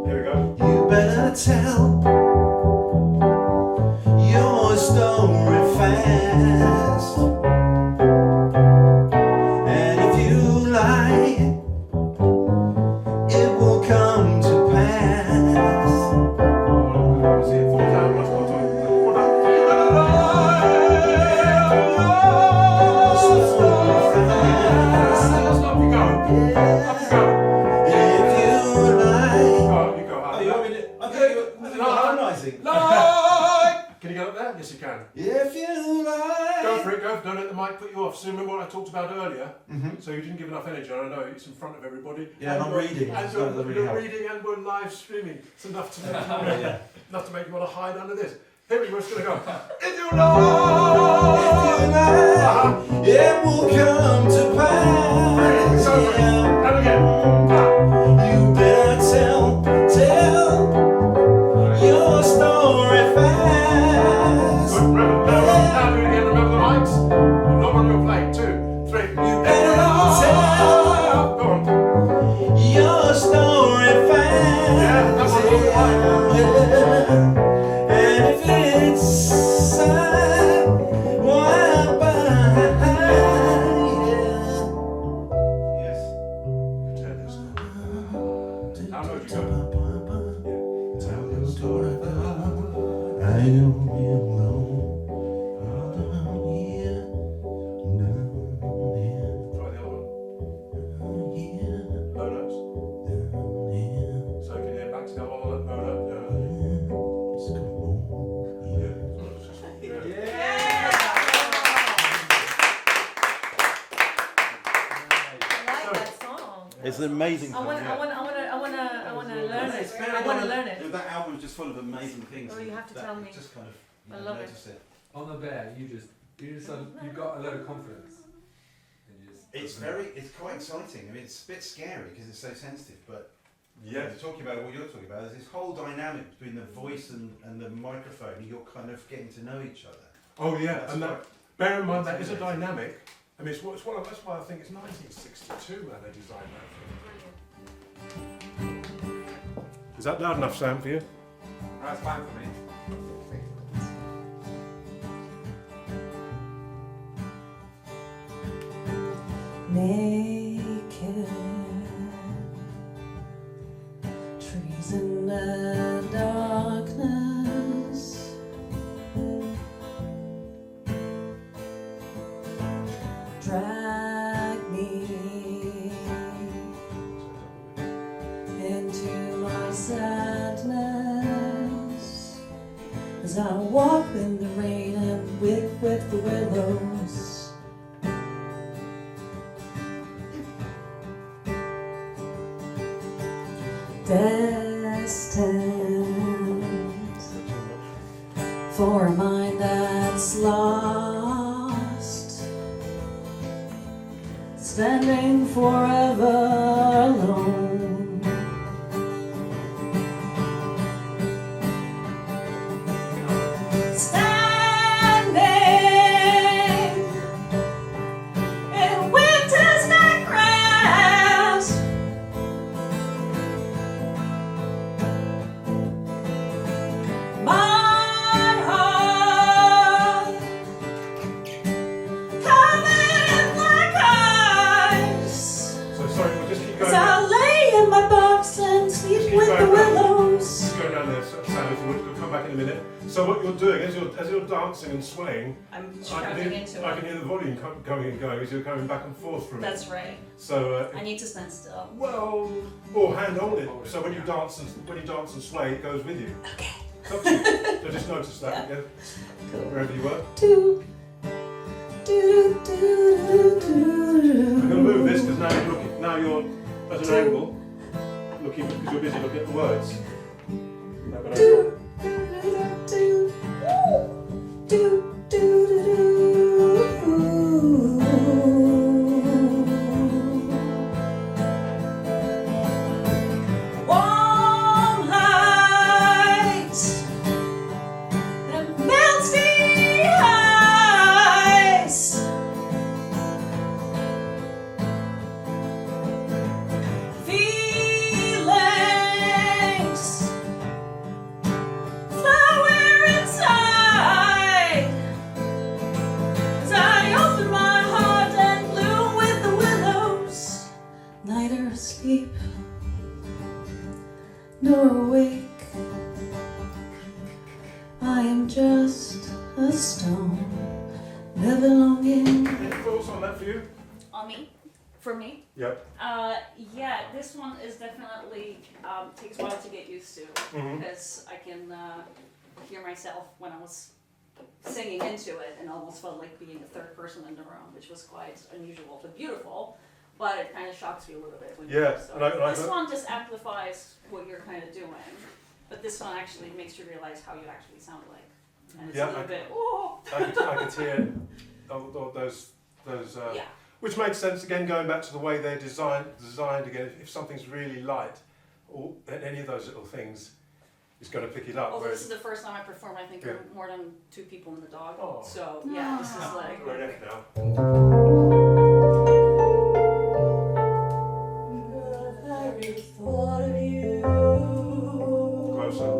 Here we go. You better tell your story fast, and if you lie, it will come to pass. See, it falls out much more time. Up you go. Up you go. If you lie, You go Oh, hard. you want me to? Okay, harmonising. Like! Can you get up there? Yes, you can. if you lie. Go for it, go. Don't let the mic put you off. So remember what I talked about earlier? Mhm. So you didn't give enough energy. I know it's in front of everybody. Yeah, and I'm we're- reading, And so you're, that doesn't really you're help. reading and we're live streaming. It's enough to make you Yeah. enough to make you want to hide under this. Here we go. It's going to go. If you If lie, you lie, it will come to pass. Go for it. Yeah. And again. You better tell your story fast. Good. Remember, now do it again. Remember the mics. Not on your plate. 2, 3. You better tell Go on. your story fast. Yeah, that's what it's like. And if it's sad, why Yes. How low do you go? Tell your story. I don't feel alone. Down here, down there. It's an amazing I thing. want to learn it. It's very I want to well- learn it. That album is just full of amazing things. Oh, you have to that tell me. Just kind of, I love it. notice it. On the bear, you've got a lot of confidence. It's quite exciting. I mean, it's a bit scary because it's so sensitive, but talking about what you're talking about is this whole dynamic between the voice and the microphone. You're kind of getting to know each other. Oh yeah, That's and quite bear in mind that is a intimidating. dynamic. I mean, that's why I think it's 1962 when they designed that. Is that loud enough, Sam, for you? That's fine for me. Naked trees in the darkness, drag me into my sadness as I walk in the rain and whip with the willows. Destined for a mind that's lost, standing forever alone. Standing in winter's night grass, my heart covered in black ice. So sorry, we'll just keep As going. I lay in my box and sleep Keep with the going down. willows. Just go down there, Sam, if you would. We'll come back in a minute. So what you're doing as you're dancing and swaying, I'm I shouting can into hear it. the volume going and going as you're going back and forth from it. That's right. So I need to stand still. well, or hand hold it. So when you dance and sway, it goes with you. Okay. It's up to you. So just notice that. Yeah. Wherever you were. Do, do, do, do, I'm going to move this do. because now you're at an angle, looking because you're busy looking at the words. No, but I Do, do, do, do, do, warm light that melts the ice. Feelings flower inside as I open my heart and bloom with the willows. Neither asleep nor awake, I am just a stone, never longing. Any thoughts on that for you? On me? For me? Yep. Yeah, this one is definitely takes a while to get used to Mhm. because I can hear myself when I was singing into it and almost felt like being a third person in the room, which was quite unusual but beautiful. But it kind of shocks you a little bit when you Yeah, first start. and I- This one just amplifies what you're kind of doing, but this one actually makes you realize how you actually sound like, and it's Yeah, a little I- bit oh. I could hear all those Yeah. which makes sense again going back to the way they're designed again. If something's really light, or any of those little things, is going to pick it up. Although whereas- this is the first time I performed, I think Yeah. more than 2 people and the dog. Oh. So yeah, this is like. Right enough now. Closer.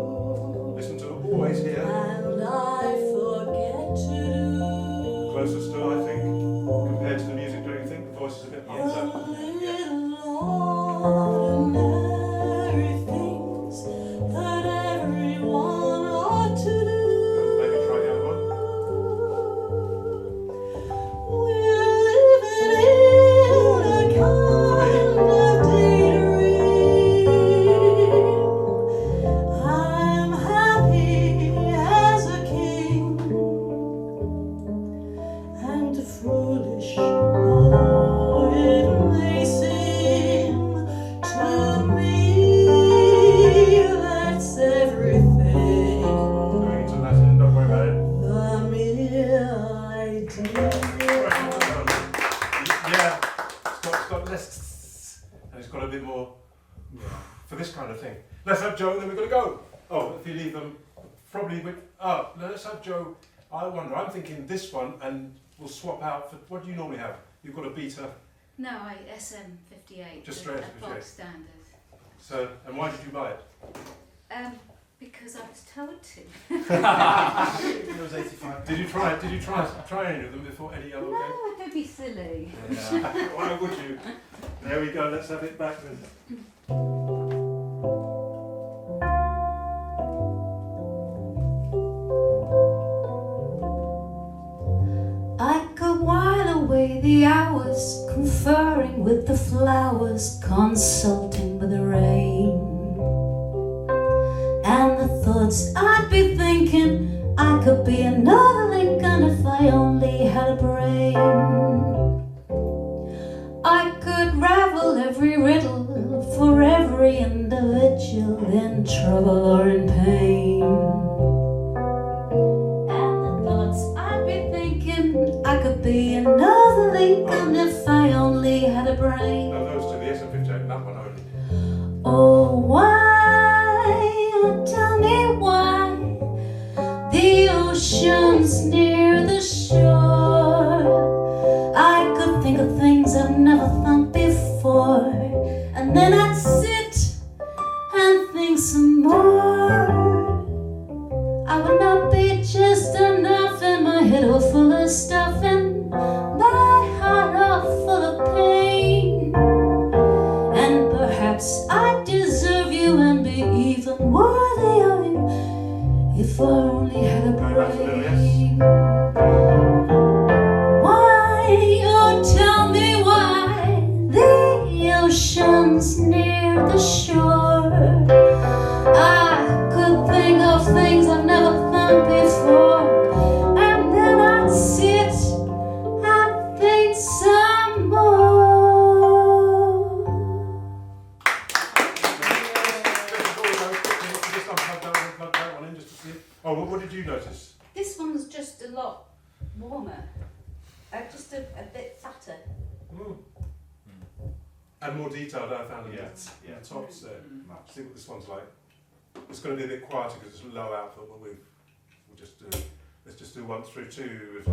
Listen to always here. And I forget to do Closer still, I think, compared to the music. Don't you think the voice is a bit a yeah. little ordinary things that everyone ought to do. Maybe try the other one. Will less, and it's got a bit more for this kind of thing. Let's have Joe, then we're going to go. Oh, if you leave them, probably with. Oh, let's have Joe. I wonder. I'm thinking this one, and we'll swap out for. What do you normally have? You've got a beta. No, I SM58. Just straight a bog standard. So, and why did you buy it? Because I was told to. It was 85. Did you try any of them before any other game? No, don't be silly. Yeah. Why would you? There we go. Let's have it back then. I could while away the hours, conferring with the flowers, consulting with the rain. And the thoughts I'd be thinking, I could be another Lincoln if I only had a brain. I could ravel every riddle for every individual in trouble or in pain. And the thoughts I'd be thinking, I could be another Lincoln if I only had a brain. No, those two, the SM58, that one only. Oh, why? Tell me why the ocean's near the shore. I could think of things I've never thought before, and then I'd sit and think some more. I would not be just enough, and my head all full of stuff, and my heart all full of pain. And perhaps I deserve you and be even worthy of you if I only had a brain. Why, oh tell me why the ocean's near the shore. I could think of things I've never thought before, and then I'd sit and think some more. Oh, what did you notice? This one's just a lot warmer. Just a bit fatter. Mm. And more detailed, I found in Yeah. the tops there. See what this one's like. It's going to be a bit quieter because it's low output, but we'll just do. Let's just do 1 through 2, 3, 2, 3.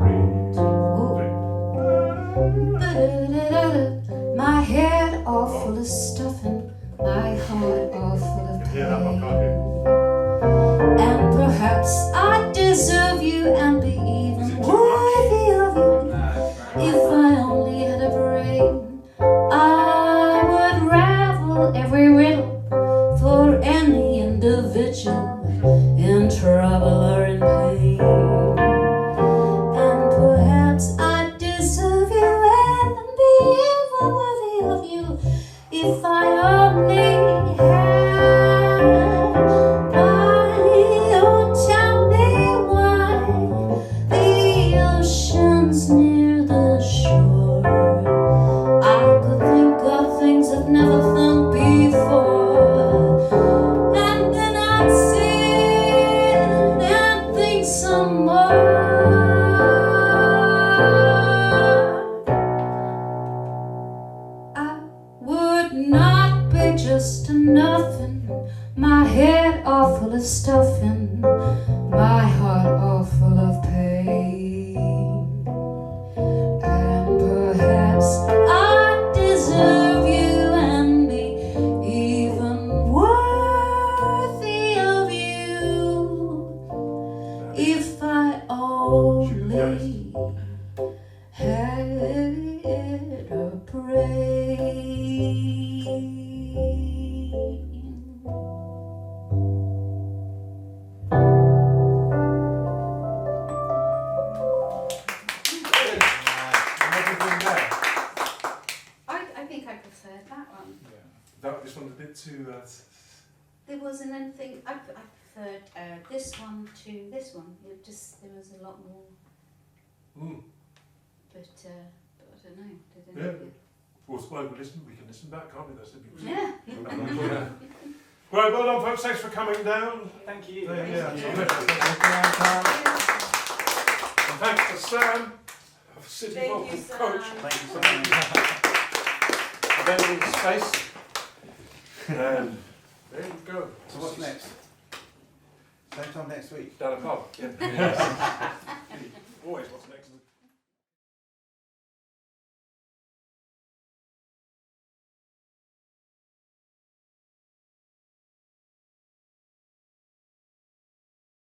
My head all full of stuffing, my heart all full of Hear that one, can't you? and perhaps I deserve you and be even worthy of you if I only had a brain. I would ravel every riddle for any individual in trouble or in pain. And perhaps I deserve you and be even worthy of you if I only had. Near the shore, I could think of things I've never thought before, and then I'd sit and think some more. I would not be just enough, and my head all full of stuffing, my heart all full of pain. Perhaps I deserve you and be even worthy of you if I only had a brain. This one's a bit too. There wasn't anything. I preferred this one to this one. There was a lot more. But I don't know. Did Yeah. anything? Well, we can listen back, can't we? That's the beauty. Yeah. Right, well done, folks. Thanks for coming down. Thank you. Yeah. Thank you. And thanks to Sam, City Thank Vocal you, Sam. Coach. Thank you so much. available space. And there you go. So what's next? Same time next week? Down a pub. Yeah. Always what's next.